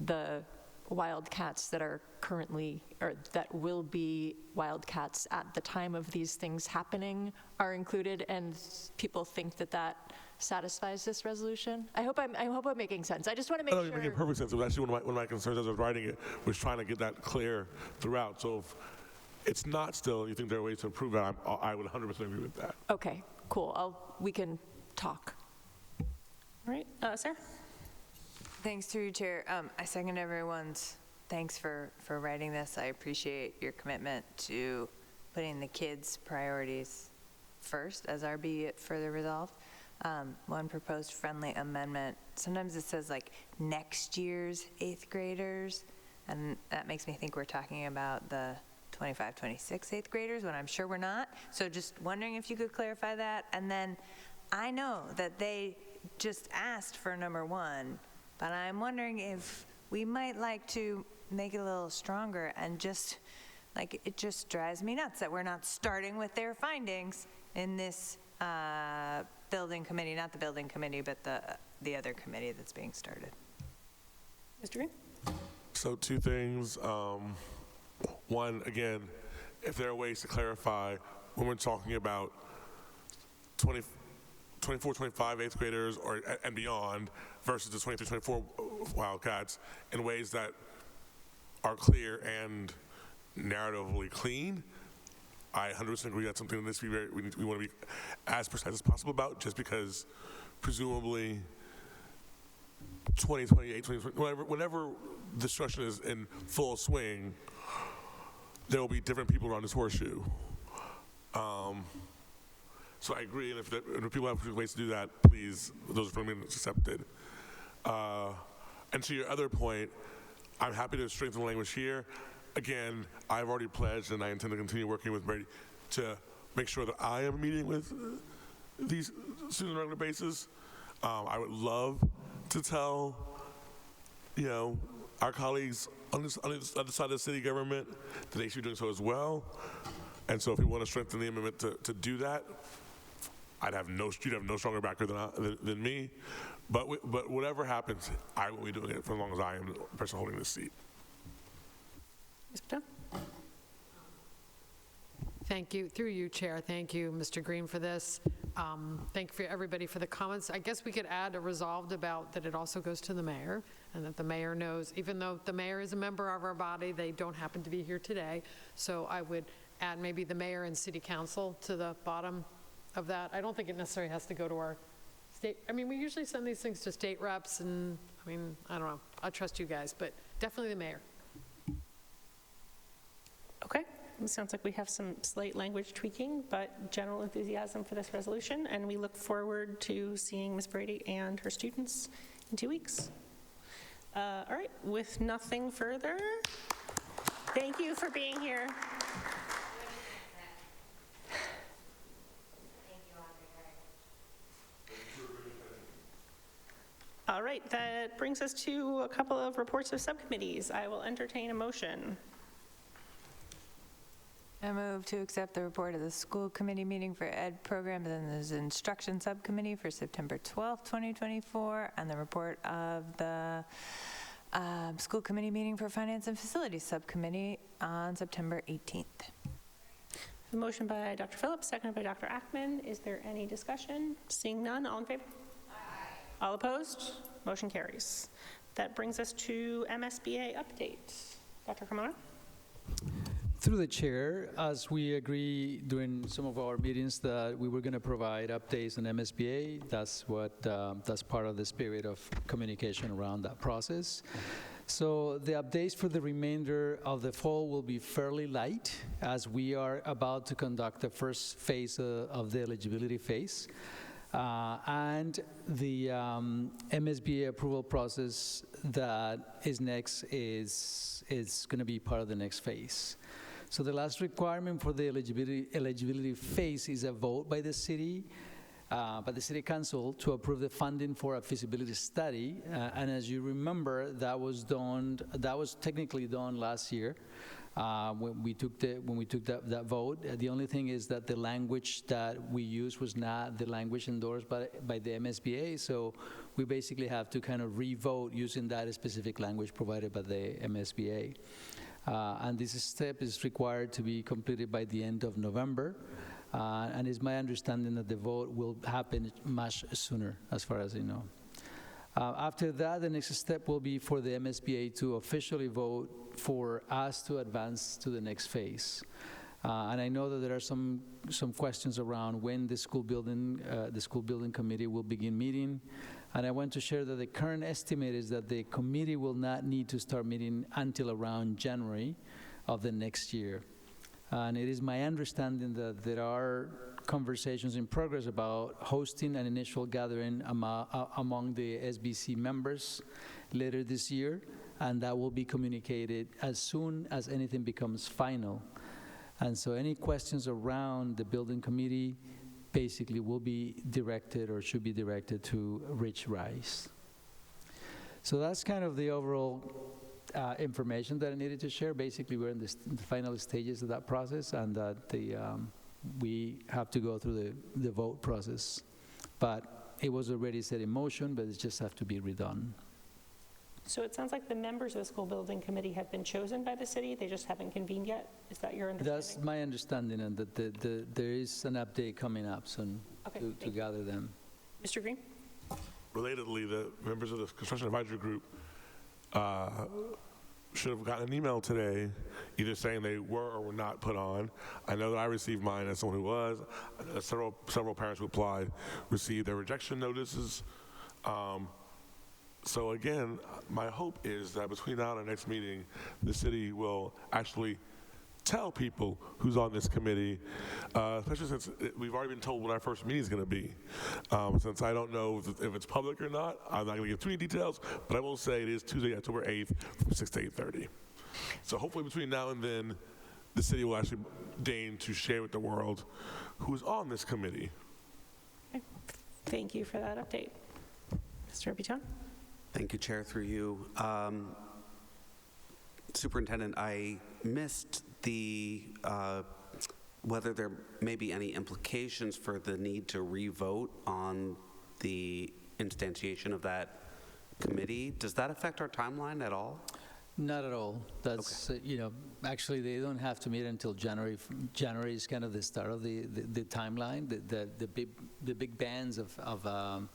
the wildcats that are currently, or that will be wildcats at the time of these things happening are included, and people think that that satisfies this resolution? I hope I'm making sense. I just want to make sure. You're making perfect sense. It was actually one of my concerns as I was writing it, was trying to get that clear throughout. So if it's not still, you think there are ways to improve that, I would 100% agree with that. Okay, cool. We can talk. All right, Sarah? Thanks through you, Chair. I second everyone's thanks for writing this. I appreciate your commitment to putting the kids' priorities first, as be it further resolved. One proposed friendly amendment, sometimes it says like next year's 8th graders, and that makes me think we're talking about the 25, 26 8th graders, when I'm sure we're not. So just wondering if you could clarify that. And then I know that they just asked for number 1, but I'm wondering if we might like to make it a little stronger, and just, like, it just drives me nuts that we're not starting with their findings in this building committee, not the building committee, but the other committee that's being started. Mr. Green? So 2 things. One, again, if there are ways to clarify when we're talking about 24, 25 8th graders and beyond versus the 23, 24 Wildcats in ways that are clear and narratively clean, I 100% agree that's something that needs to be we want to be as precise as possible about, just because presumably 20, 28, 20, whenever destruction is in full swing, there will be different people around this horseshoe. So I agree, and if people have ways to do that, please, those are accepted. And to your other point, I'm happy to strengthen the language here. Again, I've already pledged, and I intend to continue working with Brady to make sure that I am meeting with these students on a regular basis. I would love to tell, our colleagues on the other side of the city government that they should be doing so as well. And so if we want to strengthen the amendment to do that, you'd have no stronger backer than me. But whatever happens, I will be doing it for as long as I am the person holding this seat. Ms. Patel? Thank you. Through you, Chair. Thank you, Mr. Green, for this. Thank you for everybody for the comments. I guess we could add a resolved about that it also goes to the mayor, and that the mayor knows, even though the mayor is a member of our body, they don't happen to be here today. So I would add maybe the mayor and city council to the bottom of that. I don't think it necessarily has to go to our state. I mean, we usually send these things to state reps, and I don't know. I trust you guys, but definitely the mayor. Okay. It sounds like we have some slight language tweaking, but general enthusiasm for this resolution, and we look forward to seeing Ms. Brady and her students in 2 weeks. All right, with nothing further, thank you for being here. All right, that brings us to a couple of reports of subcommittees. I will entertain a motion. I move to accept the report of the school committee meeting for ed programs and the instruction subcommittee for September 12th, 2024, and the report of the school committee meeting for finance and facilities subcommittee on September 18th. A motion by Dr. Phillips, seconded by Dr. Ackman. Is there any discussion? Seeing none, all in favor? Aye. All opposed? Motion carries. That brings us to MSBA update. Dr. Carmona? Through the chair, as we agree during some of our meetings that we were going to provide updates on MSBA, that's part of the spirit of communication around that process. So the updates for the remainder of the fall will be fairly light, as we are about to conduct the first phase of the eligibility phase. And the MSBA approval process that is next is going to be part of the next phase. So the last requirement for the eligibility phase is a vote by the city council to approve the funding for a feasibility study. And as you remember, that was technically done last year. when we took that vote. The only thing is that the language that we used was not the language endorsed by the MSBA, so we basically have to kind of re-vote using that specific language provided by the MSBA. And this step is required to be completed by the end of November. And it's my understanding that the vote will happen much sooner, as far as I know. After that, the next step will be for the MSBA to officially vote for us to advance to the next phase. And I know that there are some questions around when the school building committee will begin meeting. And I want to share that the current estimate is that the committee will not need to start meeting until around January of the next year. And it is my understanding that there are conversations in progress about hosting an initial gathering among the SBC members later this year, and that will be communicated as soon as anything becomes final. And so any questions around the building committee basically will be directed or should be directed to Rich Rice. So that's kind of the overall information that I needed to share. Basically, we're in the final stages of that process, and that we have to go through the vote process. But it was already set in motion, but it just have to be redone. So it sounds like the members of the school building committee have been chosen by the city, they just haven't convened yet? Is that your understanding? That's my understanding, and that there is an update coming up soon to gather them. Mr. Green? Relatedly, the members of the construction advisory group should have gotten an email today either saying they were or were not put on. I know that I received mine as someone who was. Several parents who applied received their rejection notices. So again, my hope is that between now and the next meeting, the city will actually tell people who's on this committee, especially since we've already been told what our first meeting is going to be. Since I don't know if it's public or not, I'm not going to give too many details, but I will say it is Tuesday, October 8th from 6 to 8:30. So hopefully between now and then, the city will actually deign to share with the world who's on this committee. Okay. Thank you for that update. Mr. Biton? Thank you, Chair, through you. Superintendent, I missed the whether there may be any implications for the need to re-vote on the instantiation of that committee. Does that affect our timeline at all? Not at all. That's, actually they don't have to meet until January. January is kind of the start of the timeline, the big bands of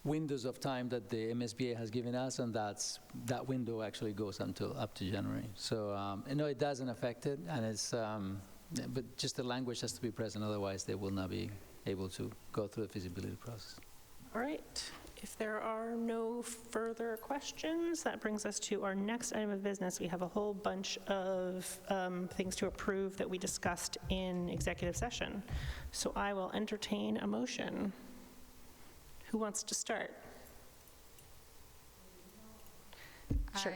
windows of time that the MSBA has given us, and that window actually goes up to January. So no, it doesn't affect it, and it's but just the language has to be present, otherwise they will not be able to go through the feasibility process. All right. If there are no further questions, that brings us to our next item of business. We have a whole bunch of things to approve that we discussed in executive session. So I will entertain a motion. Who wants to start? Sure.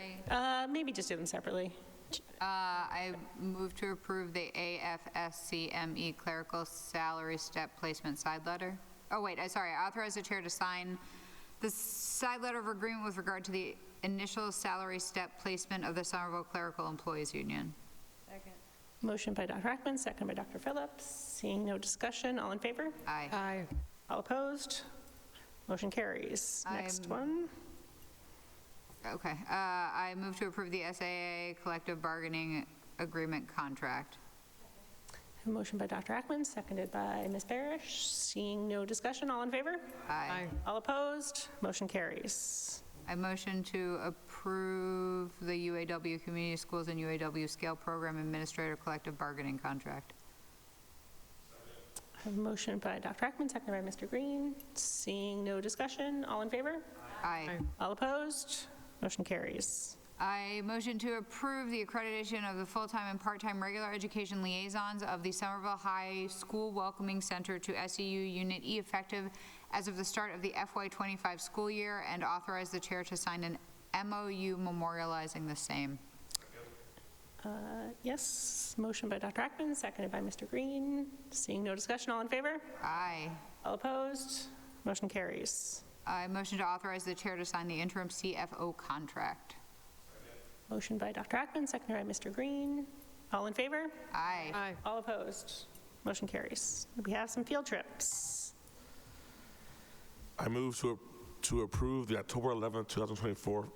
Maybe just do them separately. I move to approve the AFSCME clerical salary step placement side letter. Oh, wait, sorry. I authorize the chair to sign the side letter of agreement with regard to the initial salary step placement of the Somerville Clerical Employees Union. Second. Motion by Dr. Hackman, second by Dr. Phillips. Seeing no discussion, all in favor? Aye. Aye. All opposed? Motion carries. Next one. Okay. I move to approve the SAA collective bargaining agreement contract. A motion by Dr. Ackman, seconded by Ms. Barish. Seeing no discussion, all in favor? Aye. All opposed? Motion carries. I motion to approve the UAW Community Schools and UAW Scale Program Administrator collective bargaining contract. A motion by Dr. Ackman, seconded by Mr. Green. Seeing no discussion, all in favor? Aye. All opposed? Motion carries. I motion to approve the accreditation of the full-time and part-time regular education liaisons of the Somerville High School Welcoming Center to SEU Unit E effective as of the start of the FY25 school year, and authorize the chair to sign an MOU memorializing the same. Yes, motion by Dr. Ackman, seconded by Mr. Green. Seeing no discussion, all in favor? Aye. All opposed? Motion carries. I motion to authorize the chair to sign the interim CFO contract. Motion by Dr. Ackman, seconded by Mr. Green. All in favor? Aye. Aye. All opposed? Motion carries. We have some field trips. I move to approve the October 11th, 2024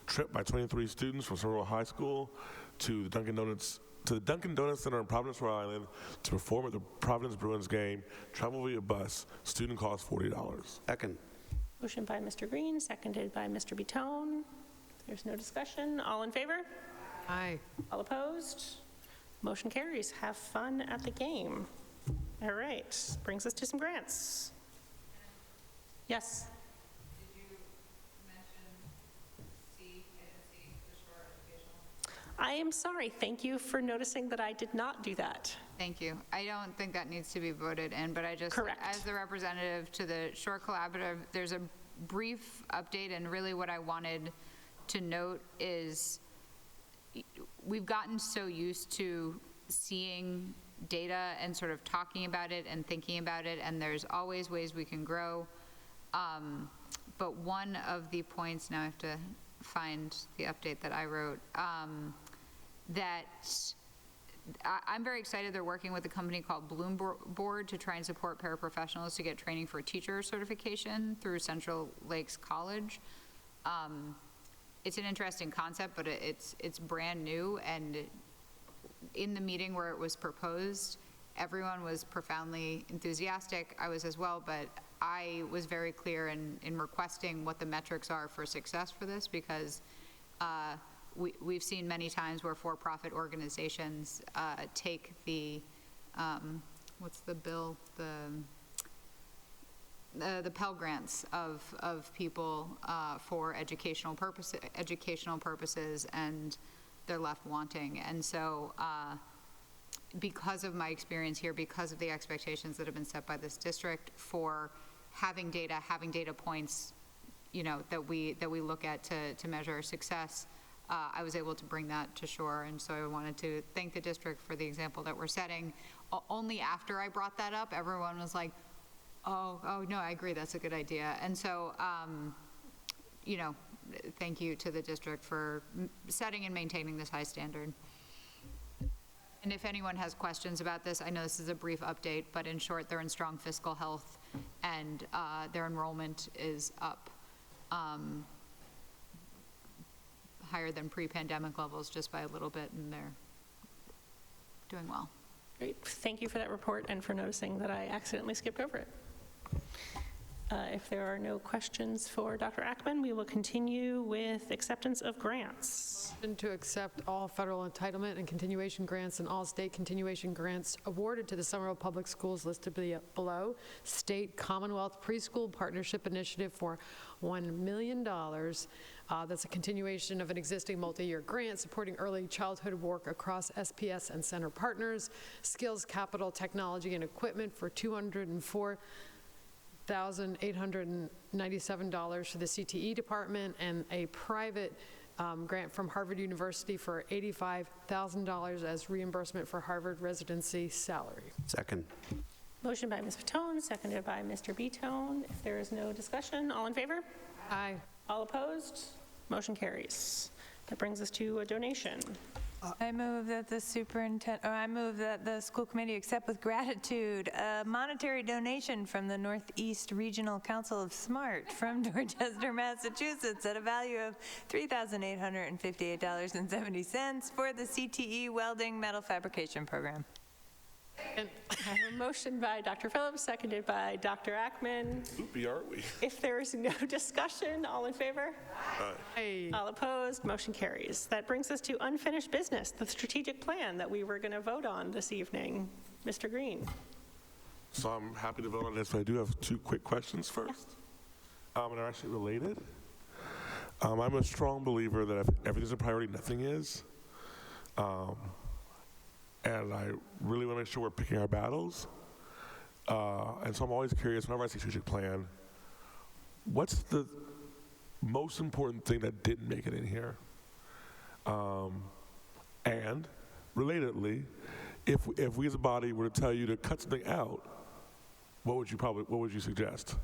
trip by 23 students from Somerville High School to the Dunkin' Donuts Center in Providence, Rhode Island to perform at the Providence Bruins game. Travel via bus. Student cost $40. Second. Motion by Mr. Green, seconded by Mr. Bitone. There's no discussion. All in favor? Aye. All opposed? Motion carries. Have fun at the game. All right, brings us to some grants. Yes? I am sorry. Thank you for noticing that I did not do that. Thank you. I don't think that needs to be voted in, but I just, Correct. as the representative to the Shore Collaborative, there's a brief update, and really what I wanted to note is we've gotten so used to seeing data and sort of talking about it and thinking about it, and there's always ways we can grow. But one of the points, now I have to find the update that I wrote, that I'm very excited they're working with a company called Bloomboard to try and support paraprofessionals to get training for teacher certification through Central Lakes College. It's an interesting concept, but it's brand new, and in the meeting where it was proposed, everyone was profoundly enthusiastic. I was as well, but I was very clear in requesting what the metrics are for success for this, because we've seen many times where for-profit organizations take the, what's the bill? The Pell Grants of people for educational purposes, and they're left wanting. And so because of my experience here, because of the expectations that have been set by this district for having data points, you know, that we look at to measure success, I was able to bring that to shore. And so I wanted to thank the district for the example that we're setting. Only after I brought that up, everyone was like, oh no, I agree, that's a good idea. And so, you know, thank you to the district for setting and maintaining this high standard. And if anyone has questions about this, I know this is a brief update, but in short, they're in strong fiscal health, and their enrollment is up higher than pre-pandemic levels just by a little bit, and they're doing well. Great. Thank you for that report and for noticing that I accidentally skipped over it. If there are no questions for Dr. Ackman, we will continue with acceptance of grants. Motion to accept all federal entitlement and continuation grants and all state continuation grants awarded to the Somerville Public Schools listed below. State Commonwealth Preschool Partnership Initiative for $1 million. That's a continuation of an existing multi-year grant supporting early childhood work across SPS and center partners. Skills Capital Technology and Equipment for $204,897 for the CTE department, and a private grant from Harvard University for $85,000 as reimbursement for Harvard residency salary. Second. Motion by Ms. Fatone, seconded by Mr. Bitone. If there is no discussion, all in favor? Aye. All opposed? Motion carries. That brings us to a donation. I move that the school committee accept with gratitude a monetary donation from the Northeast Regional Council of SMART from Dorchester, Massachusetts at a value of $3,858.70 for the CTE welding metal fabrication program. And I have a motion by Dr. Phillips, seconded by Dr. Ackman. Loopy, aren't we? If there is no discussion, all in favor? Aye. All opposed? Motion carries. That brings us to unfinished business, the strategic plan that we were going to vote on this evening. Mr. Green. So I'm happy to vote on this, but I do have two quick questions first. And they're actually related. I'm a strong believer that if everything's a priority, nothing is. And I really want to make sure we're picking our battles. And so I'm always curious, whenever I see a strategic plan, what's the most important thing that didn't make it in here? And relatedly, if we as a body were to tell you to cut something out, what would you suggest?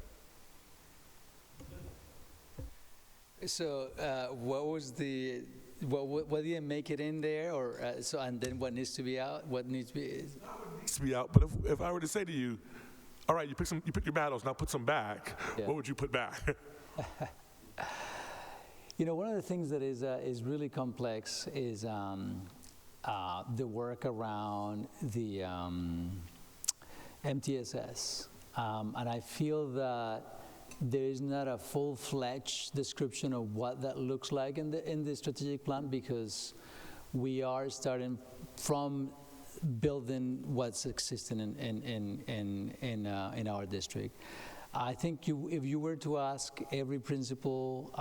So what was the what didn't make it in there, or so, and then what needs to be out? What needs to be? Needs to be out. But if I were to say to you, all right, you pick your battles, now put some back. Yeah. What would you put back? You know, one of the things that is really complex is the work around the MTSS, and I feel that there is not a full-fledged description of what that looks like in the strategic plan, because we are starting from building what's existing in our district. I think if you were to ask every principal,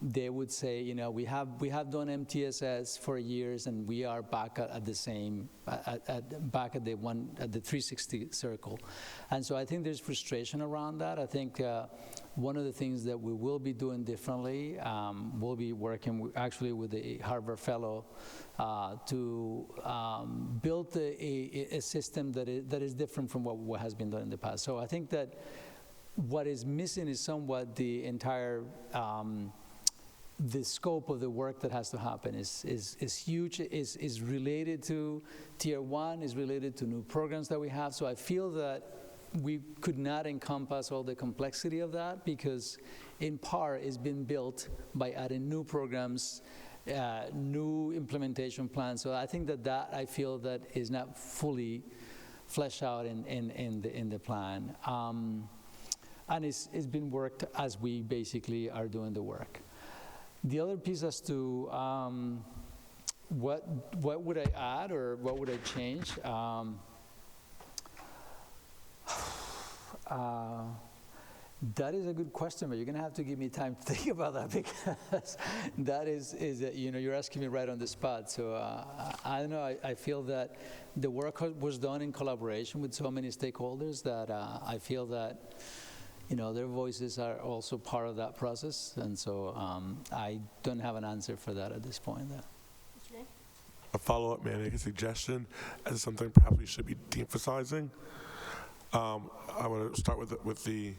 they would say, you know, we have done MTSS for years, and we are back at the same, back at the 360 circle. And so I think there's frustration around that. I think one of the things that we will be doing differently, we'll be working actually with the Harvard Fellow to build a system that is different from what has been done in the past. So I think that what is missing is somewhat the entire, the scope of the work that has to happen is huge, is related to Tier 1, is related to new programs that we have. So I feel that we could not encompass all the complexity of that, because in part it's been built by adding new programs, new implementation plans. So I think that I feel that is not fully fleshed out in the plan. And it's been worked as we basically are doing the work. The other piece as to what would I add or what would I change? That is a good question, but you're going to have to give me time to think about that, because that is you know, you're asking me right on the spot. So I don't know. I feel that the work was done in collaboration with so many stakeholders that I feel that, you know, their voices are also part of that process, and so I don't have an answer for that at this point. A follow-up, may I make a suggestion as something perhaps we should be de-emphasizing? I want to start with the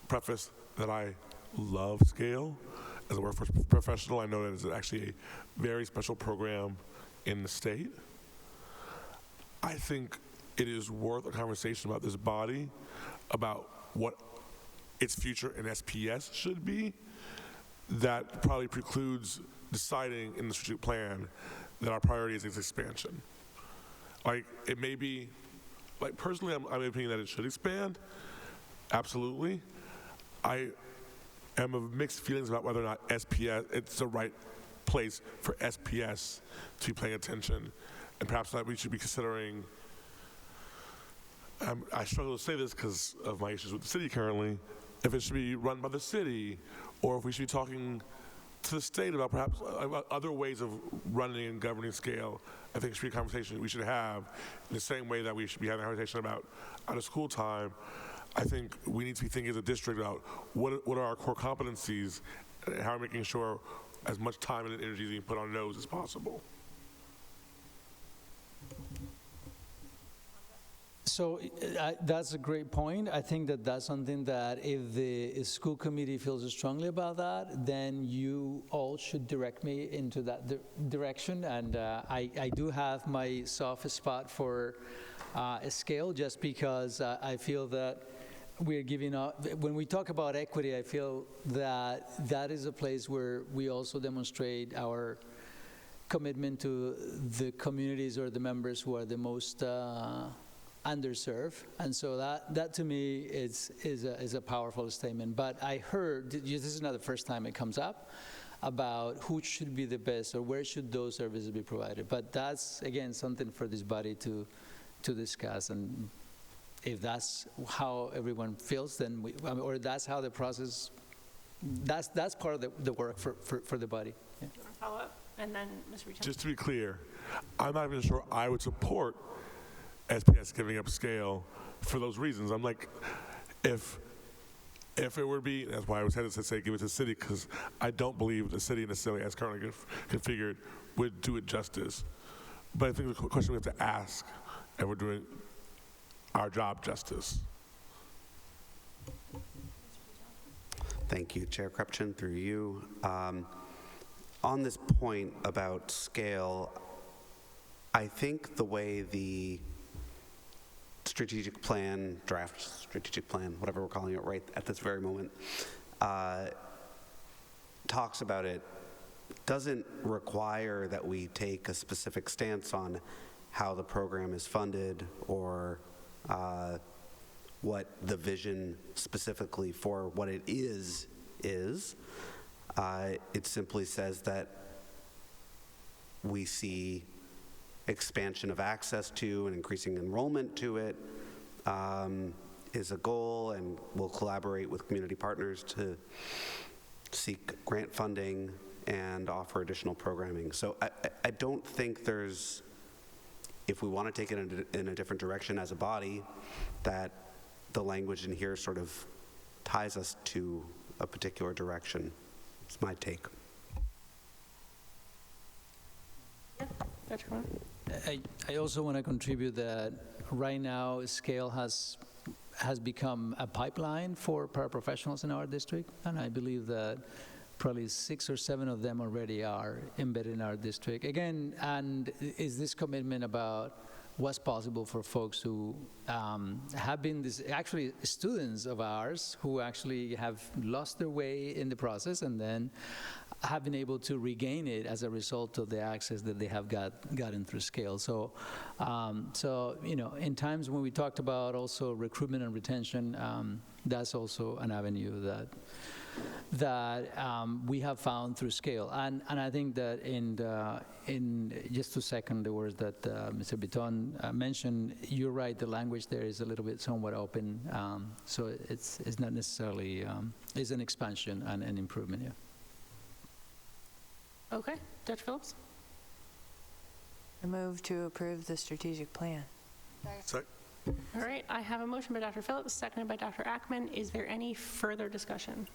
preface that I love scale. As a workforce professional, I know that it's actually a very special program in the state. I think it is worth a conversation about this body, about what its future in SPS should be. That probably precludes deciding in the strategic plan that our priority is its expansion. Like, it may be, like, personally, I'm of the opinion that it should expand, absolutely. I am of mixed feelings about whether or not SPS, it's the right place for SPS to be paying attention, and perhaps that we should be considering, I struggle to say this because of my issues with the city currently, if it should be run by the city, or if we should be talking to the state about perhaps other ways of running and governing scale. I think it should be a conversation we should have in the same way that we should be having a conversation about out of school time. I think we need to be thinking as a district about what are our core competencies, and how we're making sure as much time and energy is being put on those as possible. So that's a great point. I think that that's something that if the school committee feels strongly about that, then you all should direct me into that direction. And I do have my soft spot for a scale, just because I feel that we're giving up. When we talk about equity, I feel that that is a place where we also demonstrate our commitment to the communities or the members who are the most underserved, and so that to me is a powerful statement. But I heard, this is not the first time it comes up, about who should be the best or where should those services be provided. But that's, again, something for this body to discuss, and if that's how everyone feels, then or that's how the process, that's part of the work for the body. Yeah. Follow up, and then Ms. Richard. Just to be clear, I'm not even sure I would support SPS giving up scale for those reasons. I'm like, if it would be, that's why I was hesitant to say give it to the city, because I don't believe the city necessarily, as currently configured, would do it justice. But I think the question we have to ask, and we're doing our job justice. Thank you, Chair Krupchen, through you. on this point about scale, I think the way the strategic plan, draft strategic plan, whatever we're calling it right at this very moment, talks about it doesn't require that we take a specific stance on how the program is funded or what the vision specifically for what it is. It simply says that we see expansion of access to and increasing enrollment to it is a goal, and we'll collaborate with community partners to seek grant funding and offer additional programming. So I don't think there's, if we want to take it in a different direction as a body, that the language in here sort of ties us to a particular direction. It's my take. I also want to contribute that right now SCALE has become a pipeline for paraprofessionals in our district, and I believe that probably 6 or 7 of them already are embedded in our district. Again, and is this commitment about what's possible for folks who have been actually students of ours who actually have lost their way in the process and then have been able to regain it as a result of the access that they have gotten through SCALE. So, you know, in times when we talked about also recruitment and retention, that's also an avenue that we have found through SCALE. And I think that in just to second the words that Mr. Bitton mentioned, you're right, the language there is a little bit somewhat open, so it's not necessarily, it's an expansion and an improvement, yeah. Okay, Dr. Phillips? I move to approve the strategic plan. Second. All right, I have a motion by Dr. Phillips, seconded by Dr. Ackman. Is there any further discussion?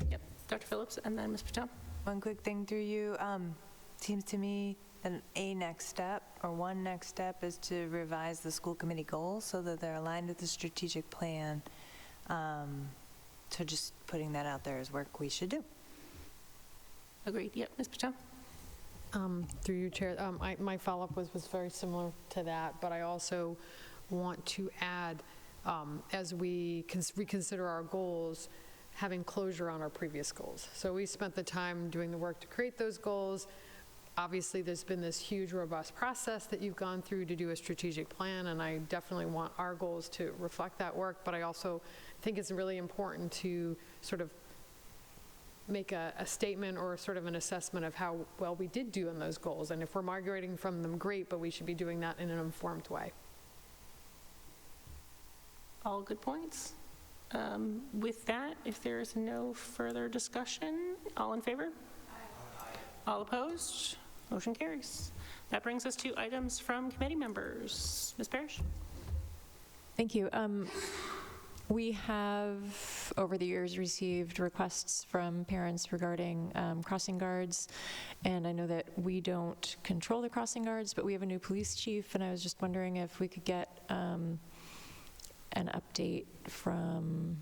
Yep, Dr. Phillips, and then Ms. Patel. One quick thing through you. Seems to me that one next step is to revise the school committee goals so that they're aligned with the strategic plan. So just putting that out there is work we should do. Agreed. Yep, Ms. Patel. Through you, Chair, my follow-up was very similar to that, but I also want to add, as we reconsider our goals, having closure on our previous goals. So we spent the time doing the work to create those goals. Obviously, there's been this huge, robust process that you've gone through to do a strategic plan, and I definitely want our goals to reflect that work, but I also think it's really important to sort of make a statement or sort of an assessment of how well we did do on those goals. And if we're migrating from them, great, but we should be doing that in an informed way. All good points. With that, if there is no further discussion, all in favor? Aye. All opposed? Motion carries. That brings us to items from committee members. Ms. Parrish? Thank you. We have, over the years, received requests from parents regarding crossing guards, and I know that we don't control the crossing guards, but we have a new police chief, and I was just wondering if we could get an update from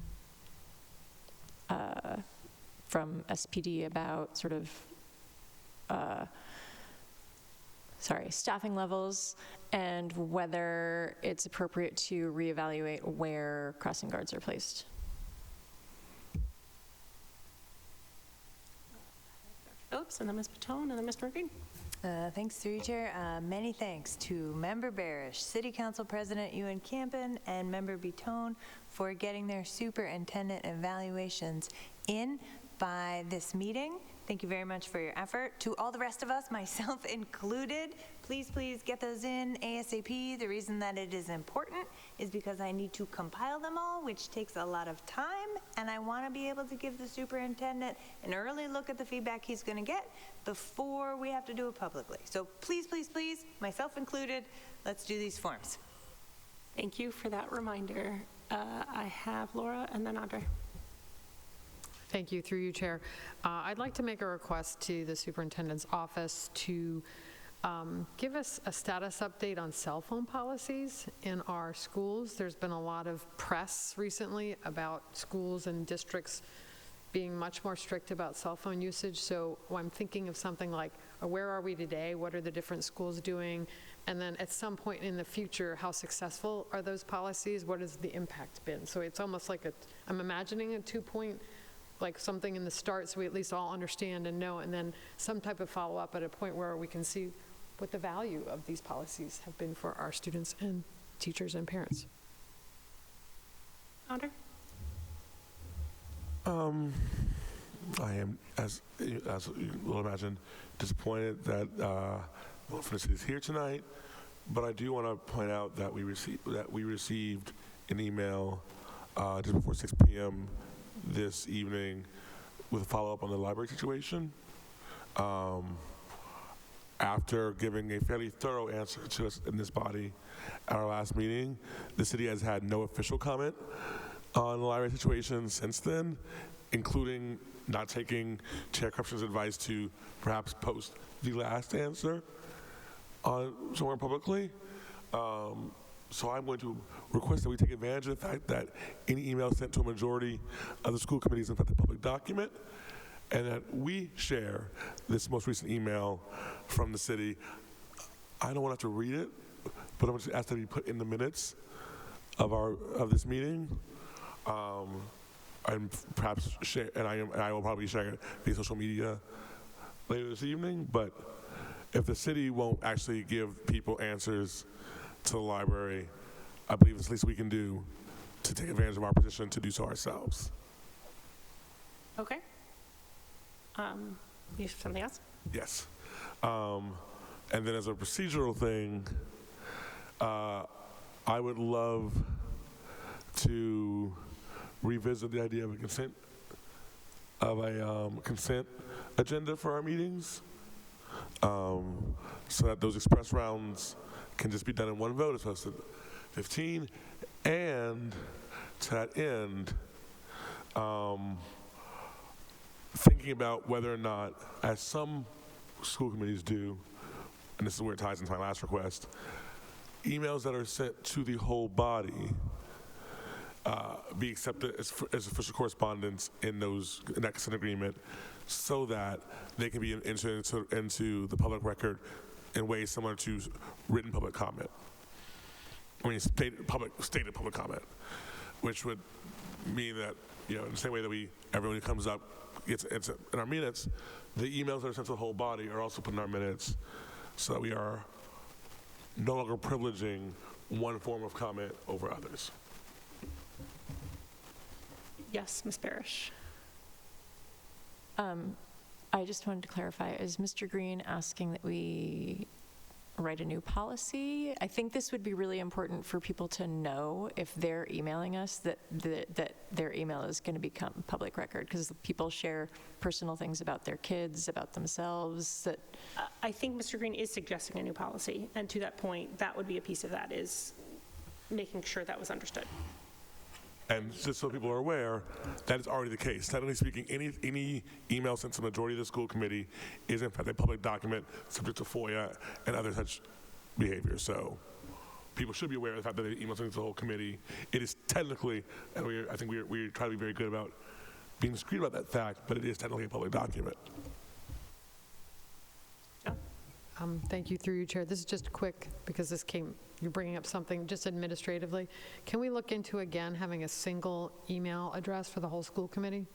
SPD about sort of staffing levels and whether it's appropriate to reevaluate where crossing guards are placed. Phillips, and then Ms. Patone, and then Mr. Green. Thanks, through you, Chair. Many thanks to Member Barish, City Council President Ewan Campen, and Member Bitton for getting their superintendent evaluations in by this meeting. Thank you very much for your effort. To all the rest of us, myself included, please get those in ASAP. The reason that it is important is because I need to compile them all, which takes a lot of time, and I want to be able to give the superintendent an early look at the feedback he's going to get before we have to do it publicly. So please, myself included, let's do these forms. Thank you for that reminder. I have Laura and then Audrey. Thank you, through you, Chair. I'd like to make a request to the superintendent's office to give us a status update on cell phone policies in our schools. There's been a lot of press recently about schools and districts being much more strict about cell phone usage. So I'm thinking of something like, where are we today? What are the different schools doing? And then at some point in the future, how successful are those policies? What has the impact been? So it's almost like I'm imagining a 2-point, like something in the start so we at least all understand and know, and then some type of follow-up at a point where we can see what the value of these policies have been for our students and teachers and parents. Andre? I am, as you will imagine, disappointed that one from the city is here tonight, but I do want to point out that we received an email just before 6 p.m. this evening with a follow-up on the library situation. After giving a fairly thorough answer to us in this body at our last meeting, the city has had no official comment on the library situation since then, including not taking Chair Cruption's advice to perhaps post the last answer somewhere publicly. So I'm going to request that we take advantage of the fact that any email sent to a majority of the school committee is in fact a public document, and that we share this most recent email from the city. I don't want to have to read it, but I'm going to ask that it be put in the minutes of this meeting. And perhaps share, and I will probably share it via social media later this evening. But if the city won't actually give people answers to the library, I believe it's the least we can do to take advantage of our position to do so ourselves. Okay. You have something else? Yes. And then as a procedural thing, I would love to revisit the idea of a consent agenda for our meetings, so that those express rounds can just be done in one vote as opposed to 15. And to that end, thinking about whether or not, as some school committees do, and this is where it ties into my last request, emails that are sent to the whole body be accepted as official correspondence in that consent agreement, so that they can be entered into the public record in ways similar to written public comment. I mean, stated public comment, which would mean that, in the same way that everyone who comes up gets in our minutes, the emails that are sent to the whole body are also put in our minutes, so that we are no longer privileging one form of comment over others. Yes, Ms. Barish. I just wanted to clarify, is Mr. Green asking that we write a new policy? I think this would be really important for people to know if they're emailing us that their email is going to become public record, because people share personal things about their kids, about themselves. I think Mr. Green is suggesting a new policy, and to that point, that would be a piece of that, is making sure that was understood. And just so people are aware, that is already the case. Technically speaking, any email sent to the majority of the school committee is in fact a public document subject to FOIA and other such behavior. So people should be aware of the fact that the email sent to the whole committee, it is technically, and I think we try to be very good about being discreet about that fact, but it is technically a public document. Thank you, through you, Chair. This is just quick, because you're bringing up something just administratively. Can we look into, again, having a single email address for the whole school committee,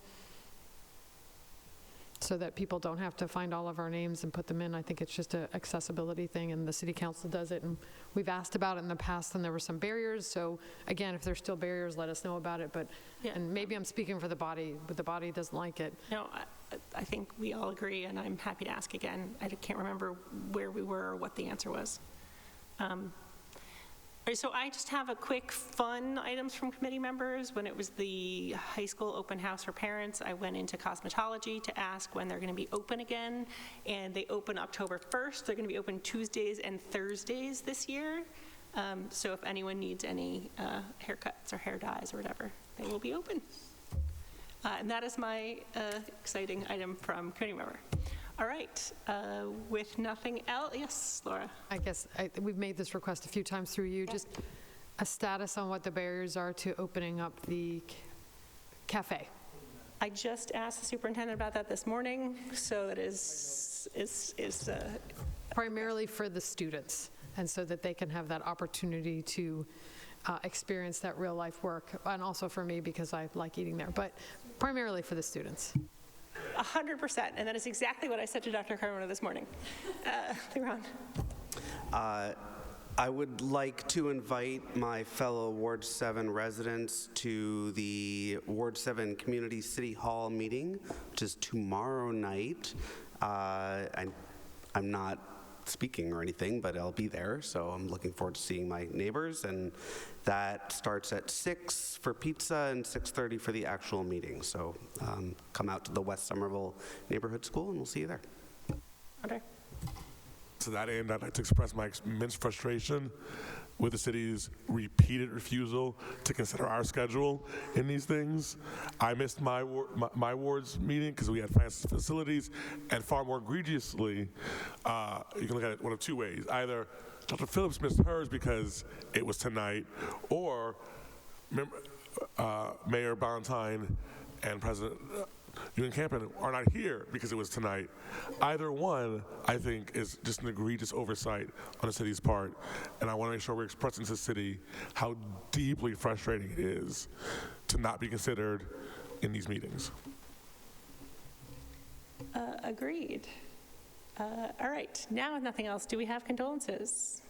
so that people don't have to find all of our names and put them in? I think it's just an accessibility thing, and the city council does it, and we've asked about it in the past, and there were some barriers. So again, if there's still barriers, let us know about it. But yeah. And maybe I'm speaking for the body, but the body doesn't like it. No, I think we all agree, and I'm happy to ask again. I can't remember where we were or what the answer was. So I just have a quick fun items from committee members. When it was the high school open house for parents, I went into cosmetology to ask when they're going to be open again, and they open October 1st. They're going to be open Tuesdays and Thursdays this year. So if anyone needs any haircuts or hair dyes or whatever, they will be open. And that is my exciting item from committee member. All right, with nothing else, yes, Laura. I guess we've made this request a few times through you, just a status on what the barriers are to opening up the cafe. I just asked the superintendent about that this morning, so that is Primarily for the students, and so that they can have that opportunity to experience that real life work, and also for me because I like eating there, but primarily for the students. 100%, and that is exactly what I said to Dr. Carmona this morning. Leron. I would like to invite my fellow Ward 7 residents to the Ward 7 Community City Hall meeting, which is tomorrow night. I'm not speaking or anything, but I'll be there, so I'm looking forward to seeing my neighbors, and that starts at 6 for pizza and 6:30 for the actual meeting. So come out to the West Somerville Neighborhood School, and we'll see you there. Okay. To that end, I'd like to express my immense frustration with the city's repeated refusal to consider our schedule in these things. I missed my ward's meeting because we had finance facilities, and far more egregiously, you can look at it one of two ways. Either Dr. Phillips missed hers because it was tonight, or Mayor Ballantyne and President Ewan Campen are not here because it was tonight. Either one, I think, is just an egregious oversight on the city's part, and I want to make sure we're expressing to the city how deeply frustrating it is to not be considered in these meetings. Agreed. All right, now if nothing else, do we have condolences?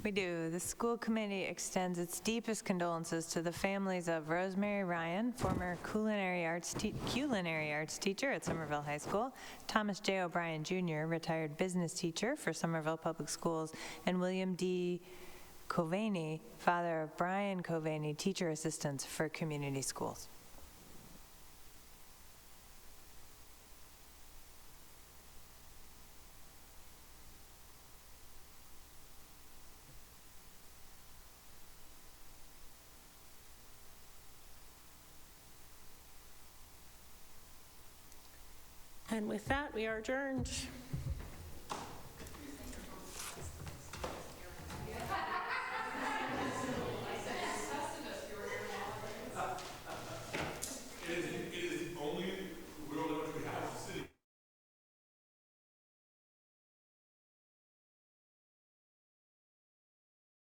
We do. The school committee extends its deepest condolences to the families of Rosemary Ryan, former culinary arts teacher at Somerville High School, Thomas J. O'Brien Jr., retired business teacher for Somerville Public Schools, and William D. Coveney, father of Brian Coveney, teacher assistant for community schools. And with that, we are adjourned.